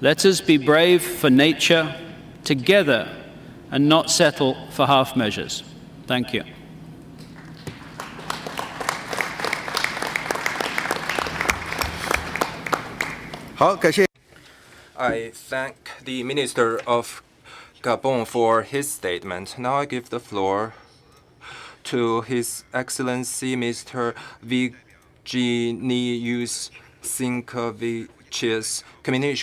Let us be brave for nature together and not settle for half measures. Thank you. I thank the Minister of Gabon for his statement. Now I give the floor to His Excellency Mr. Virginijus Sinkevicius,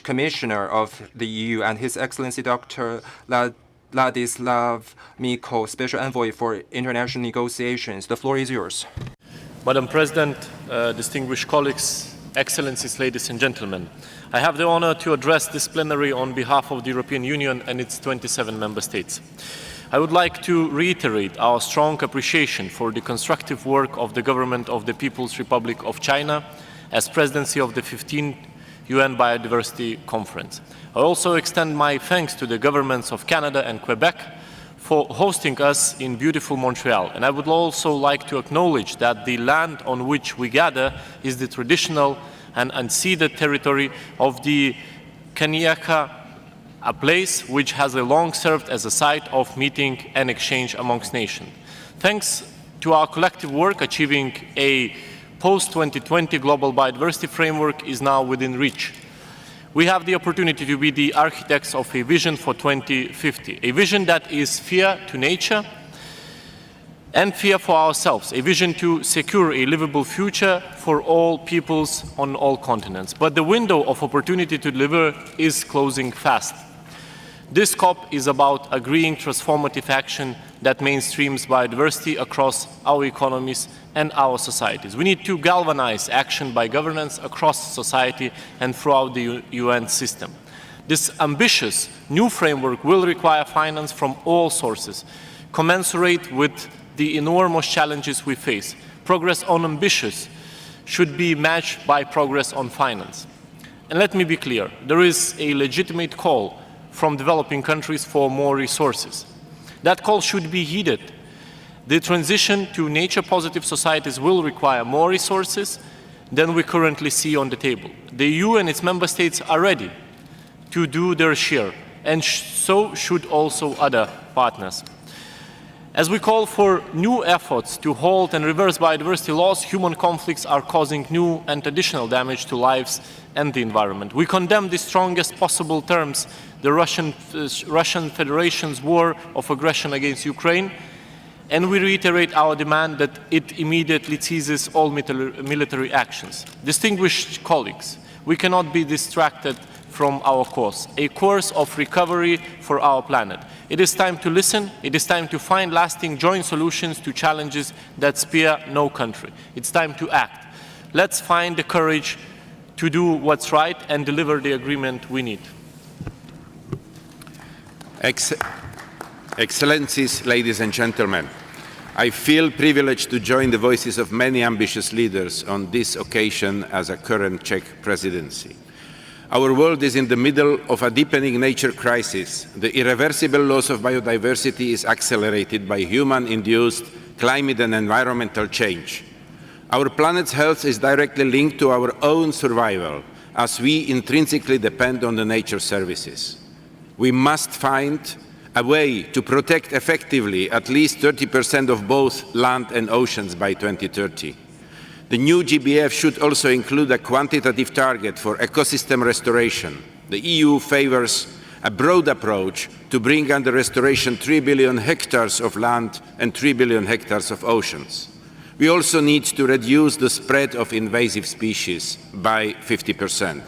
Commissioner of the EU, and His Excellency Dr. Ladislav Miko, Special Envoy for International Negotiations. The floor is yours. Madam President, distinguished colleagues, Excellencies, ladies and gentlemen, I have the honor to address this plenary on behalf of the European Union and its 27 member states. I would like to reiterate our strong appreciation for the constructive work of the government of the People's Republic of China as presidency of the 15th UN Biodiversity Conference. I also extend my thanks to the governments of Canada and Quebec for hosting us in beautiful Montreal. And I would also like to acknowledge that the land on which we gather is the traditional and unceded territory of the Kaniaka, a place which has long served as a site of meeting and exchange amongst nations. Thanks to our collective work, achieving a post-2020 global biodiversity framework is now within reach. We have the opportunity to be the architects of a vision for 2050, a vision that is fair to nature and fair for ourselves, a vision to secure a livable future for all peoples on all continents. But the window of opportunity to deliver is closing fast. This COP is about agreeing transformative action that mainstreams biodiversity across our economies and our societies. We need to galvanize action by governance across society and throughout the UN system. This ambitious new framework will require finance from all sources, commensurate with the enormous challenges we face, Progress on ambitions should be matched by progress on finance. And let me be clear, there is a legitimate call from developing countries for more resources. That call should be heeded. The transition to nature-positive societies will require more resources than we currently see on the table. The EU and its member states are ready to do their share, and so should also other partners. As we call for new efforts to halt and reverse biodiversity loss, human conflicts are causing new and additional damage to lives and the environment. We condemn the strongest possible terms the Russian Federation's war of aggression against Ukraine, and we reiterate our demand that it immediately ceases all military actions. Distinguished colleagues, we cannot be distracted from our course, a course of recovery for our planet. It is time to listen. It is time to find lasting joint solutions to challenges that spare no country. It's time to act. Let's find the courage to do what's right and deliver the agreement we need. Excellencies, ladies and gentlemen, I feel privileged to join the voices of many ambitious leaders on this occasion as a current Czech presidency. Our world is in the middle of a deepening nature crisis. The irreversible loss of biodiversity is accelerated by human-induced climate and environmental change. Our planet's health is directly linked to our own survival, as we intrinsically depend on the nature services. We must find a way to protect effectively at least 30% of both land and oceans by 2030. The new GBF should also include a quantitative target for ecosystem restoration. The EU favors a broad approach to bring under restoration 3 billion hectares of land and 3 billion hectares of oceans. We also need to reduce the spread of invasive species by 50%.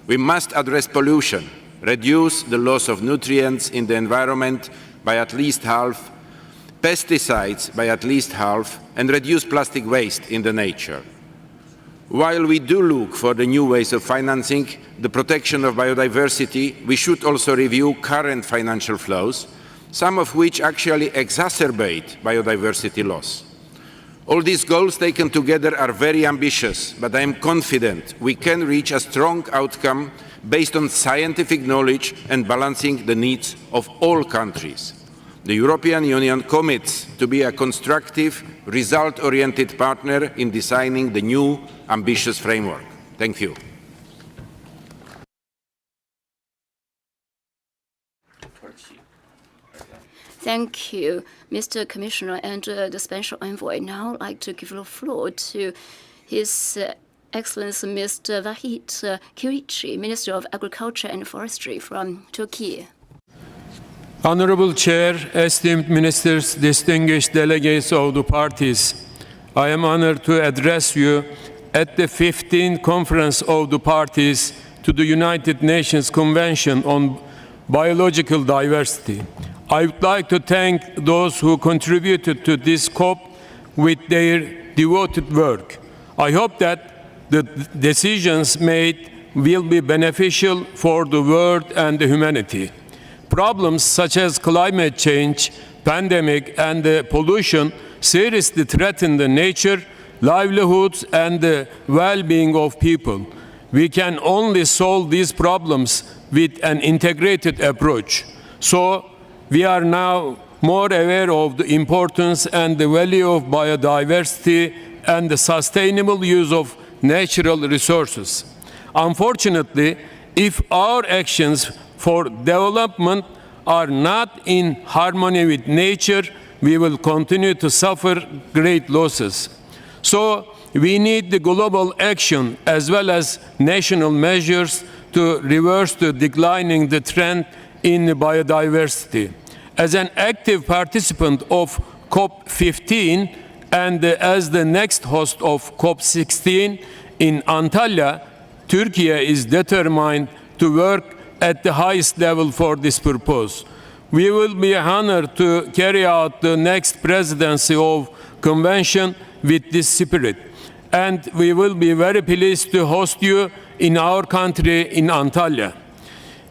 We must address pollution, reduce the loss of nutrients in the environment by at least half, pesticides by at least half, and reduce plastic waste in the nature. While we do look for the new ways of financing the protection of biodiversity, we should also review current financial flows, some of which actually exacerbate biodiversity loss. All these goals taken together are very ambitious, but I am confident we can reach a strong outcome based on scientific knowledge and balancing the needs of all countries. The European Union commits to be a constructive, result-oriented partner in designing the new, ambitious framework. Thank you. Thank you, Mr. Commissioner and the Special Envoy. Now I'd like to give the floor to His Excellency Mr. Vahit Kirici, Minister of Agriculture and Forestry from Turkey. Honorable Chair, esteemed ministers, distinguished delegates of the parties, I am honored to address you at the 15th Conference of the Parties to the United Nations Convention on Biological Diversity. I would like to thank those who contributed to this COP with their devoted work. I hope that the decisions made will be beneficial for the world and the humanity. Problems such as climate change, pandemic, and pollution seriously threaten the nature, livelihoods, and the well-being of people. We can only solve these problems with an integrated approach. So we are now more aware of the importance and the value of biodiversity and the sustainable use of natural resources. Unfortunately, if our actions for development are not in harmony with nature, we will continue to suffer great losses. So we need the global action as well as national measures to reverse the declining trend in biodiversity. As an active participant of COP-15 and as the next host of COP-16 in Antalya, Turkey is determined to work at the highest level for this purpose. We will be honored to carry out the next presidency of Convention with this spirit. And we will be very pleased to host you in our country in Antalya.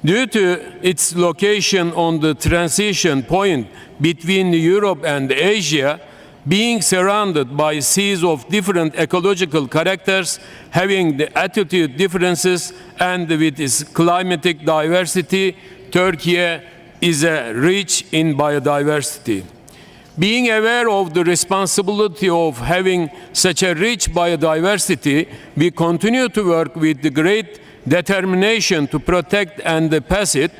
Due to its location on the transition point between Europe and Asia, being surrounded by seas of different ecological characters, having the attitude differences, and with its climatic diversity, Turkey is rich in biodiversity. Being aware of the responsibility of having such a rich biodiversity, we continue to work with the great determination to protect and pass it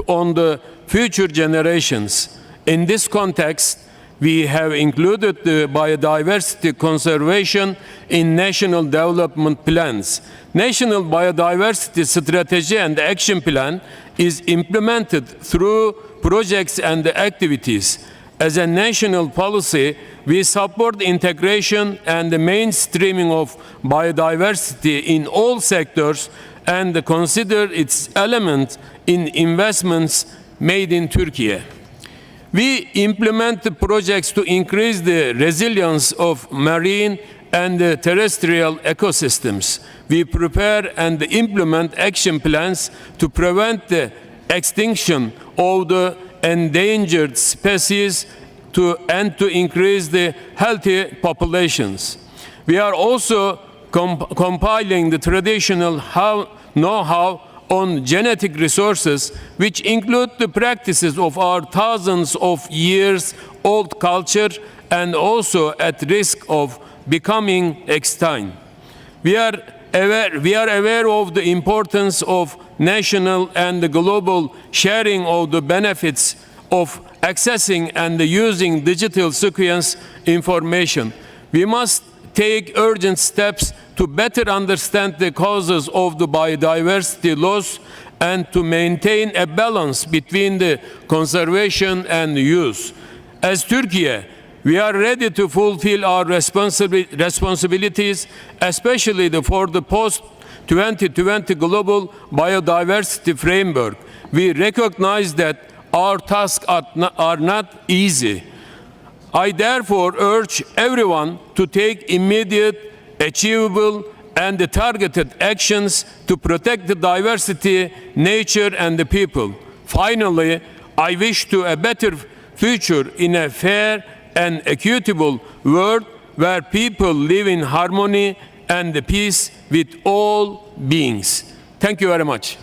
on the future generations. In this context, we have included the biodiversity conservation in national development plans. National Biodiversity Strategy and Action Plan is implemented through projects and activities. As a national policy, we support integration and the mainstreaming of biodiversity in all sectors and consider its element in investments made in Turkey. We implement projects to increase the resilience of marine and terrestrial ecosystems. We prepare and implement action plans to prevent the extinction of the endangered species and to increase the healthy populations. We are also compiling the traditional know-how on genetic resources, which include the practices of our thousands of years old culture and also at risk of becoming extinct. We are aware of the importance of national and global sharing of the benefits of accessing and using digital sequence information. We must take urgent steps to better understand the causes of the biodiversity loss and to maintain a balance between the conservation and use. As Turkey, we are ready to fulfill our responsibilities, especially for the post-2020 global biodiversity framework. We recognize that our tasks are not easy. I therefore urge everyone to take immediate, achievable, and targeted actions to protect the diversity, nature, and the people. Finally, I wish to a better future in a fair and equitable world where people live in harmony and peace with all beings. Thank you very much.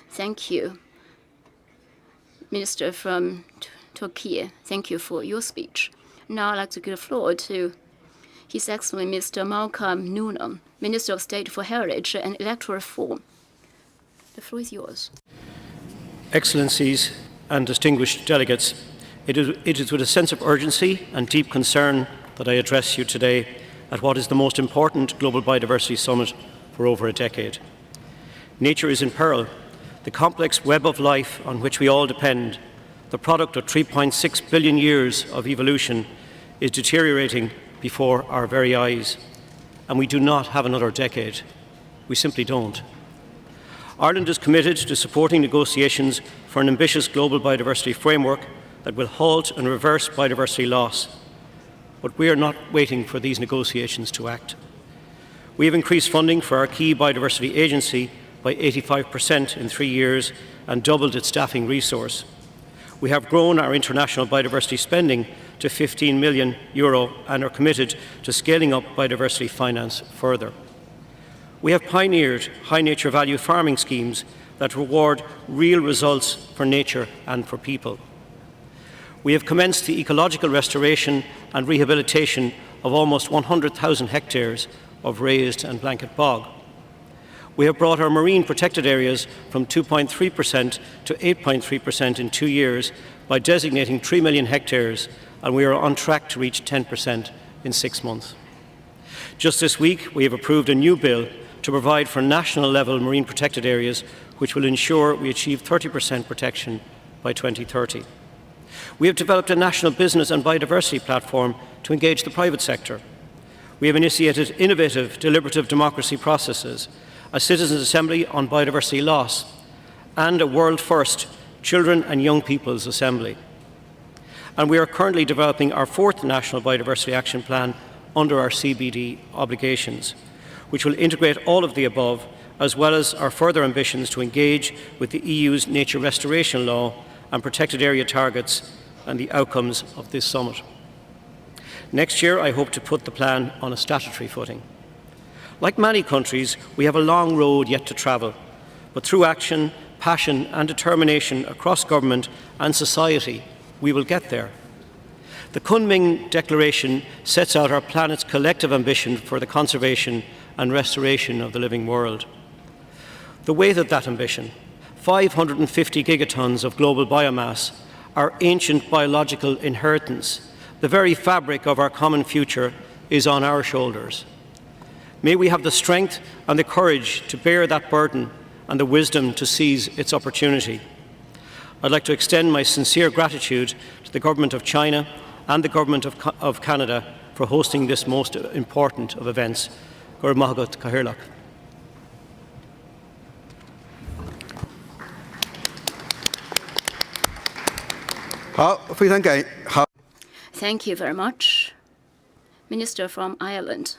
Thank you. Minister from Turkey, thank you for your speech. Now I'd like to give the floor to His Excellency Mr. Malcolm Yunnan, Minister of State for Heritage and Electoral Reform. The floor is yours. Excellencies and distinguished delegates, it is with a sense of urgency and deep concern that I address you today at what is the most important Global Biodiversity Summit for over a decade. Nature is in peril. The complex web of life on which we all depend, the product of 3.6 billion years of evolution, is deteriorating before our very eyes. And we do not have another decade. We simply don't. Ireland is committed to supporting negotiations for an ambitious global biodiversity framework that will halt and reverse biodiversity loss. But we are not waiting for these negotiations to act. We have increased funding for our key biodiversity agency by 85% in 3 years and doubled its staffing resource. We have grown our international biodiversity spending to €15 million and are committed to scaling up biodiversity finance further. We have pioneered high nature value farming schemes that reward real results for nature and for people. We have commenced the ecological restoration and rehabilitation of almost 100,000 hectares of raised and blanket bog. We have brought our marine protected areas from 2.3% to 8.3% in 2 years by designating 3 million hectares, and we are on track to reach 10% in 6 months. Just this week, we have approved a new bill to provide for national level marine protected areas, which will ensure we achieve 30% protection by 2030. We have developed a national business and biodiversity platform to engage the private sector. We have initiated innovative deliberative democracy processes, a citizens' assembly on biodiversity loss, and a world-first Children and Young People's Assembly. And we are currently developing our 4th National Biodiversity Action Plan under our CBD obligations, which will integrate all of the above as well as our further ambitions to engage with the EU's nature restoration law and protected area targets and the outcomes of this summit. Next year, I hope to put the plan on a statutory footing. Like many countries, we have a long road yet to travel, but through action, passion and determination across government and society, we will get there. The Kunming Declaration sets out our planet's collective ambition for the conservation and restoration of the living world. The weight of that ambition, 550 gigatons of global biomass, our ancient biological inheritance, the very fabric of our common future, is on our shoulders. May we have the strength and the courage to bear that burden and the wisdom to seize its opportunity. I'd like to extend my sincere gratitude to the Government of China and the Government of Canada for hosting this most important of events. Guilbeault Kahirlach. Thank you very much, Minister from Ireland.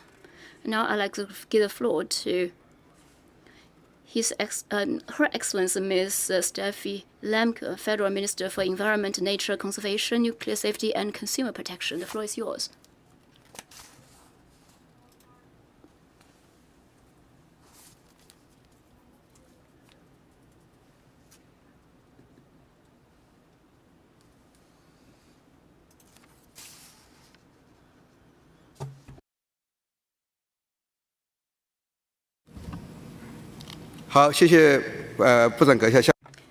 Now I'd like to give the floor to Her Excellency Ms. Steffi Lemke, Federal Minister for Environment, Nature Conservation, Nuclear Safety and Consumer Protection. The floor is yours.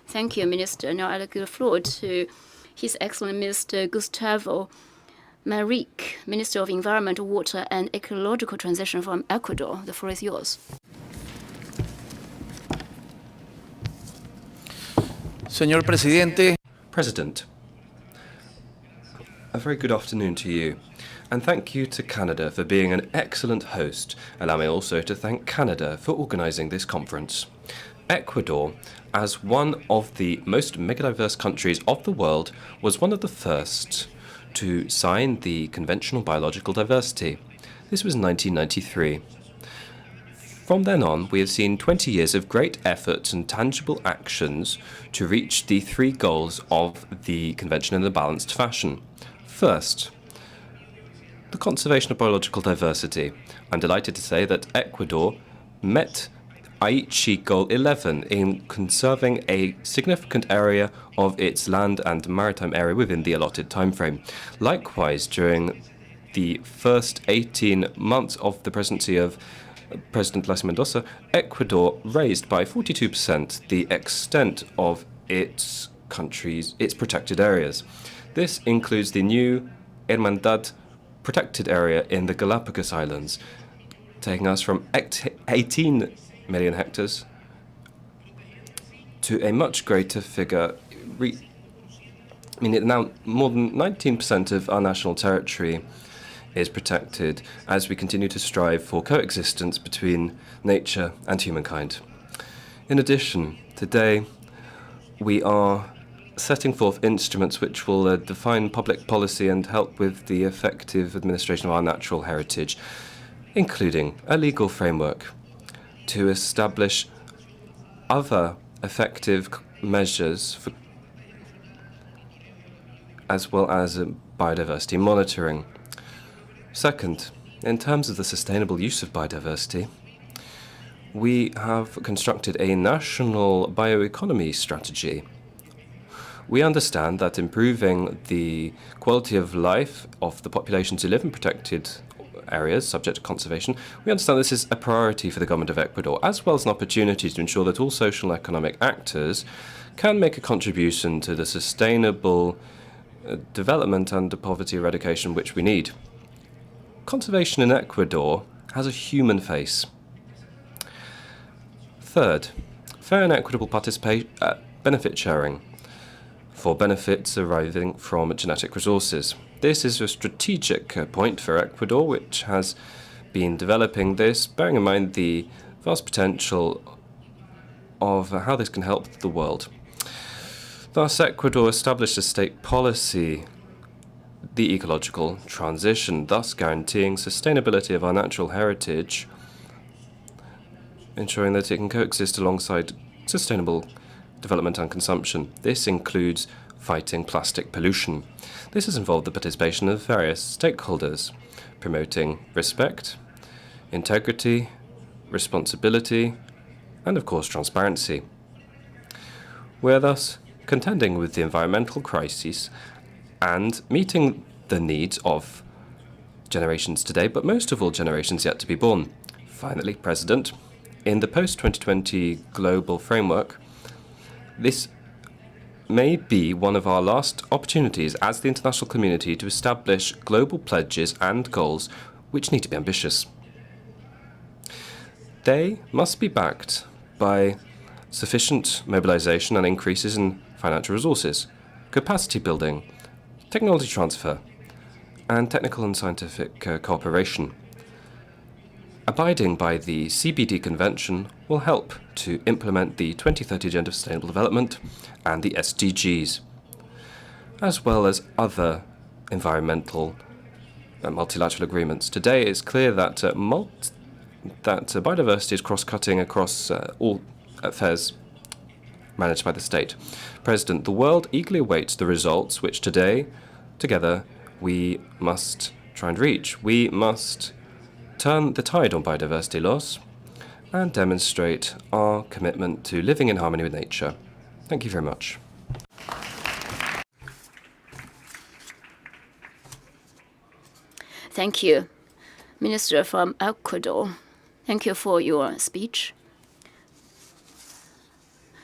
Thank you, Minister. Now I'd like to give the floor to His Excellency Mr. Gustavo Manrique, Minister of Environment, Water and Ecological Transition from Ecuador. The floor is yours. Señor Presidente. President, a very good afternoon to you, and thank you to Canada for being an excellent host. Allow me also to thank Canada for organising this conference. Ecuador, as one of the most megadiverse countries of the world, was one of the first to sign the Convention on Biological Diversity. This was in 1993. From then on, we have seen 20 years of great effort and tangible actions to reach the three goals of the Convention in a balanced fashion. First, the conservation of biological diversity. I'm delighted to say that Ecuador met Aichi Goal 11 in conserving a significant area of its land and maritime area within the allotted timeframe. Likewise, during the first 18 months of the presidency of President Blas Mendoza, Ecuador raised by 42% the extent of its protected areas. This includes the new Hermandad protected area in the Galapagos Islands, taking us from 18 million hectares to a much greater figure. Now more than 19% of our national territory is protected as we continue to strive for coexistence between nature and humankind. In addition, today we are setting forth instruments which will define public policy and help with the effective administration of our natural heritage, including a legal framework to establish other effective measures as well as biodiversity monitoring. Second, in terms of the sustainable use of biodiversity, we have constructed a national bioeconomy strategy. We understand that improving the quality of life of the populations who live in protected areas subject to conservation, we understand this is a priority for the government of Ecuador, as well as an opportunity to ensure that all social and economic actors can make a contribution to the sustainable development and the poverty eradication which we need. Conservation in Ecuador has a human face. Third, fair and equitable benefit sharing for benefits arising from genetic resources. This is a strategic point for Ecuador, which has been developing this, bearing in mind the vast potential of how this can help the world. Thus, Ecuador established a state policy, the ecological transition, thus guaranteeing sustainability of our natural heritage ensuring that it can coexist alongside sustainable development and consumption. This includes fighting plastic pollution. This has involved the participation of various stakeholders, promoting respect, integrity, responsibility, and of course transparency. We're thus contending with the environmental crises and meeting the needs of generations today, but most of all generations yet to be born. Finally, President, in the post-2020 global framework, this may be one of our last opportunities as the international community to establish global pledges and goals which need to be ambitious. They must be backed by sufficient mobilization and increases in financial resources, capacity building, technology transfer, and technical and scientific cooperation. Abiding by the CBD Convention will help to implement the 2030 Agenda for Sustainable Development and the SDGs, as well as other environmental and multilateral agreements. Today it's clear that biodiversity is cross-cutting across all affairs managed by the state. President, the world eagerly awaits the results which today, together, we must try and reach. We must turn the tide on biodiversity loss and demonstrate our commitment to living in harmony with nature. Thank you very much. Thank you, Minister from Ecuador. Thank you for your speech.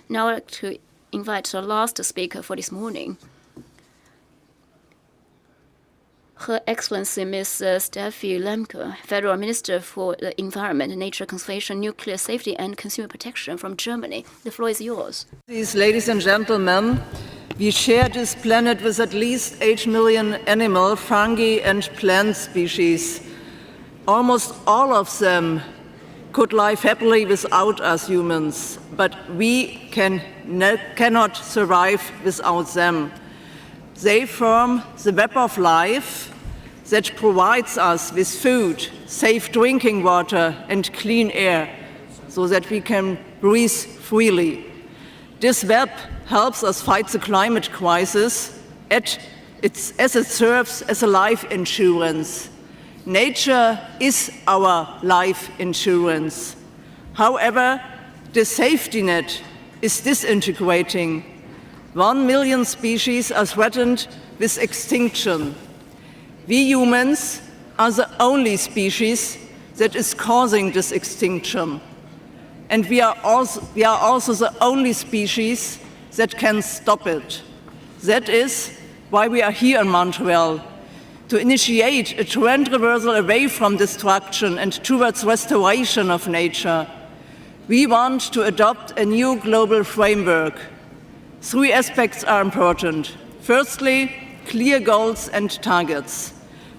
Now I'd like to invite the last speaker for this morning, Her Excellency Ms. Steffi Lemke, Federal Minister for the Environment, Nature Conservation, Nuclear Safety and Consumer Protection from Germany. The floor is yours. Ladies and gentlemen, we share this planet with at least 8 million animal, fungi and plant species. Almost all of them could live happily without us humans, but we cannot survive without them. They form the web of life that provides us with food, safe drinking water and clean air so that we can breathe freely. This web helps us fight the climate crisis as it serves as a life insurance. Nature is our life insurance. However, the safety net is disintegrating. 1 million species are threatened with extinction. We humans are the only species that is causing this extinction. And we are also the only species that can stop it. That is why we are here in Montreal, to initiate a trend reversal away from destruction and towards restoration of nature. We want to adopt a new global framework. 3 aspects are important. Firstly, clear goals and targets.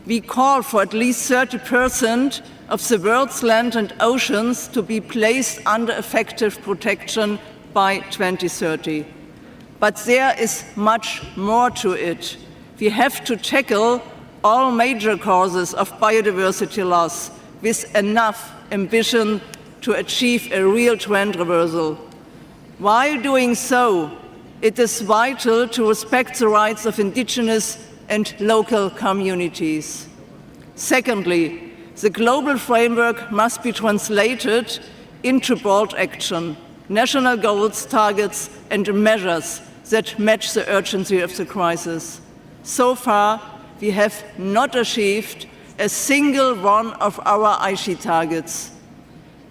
We call for at least 30% of the world's land and oceans to be placed under effective protection by 2030. But there is much more to it. We have to tackle all major causes of biodiversity loss with enough ambition to achieve a real trend reversal. While doing so, it is vital to respect the rights of indigenous and local communities. Secondly, the global framework must be translated into bold action, national goals, targets, and measures that match the urgency of the crisis. So far, we have not achieved a single one of our Aichi targets.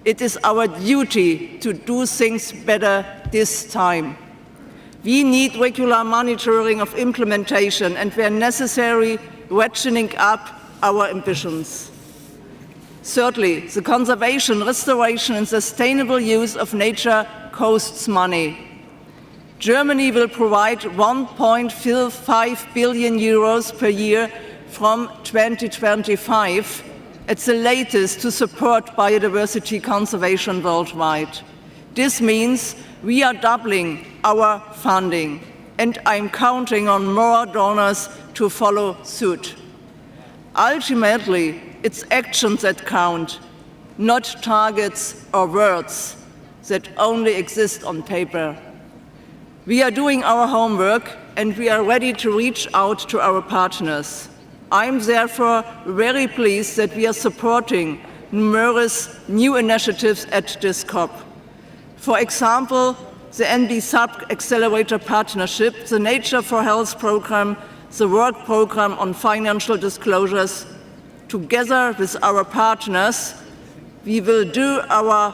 It is our duty to do things better this time. We need regular monitoring of implementation and, where necessary, ratcheting up our ambitions. Thirdly, the conservation, restoration and sustainable use of nature costs money. Germany will provide 1.5 billion euros per year from 2025 at the latest to support biodiversity conservation worldwide. This means we are doubling our funding, and I'm counting on more donors to follow suit. Ultimately, it's actions that count. not targets or words that only exist on paper. We are doing our homework and we are ready to reach out to our partners. I'm therefore very pleased that we are supporting numerous new initiatives at this COP. For example, the NB-Sub Accelerator Partnership, the Nature for Health program, the work program on financial disclosures. Together with our partners, we will do our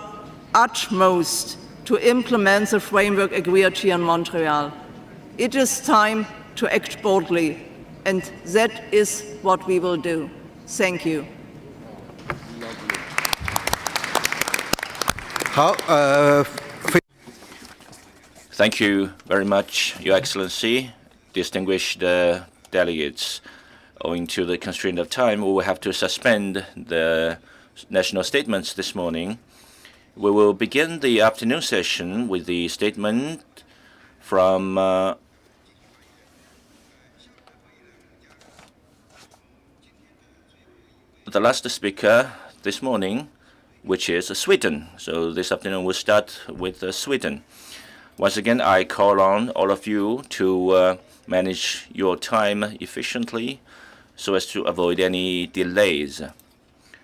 utmost to implement the framework agreed here in Montreal. It is time to act boldly, and that is what we will do. Thank you. Thank you very much, Your Excellency, distinguished delegates. Owing to the constraint of time, we will have to suspend the national statements this morning. We will begin the afternoon session with the statement from the last speaker this morning, which is Sweden. So this afternoon we'll start with Sweden. Once again, I call on all of you to manage your time efficiently so as to avoid any delays.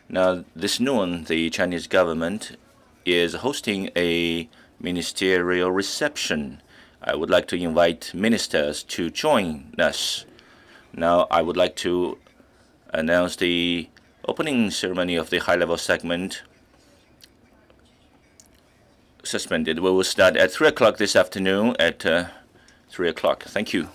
Now, this noon, the Chinese government is hosting a ministerial reception. I would like to invite ministers to join us. Now, I would like to announce the opening ceremony of the high-level segment suspended. We will start at 3 o'clock this afternoon at 3 o'clock. Thank you.